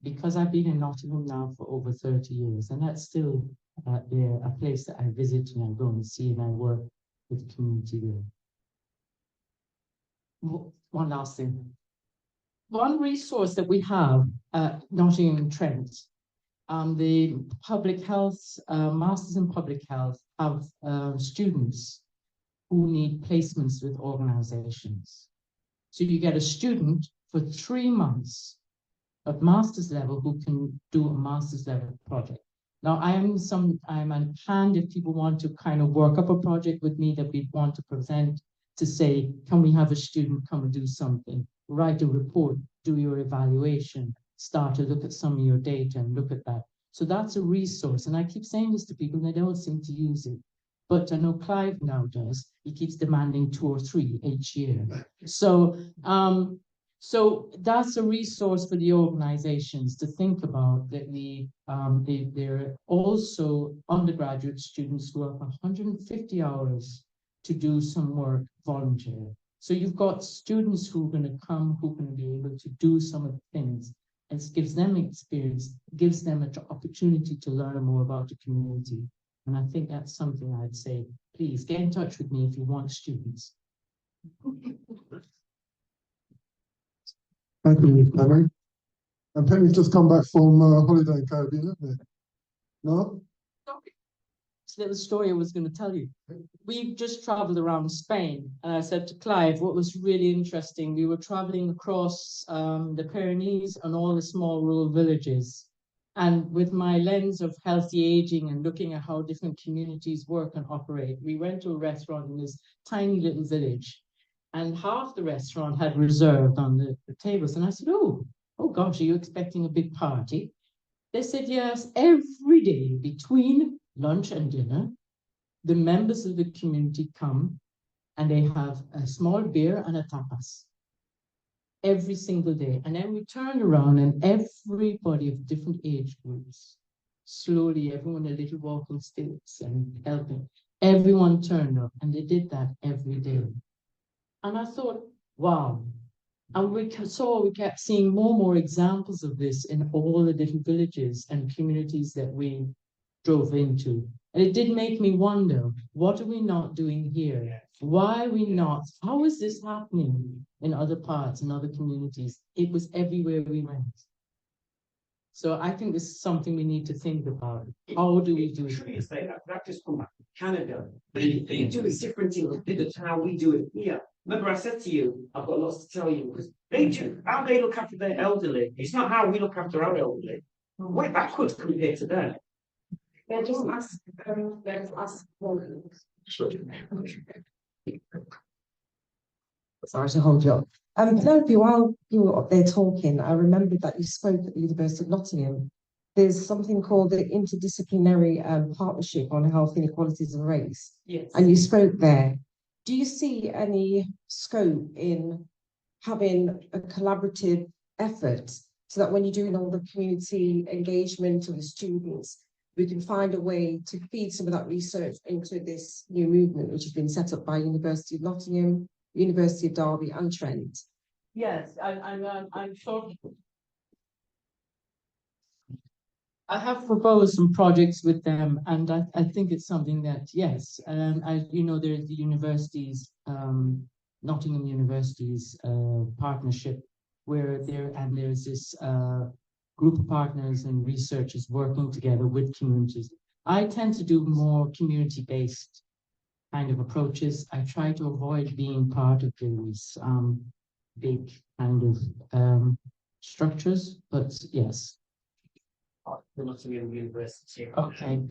Because I've been in Nottingham now for over 30 years, and that's still there, a place that I visit and I go and see and I work with the community there. One last thing. One resource that we have at Nottingham Trent, the public health, Masters in Public Health, have students who need placements with organizations. So you get a student for 3 months at master's level who can do a master's level project. Now I'm on hand if people want to kind of work up a project with me that we want to present, to say, can we have a student come and do something, write a report, do your evaluation, start to look at some of your data and look at that. So that's a resource. And I keep saying this to people and they don't seem to use it. But I know Clive now does. He keeps demanding 2 or 3 each year. So, so that's a resource for the organizations to think about, that there are also undergraduate students who have 150 hours to do some work volunteer. So you've got students who are going to come, who are going to be able to do some of the things. And it gives them experience, gives them an opportunity to learn more about the community. And I think that's something I'd say, please get in touch with me if you want students. Thank you, Penny. And Penny's just come back from holiday in Caribbean, isn't it? No? This little story I was going to tell you. We just traveled around Spain, and I said to Clive, what was really interesting, we were traveling across the Pyrenees and all the small rural villages. And with my lens of healthy aging and looking at how different communities work and operate, we went to a restaurant in this tiny little village, and half the restaurant had reserved on the tables. And I said, oh gosh, are you expecting a big party? They said, yes, every day between lunch and dinner, the members of the community come and they have a small beer and a tapas every single day. And then we turn around and everybody of different age groups, slowly, everyone a little walking sticks and helping, everyone turned up and they did that every day. And I thought, wow. And we kept seeing more and more examples of this in all the different villages and communities that we drove into. And it did make me wonder, what are we not doing here? Why are we not? How is this happening in other parts, in other communities? It was everywhere we went. So I think this is something we need to think about. How do we do it? That just come back from Canada. They do it differently than how we do it here. Remember, I said to you, I've got lots to tell you, because they do, how they look after their elderly, it's not how we look after our elderly. We're backwards compared to them. They're just us, there's us. Sorry to hold you up. Penelope, while you were up there talking, I remembered that you spoke at the University of Nottingham. There's something called the Interdisciplinary Partnership on Health Inequalities and Race. Yes. And you spoke there. Do you see any scope in having a collaborative effort so that when you're doing all the community engagement of the students, we can find a way to feed some of that research into this new movement, which has been set up by University of Nottingham, University of Derby and Trent? Yes, I'm sure. I have proposed some projects with them, and I think it's something that, yes, you know, there's the universities, Nottingham University's partnership, where there's this group of partners and researchers working together with communities. I tend to do more community-based kind of approaches. I try to avoid being part of these big kind of structures, but yes. The Nottingham University. Okay.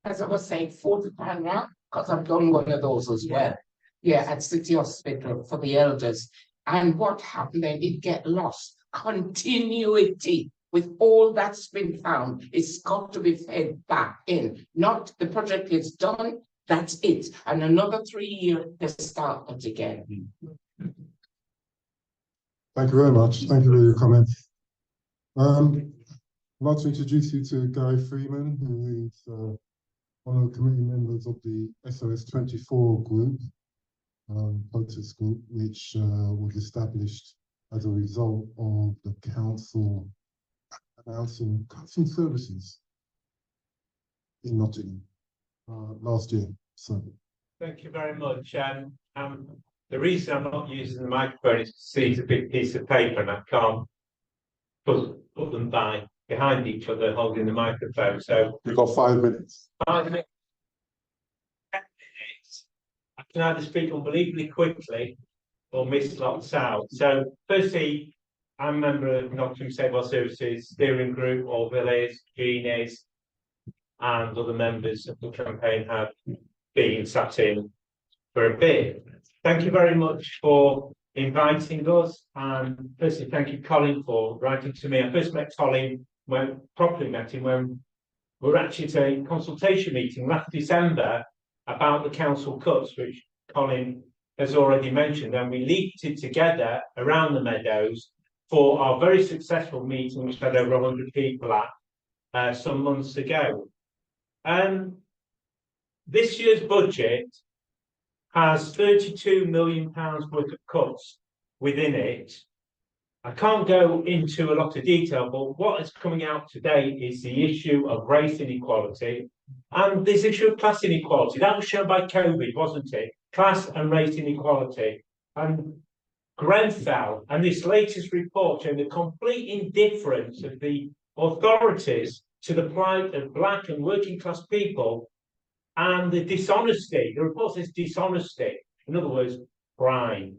As I was saying, 40 pound now, because I've done one of those as well. Yeah, at City Hospital for the elders. And what happened then, it get lost. Continuity with all that's been found, it's got to be fed back in. Not the project is done, that's it. And another 3 years to start it again. Thank you very much. Thank you for your comment. I'd like to introduce you to Gary Freeman, who is one of the committee members of the SOS 24 group, protest group, which was established as a result of the council announcing cutting services in Nottingham last year. So, thank you very much. The reason I'm not using the microphone is to see it's a big piece of paper and I can't put them behind each other holding the microphone. So you've got 5 minutes. 5 minutes. 10 minutes. I can either speak unbelievably quickly or miss lots out. So firstly, I'm a member of Nottingham State Services steering group, Auvil, Jean and other members of the campaign have been sat in for a bit. Thank you very much for inviting us. And firstly, thank you, Colin, for writing to me. I first met Colin, properly met him when we were actually at a consultation meeting last December about the council cuts, which Colin has already mentioned. And we leafed it together around the meadows for our very successful meeting, which had over 100 people at some months ago. This year's budget has £32 million worth of cuts within it. I can't go into a lot of detail, but what is coming out today is the issue of race inequality and this issue of class inequality. That was shown by COVID, wasn't it? Class and race inequality. And Grenfell and this latest report showing the complete indifference of the authorities to the plight of black and working class people and the dishonesty. The report says dishonesty. In other words, crime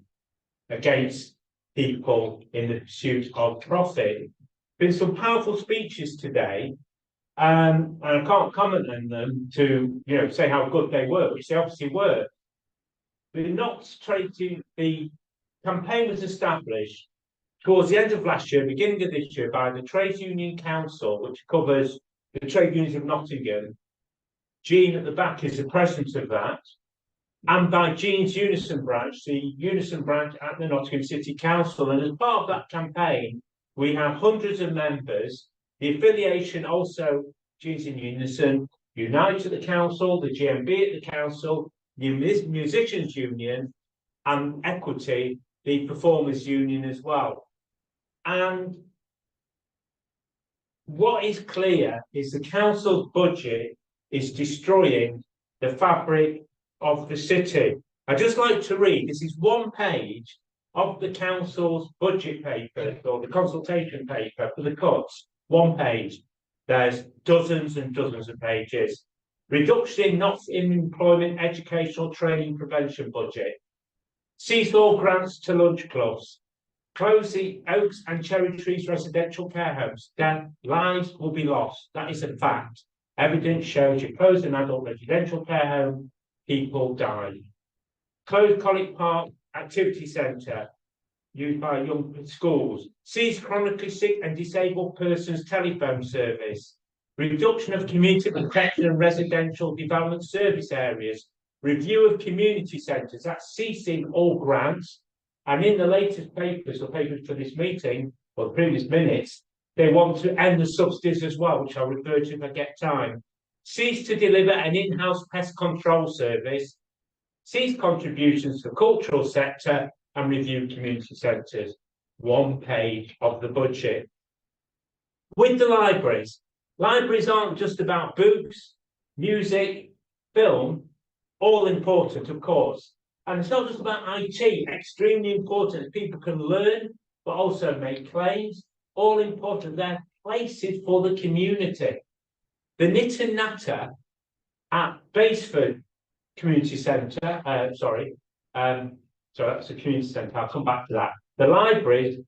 against people in the pursuit of profit. Been some powerful speeches today, and I can't comment on them to say how good they were, which they obviously were. We're not trading. The campaign was established towards the end of last year, beginning of this year, by the Trades Union Council, which covers the trade unions of Nottingham. Jean at the back is the president of that. And by Jean's Unison branch, the Unison branch at the Nottingham City Council. And as part of that campaign, we have hundreds of members. The affiliation also, Jean's in Unison, Unite at the council, the GMB at the council, the Musicians Union, and Equity, the Performers Union as well. And what is clear is the council's budget is destroying the fabric of the city. I'd just like to read, this is one page of the council's budget paper, or the consultation paper for the cuts, one page. There's dozens and dozens of pages. Reduction in employment, educational, training, prevention budget. Cease all grants to lunch clubs. Close the Oaks and Cherry Trees residential care homes. Then lives will be lost. That is a fact. Evidence shows you close an adult residential care home, people die. Close College Park Activity Centre, used by young schools. Cease chronically sick and disabled persons telephone service. Reduction of community protection and residential development service areas. Review of community centres, that's ceasing all grants. And in the latest papers, or papers for this meeting, or the previous minutes, they want to end the subsidies as well, which I'll refer to if I get time. Cease to deliver an in-house pest control service. Cease contributions to the cultural sector and review community centres. One page of the budget. With the libraries, libraries aren't just about books, music, film, all important, of course. And it's not just about IT, extremely important. People can learn, but also make claims. All important. They're places for the community. The Knit and Natter at Baseford Community Centre, sorry, that's a community centre. I'll come back to that. The libraries,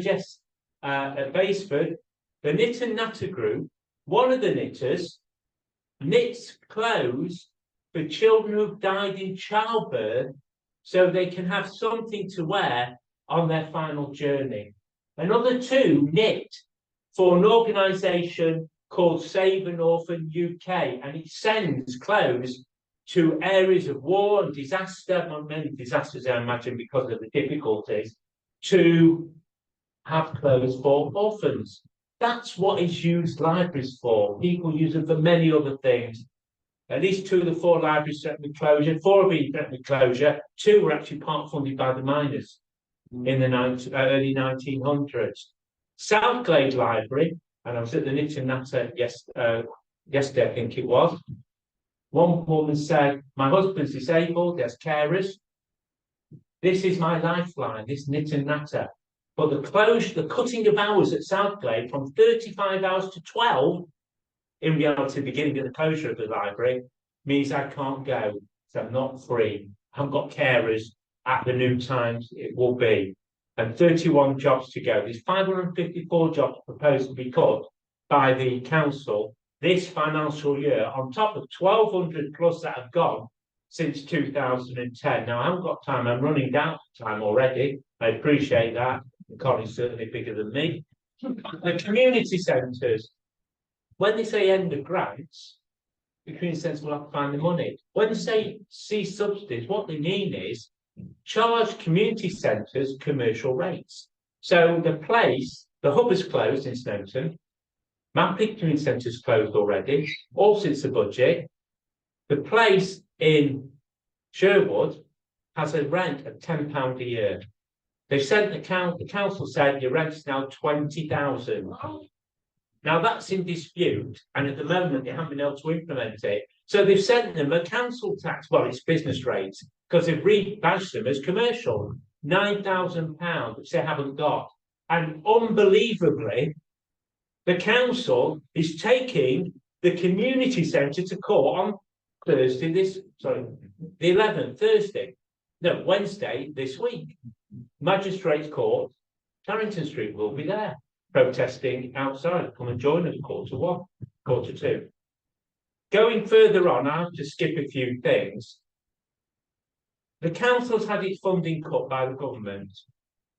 yes, at Baseford, the Knit and Natter group. One of the knitters knits clothes for children who've died in childbirth, so they can have something to wear on their final journey. Another two knit for an organisation called Save an Orphan UK, and it sends clothes to areas of war and disaster, not many disasters I imagine because of the difficulties, to have clothes for orphans. That's what is used libraries for. People use them for many other things. At least 2 of the 4 libraries threatened with closure. 4 have been threatened with closure. 2 were actually part funded by the miners in the early 1900s. Southglade Library, and I was at the Knit and Natter yesterday, I think it was. One woman said, "My husband's disabled, there's carers. This is my lifeline, this Knit and Natter. But the cutting of hours at Southglade from 35 hours to 12, in reality, the beginning of the closure of the library, means I can't go. So I'm not free. I haven't got carers at the new times it will be. And 31 jobs to go. There's 554 jobs proposed to be cut by the council this financial year, on top of 1,200 plus that have gone since 2010. Now, I haven't got time. I'm running down time already. I appreciate that. Colin's certainly bigger than me. The community centres, when they say end of grants, the community centres will have to find the money. When they say cease subsidies, what they mean is charge community centres commercial rates. So the hub is closed in Snowdon. Mapping Community Centre is closed already, all since the budget. The place in Sherwood has a rent of £10 a year. They've sent the council said your rent's now 20,000. Now that's in dispute, and at the moment they haven't been able to implement it. So they've sent them a council tax, well, it's business rates, because they've rebadged them as commercial, £9,000, which they haven't got. And unbelievably, the council is taking the community centre to court on Wednesday this week. Magistrates Court, Carrington Street will be there, protesting outside. Come and join us, 1:45, 1:45. Going further on, I have to skip a few things. The council's had its funding cut by the government.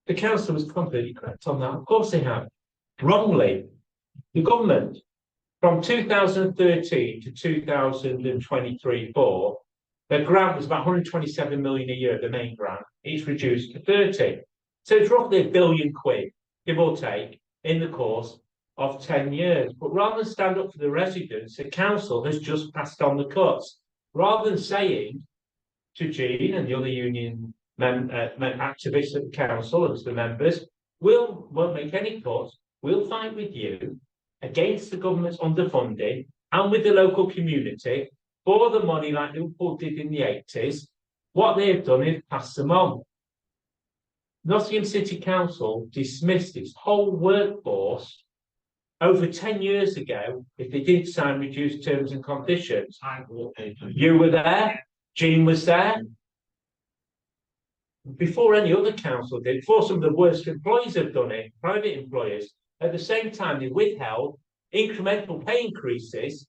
The council was completely correct on that. Of course they have. Wrongly. The government, from 2013 to 2023-4, the grant was about 127 million a year, the main grant. It's reduced to 30. So it's roughly £1 billion, give or take, in the course of 10 years. But rather than stand up for the residents, the council has just passed on the cuts. Rather than saying to Jean and the other union activists at the council, as the members, won't make any cuts, we'll fight with you against the government's underfunding and with the local community for the money like Liverpool did in the 80s. What they've done is pass them on. Nottingham City Council dismissed its whole workforce over 10 years ago if they didn't sign reduced terms and conditions. You were there, Jean was there. Before any other council did, before some of the worst employees have done it, private employers, at the same time they withheld incremental pay increases.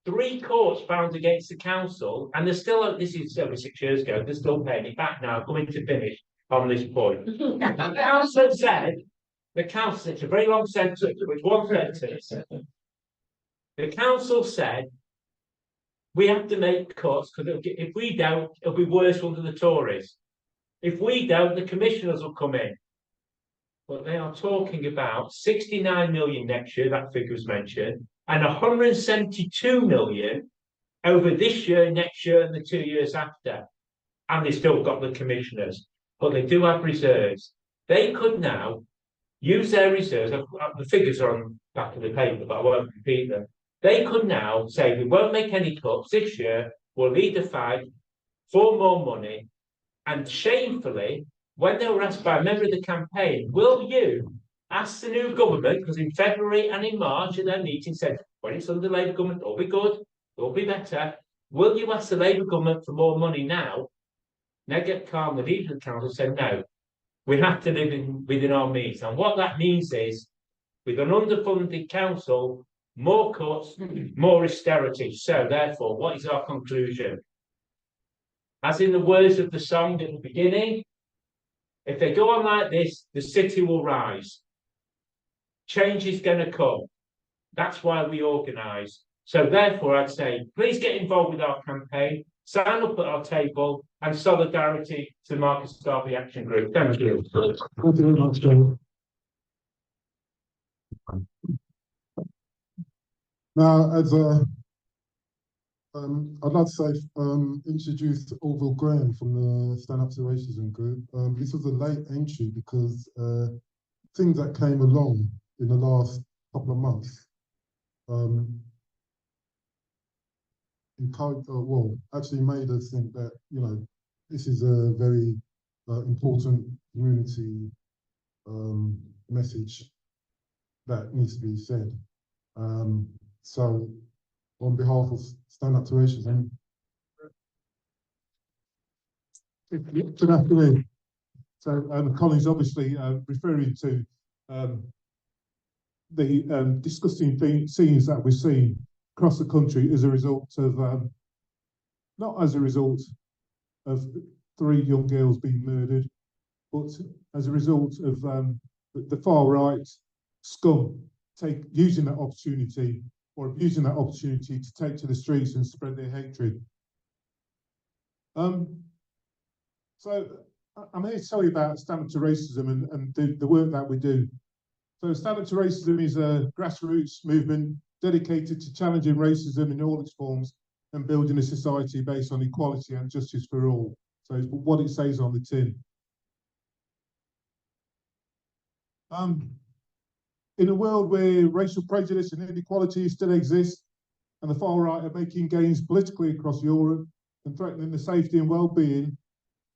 3 courts found against the council, and they're still, this is over 6 years ago, they're still paying it back now, going to finish on this point. The council said, it's a very long sentence, which one sentence. The council said, we have to make cuts because if we don't, it'll be worse under the Tories. If we don't, the commissioners will come in. But they are talking about 69 million next year, that figure was mentioned, and 172 million over this year, next year, and the 2 years after. And they still got the commissioners, but they do have reserves. They could now use their reserves. The figures are on the back of the paper, but I won't repeat them. They could now say, we won't make any cuts this year, we'll lead the fight for more money. And shamefully, when they were asked by a member of the campaign, will you ask the new government, because in February and in March at their meeting said, when it's under the Labour government, it'll be good, it'll be better. Will you ask the Labour government for more money now? Negat Khan, the leader of the council, said no. We have to live within our means. And what that means is, with an underfunded council, more cuts, more austerity. So therefore, what is our conclusion? As in the words of the song at the beginning, if they go on like this, the city will rise. Change is going to come. That's why we organise. So therefore, I'd say, please get involved with our campaign, sign up at our table, and solidarity to the Marcus Garvey Action Group. Thank you. Thank you very much, Joe. Now, as I'd like to say, introduce Auvil Graham from the Stand Up to Racism group. This was a late entry because things that came along in the last couple of months actually made us think that, you know, this is a very important community message that needs to be said. So, on behalf of Stand Up to Racism, good afternoon. So, Colin's obviously referring to the disgusting scenes that we've seen across the country as a result of, not as a result of 3 young girls being murdered, but as a result of the far right scum using that opportunity or abusing that opportunity to take to the streets and spread their hatred. So I'm here to tell you about Stand Up to Racism and the work that we do. So Stand Up to Racism is a grassroots movement dedicated to challenging racism in all its forms and building a society based on equality and justice for all. So it's what it says on the tin. In a world where racial prejudice and inequality still exist, and the far right are making gains politically across Europe and threatening the safety and well-being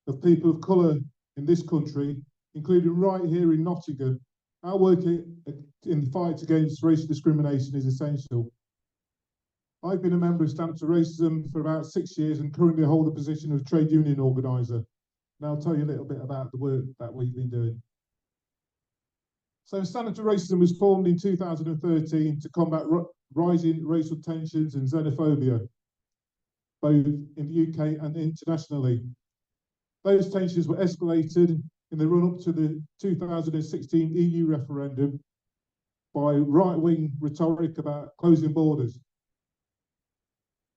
of people of colour in this country, including right here in Nottingham, our work in the fight against racial discrimination is essential. I've been a member of Stand Up to Racism for about 6 years and currently hold the position of trade union organiser. And I'll tell you a little bit about the work that we've been doing. So Stand Up to Racism was formed in 2013 to combat rising racial tensions and xenophobia, both in the UK and internationally. Those tensions were escalated in the run-up to the 2016 EU referendum, by right-wing rhetoric about closing borders.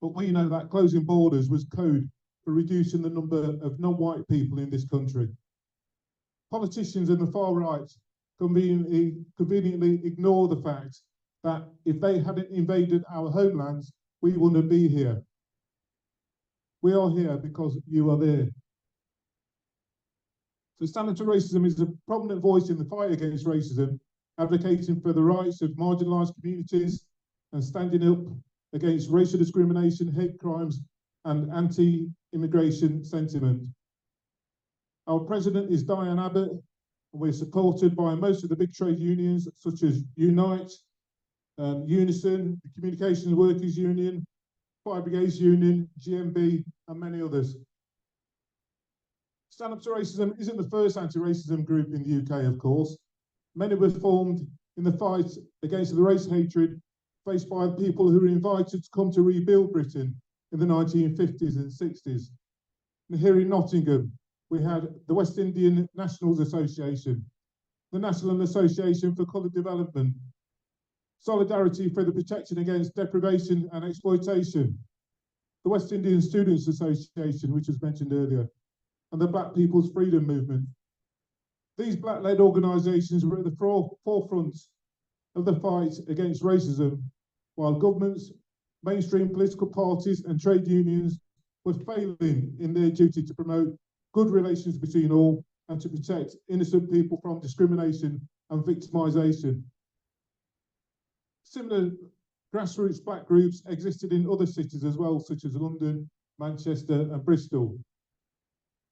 But we know that closing borders was code for reducing the number of non-white people in this country. Politicians in the far right conveniently ignore the fact that if they hadn't invaded our homelands, we wouldn't be here. We are here because you are there. So Stand Up to Racism is a prominent voice in the fight against racism, advocating for the rights of marginalised communities and standing up against racial discrimination, hate crimes, and anti-immigration sentiment. Our president is Diane Abbott, and we're supported by most of the big trade unions, such as Unite, Unison, the Communications Workers Union, Fire Brigades Union, GMB, and many others. Stand Up to Racism isn't the first anti-racism group in the UK, of course. Many were formed in the fight against the race hatred faced by people who were invited to come to rebuild Britain in the 1950s and 60s. And here in Nottingham, we had the West Indian Nationals Association, the National Association for Colour Development, Solidarity for the Protection Against Deprivation and Exploitation, the West Indian Students Association, which was mentioned earlier, and the Black People's Freedom Movement. These Black-led organisations were at the forefront of the fight against racism, while governments, mainstream political parties and trade unions were failing in their duty to promote good relations between all and to protect innocent people from discrimination and victimisation. Similar grassroots black groups existed in other cities as well, such as London, Manchester and Bristol.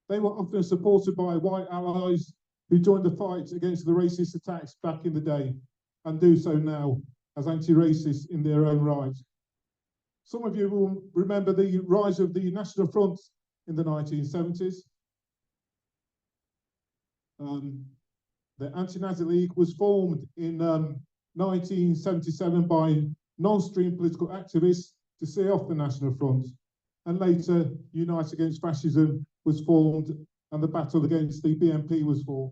They were often supported by white allies who joined the fight against the racist attacks back in the day and do so now as anti-racists in their own right. Some of you will remember the rise of the National Front in the 1970s. The Anti-Nazi League was formed in 1977 by non-stream political activists to see off the National Front, and later Unite Against Fascism was formed and the battle against the BNP was formed.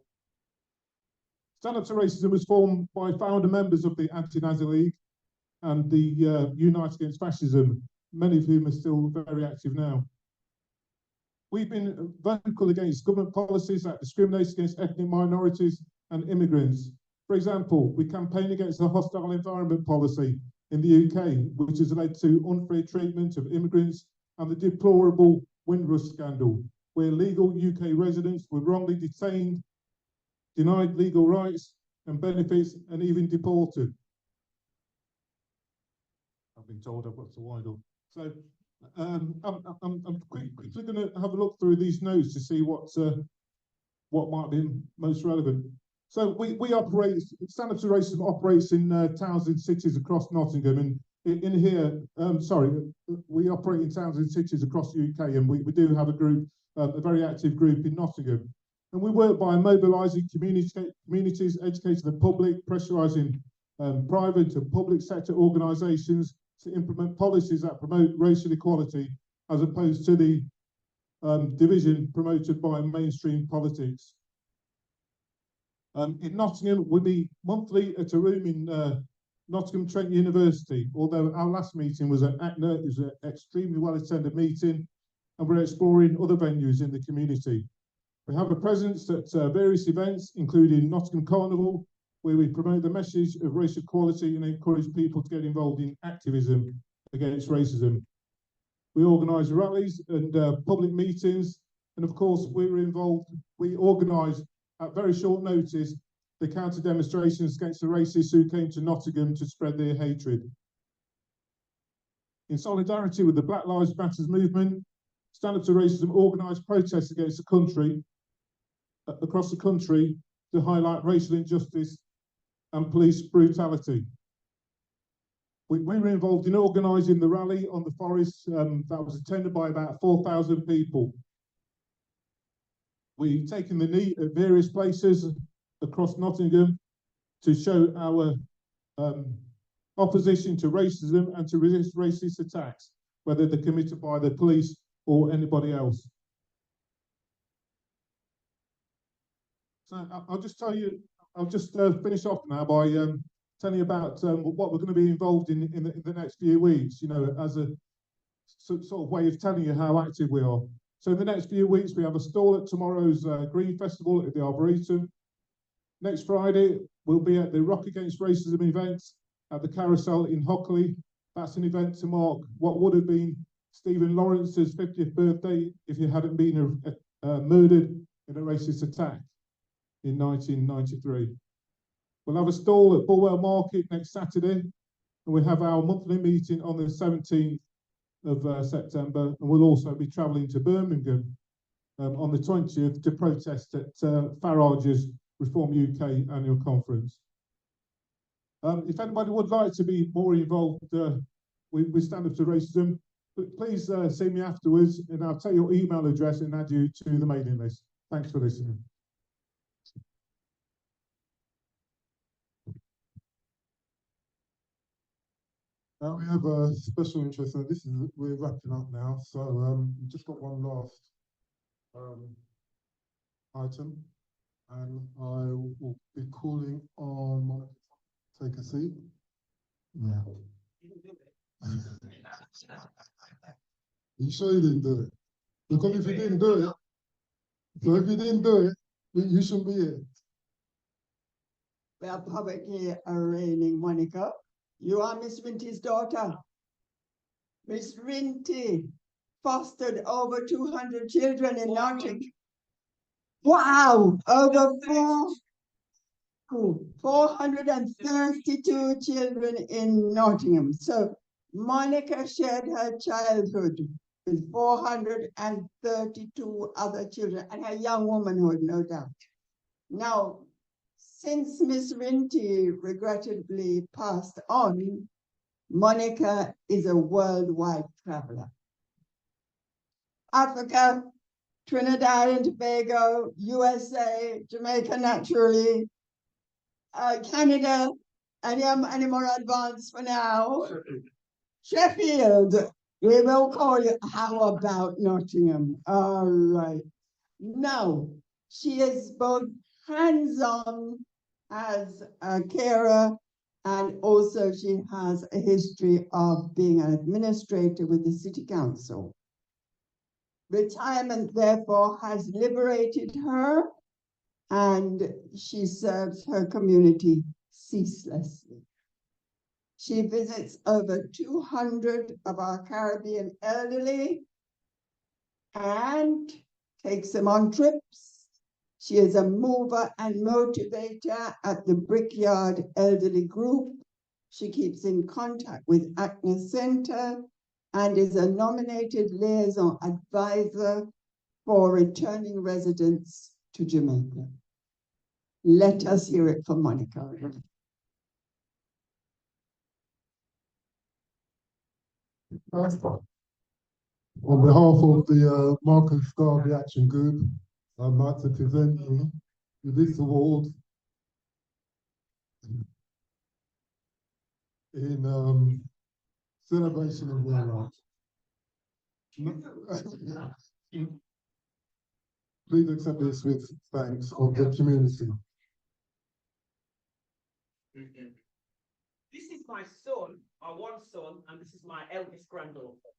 Stand Up to Racism was formed by founder members of the Anti-Nazi League and the Unite Against Fascism, many of whom are still very active now. We've been vocal against government policies that discriminate against ethnic minorities and immigrants. For example, we campaign against the hostile environment policy in the UK, which has led to unfair treatment of immigrants, and the deplorable Windrush scandal, where legal UK residents were wrongly detained, denied legal rights and benefits, and even deported. I've been told I've got to wind up. So I'm quickly going to have a look through these notes to see what might be most relevant. So we operate, Stand Up to Racism operates in towns and cities across Nottingham, and in here, we operate in towns and cities across the UK, and we do have a group, a very active group in Nottingham. And we work by mobilising communities, educating the public, pressurising private and public sector organisations to implement policies that promote racial equality, as opposed to the division promoted by mainstream politics. In Nottingham, we meet monthly at a room in Nottingham Trent University, although our last meeting was at ACNA. It was an extremely well-attended meeting, and we're exploring other venues in the community. We have a presence at various events, including Nottingham Carnival, where we promote the message of racial equality and encourage people to get involved in activism against racism. We organise rallies and public meetings, and of course we organise at very short notice the counter demonstrations against the racists who came to Nottingham to spread their hatred. In solidarity with the Black Lives Matter movement, Stand Up to Racism organised protests against the country, across the country, to highlight racial injustice and police brutality. We were involved in organising the rally on the forest that was attended by about 4,000 people. We've taken the knee at various places across Nottingham to show our opposition to racism and to resist racist attacks, whether they're committed by the police or anybody else. So I'll just tell you, I'll just finish off now by telling you about what we're going to be involved in the next few weeks, you know, as a sort of way of telling you how active we are. So in the next few weeks, we have a stall at tomorrow's Green Festival at the Arboretum. Next Friday, we'll be at the Rock Against Racism event at the Carousel in Hockley. That's an event to mark what would have been Stephen Lawrence's 50th birthday if he hadn't been murdered in a racist attack in 1993. We'll have a stall at Bulwell Market next Saturday, and we have our monthly meeting on the 17th of September, and we'll also be travelling to Birmingham on the 20th to protest at Farage's Reform UK annual conference. If anybody would like to be more involved with Stand Up to Racism, please see me afterwards, and I'll take your email address and add you to the mailing list. Thanks for listening. We have a special interest, and this is, we're wrapping up now, so we've just got one last item, and I will be calling on Monica. Take a seat. Yeah. Are you sure you didn't do it? Because if you didn't do it, you shouldn't be here. We are publicly arraigning Monica. You are Miss Rinty's daughter. Miss Rinty fostered over 200 children in Nottingham. Wow, over 432 children in Nottingham. So Monica shared her childhood with 432 other children and her young womanhood, no doubt. Now, since Miss Rinty regrettably passed on, Monica is a worldwide traveler. Africa, Trinidad and Tobago, USA, Jamaica naturally, Canada, any more advanced for now? Sheffield, we will call you. How about Nottingham? All right. Now, she is both hands-on as a carer, and also she has a history of being an administrator with the City Council. Retirement, therefore, has liberated her, and she serves her community ceaselessly. She visits over 200 of our Caribbean elderly and takes them on trips. She is a mover and motivator at the Brickyard Elderly Group. She keeps in contact with Acne Center and is a nominated liaison advisor for returning residents to Jamaica. Let us hear it from Monica. On behalf of the Marcus Garvey Action Group, I'd like to present you with this award in celebration of their life. Please accept this with thanks of the community. This is my son, my one son, and this is my eldest granddaughter.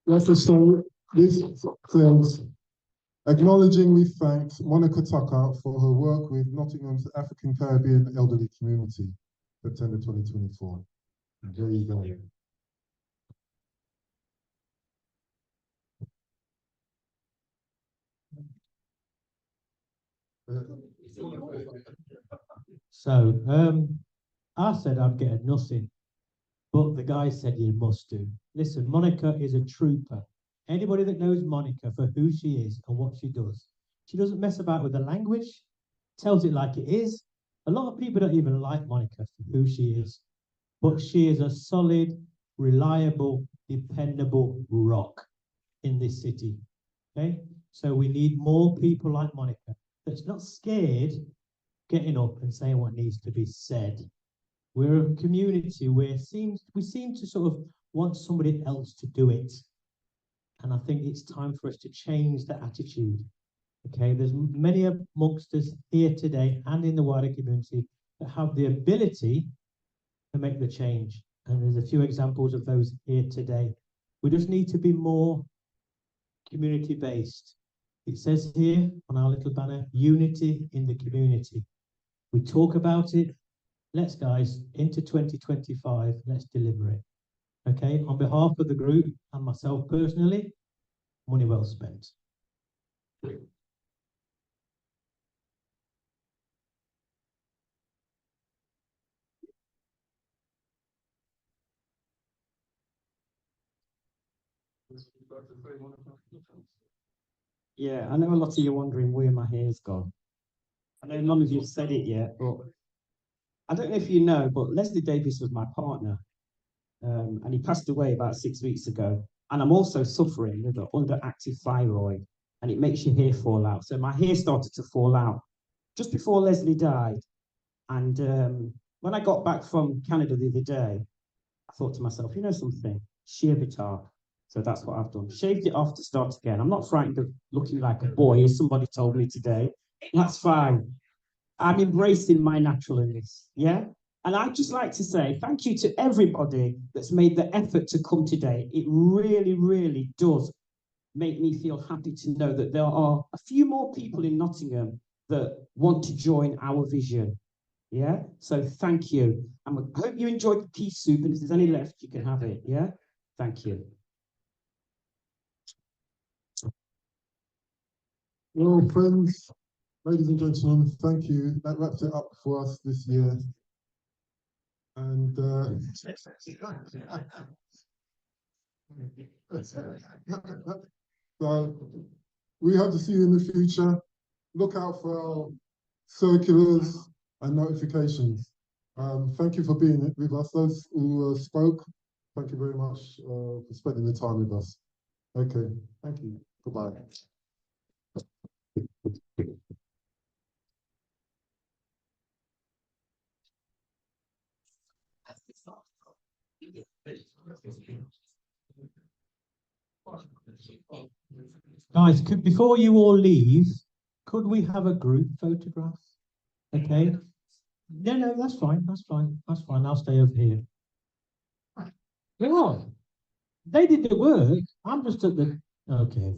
Let us start. This says, acknowledging with thanks Monica Tucker for her work with Nottingham's African Caribbean elderly community, September 2024. There you go. So, I said I'd get nothing, but the guy said you must do. Listen, Monica is a trooper. Anybody that knows Monica for who she is and what she doesn't mess about with the language, tells it like it is. A lot of people don't even like Monica for who she is, but she is a solid, reliable, dependable rock in this city, okay? So we need more people like Monica that's not scared getting up and saying what needs to be said. We're a community where we seem to sort of want somebody else to do it. And I think it's time for us to change that attitude. Okay, there's many amongst us here today and in the wider community that have the ability to make the change. And there's a few examples of those here today. We just need to be more community-based. It says here on our little banner, unity in the community. We talk about it. Let's, guys, into 2025, let's deliver it. Okay, on behalf of the group and myself personally, money well spent. Yeah, I know a lot of you wondering where my hair's gone. I know none of you have said it yet, but I don't know if you know, but Leslie Davis was my partner, and he passed away about 6 weeks ago. And I'm also suffering with an underactive thyroid, and it makes your hair fall out. So my hair started to fall out just before Leslie died. And when I got back from Canada the other day, I thought to myself, you know something, shave it off. So that's what I've done. Shaved it off to start again. I'm not frightened of looking like a boy, as somebody told me today. That's fine. I'm embracing my naturalness, yeah? And I'd just like to say thank you to everybody that's made the effort to come today. It really, really does make me feel happy to know that there are a few more people in Nottingham that want to join our vision. Yeah, so thank you. And I hope you enjoyed the pea soup, and if there's any left, you can have it. Yeah, thank you. Well, friends, ladies and gentlemen, thank you. That wraps it up for us this year. And so we hope to see you in the future. Look out for our circulars and notifications. Thank you for being with us. Those who spoke, thank you very much for spending the time with us. Okay, thank you. Goodbye. Guys, before you all leave, could we have a group photograph? Okay. No, that's fine. That's fine. That's fine. I'll stay over here. Come on. They did the work. I'm just at the. Okay.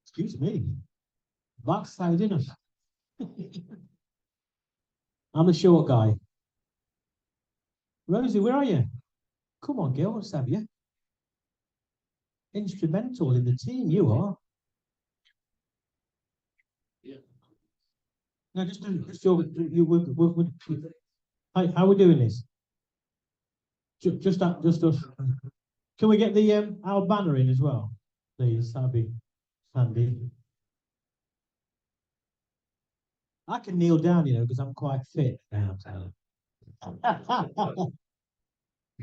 Excuse me. Backside, innit? I'm a short guy. Rosie, where are you? Come on, girl. Let's have you. Instrumental in the team, you are. Yeah. No, just how are we doing this? Just us. Can we get the our banner in as well, please? That'd be handy. I can kneel down, you know, because I'm quite fit now.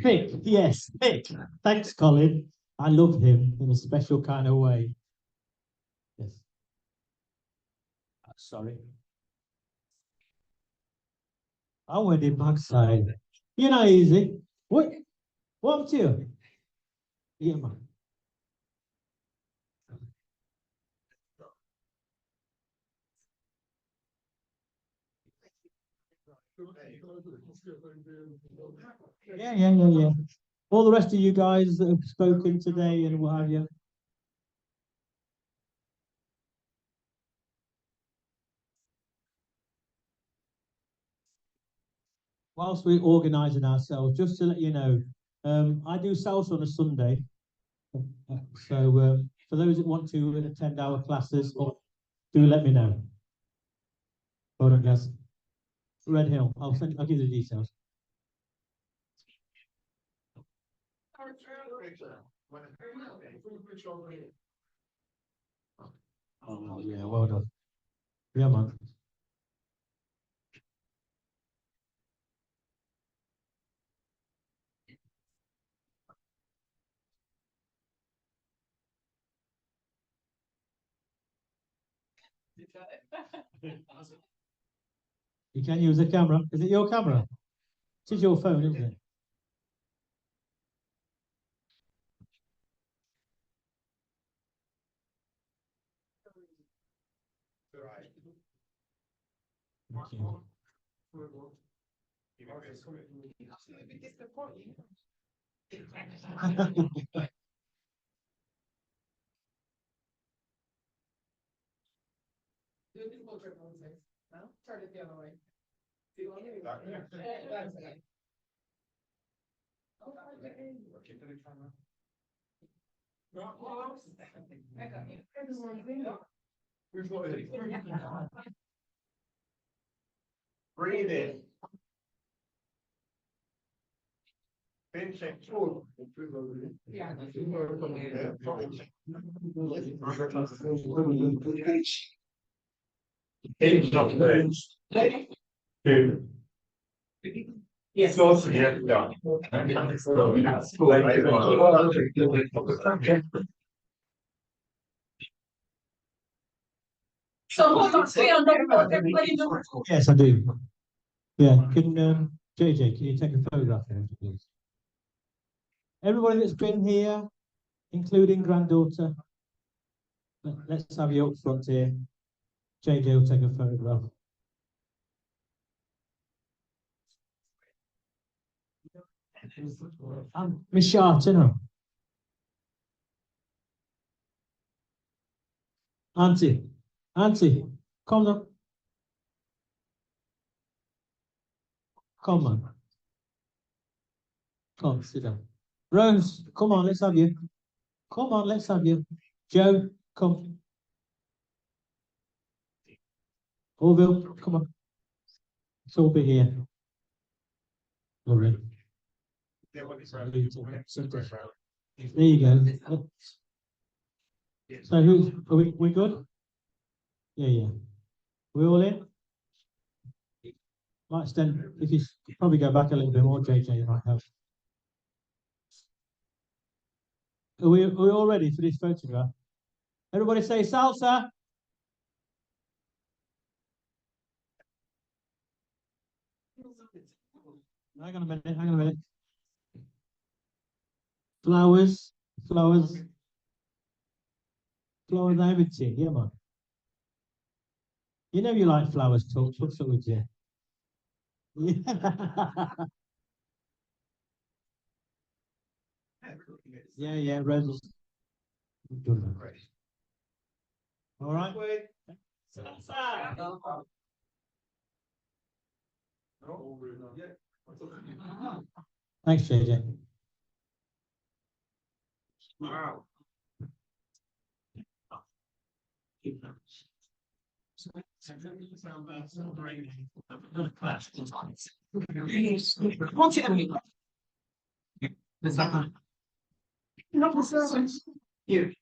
Fit, yes, fit. Thanks, Colin. I love him in a special kind of way. Yes. Sorry. I went in backside. You're not easy. What's you? Yeah, man. Yeah. All the rest of you guys that have spoken today and what have you. Whilst we're organising ourselves, just to let you know, I do salsa on a Sunday. So for those that want to attend our classes, do let me know. Hold on, guys. Red Hill. I'll give you the details. Oh yeah, well done. Yeah, man. You can use the camera. Is it your camera? It is your phone, isn't it? Thank you. Turn it the other way. Breathe in. Pinch it. Yeah. Pinch of pinch. Two. Yes. Yeah, done. So hold on, stay on everybody know. Yes, I do. Yeah, can JJ, can you take a photograph of him, please? Everybody that's been here, including granddaughter, let's have you up front here. JJ will take a photograph. Miss Sharton. Auntie, come on. Come on. Come, sit down. Rose, come on, let's have you. Come on, let's have you. Joe, come. Auvil, come on. It's all be here. Lovely. There you go. So who's are we good? Yeah. We all in? Might stand if you probably go back a little bit more, JJ, might help. Are we all ready for this photograph? Everybody say salsa. Hang on a minute. Flowers, everything, yeah, man. You know you like flowers, Tux. What's up with you? Yeah, roses. All right. Thanks, JJ. Wow. Here.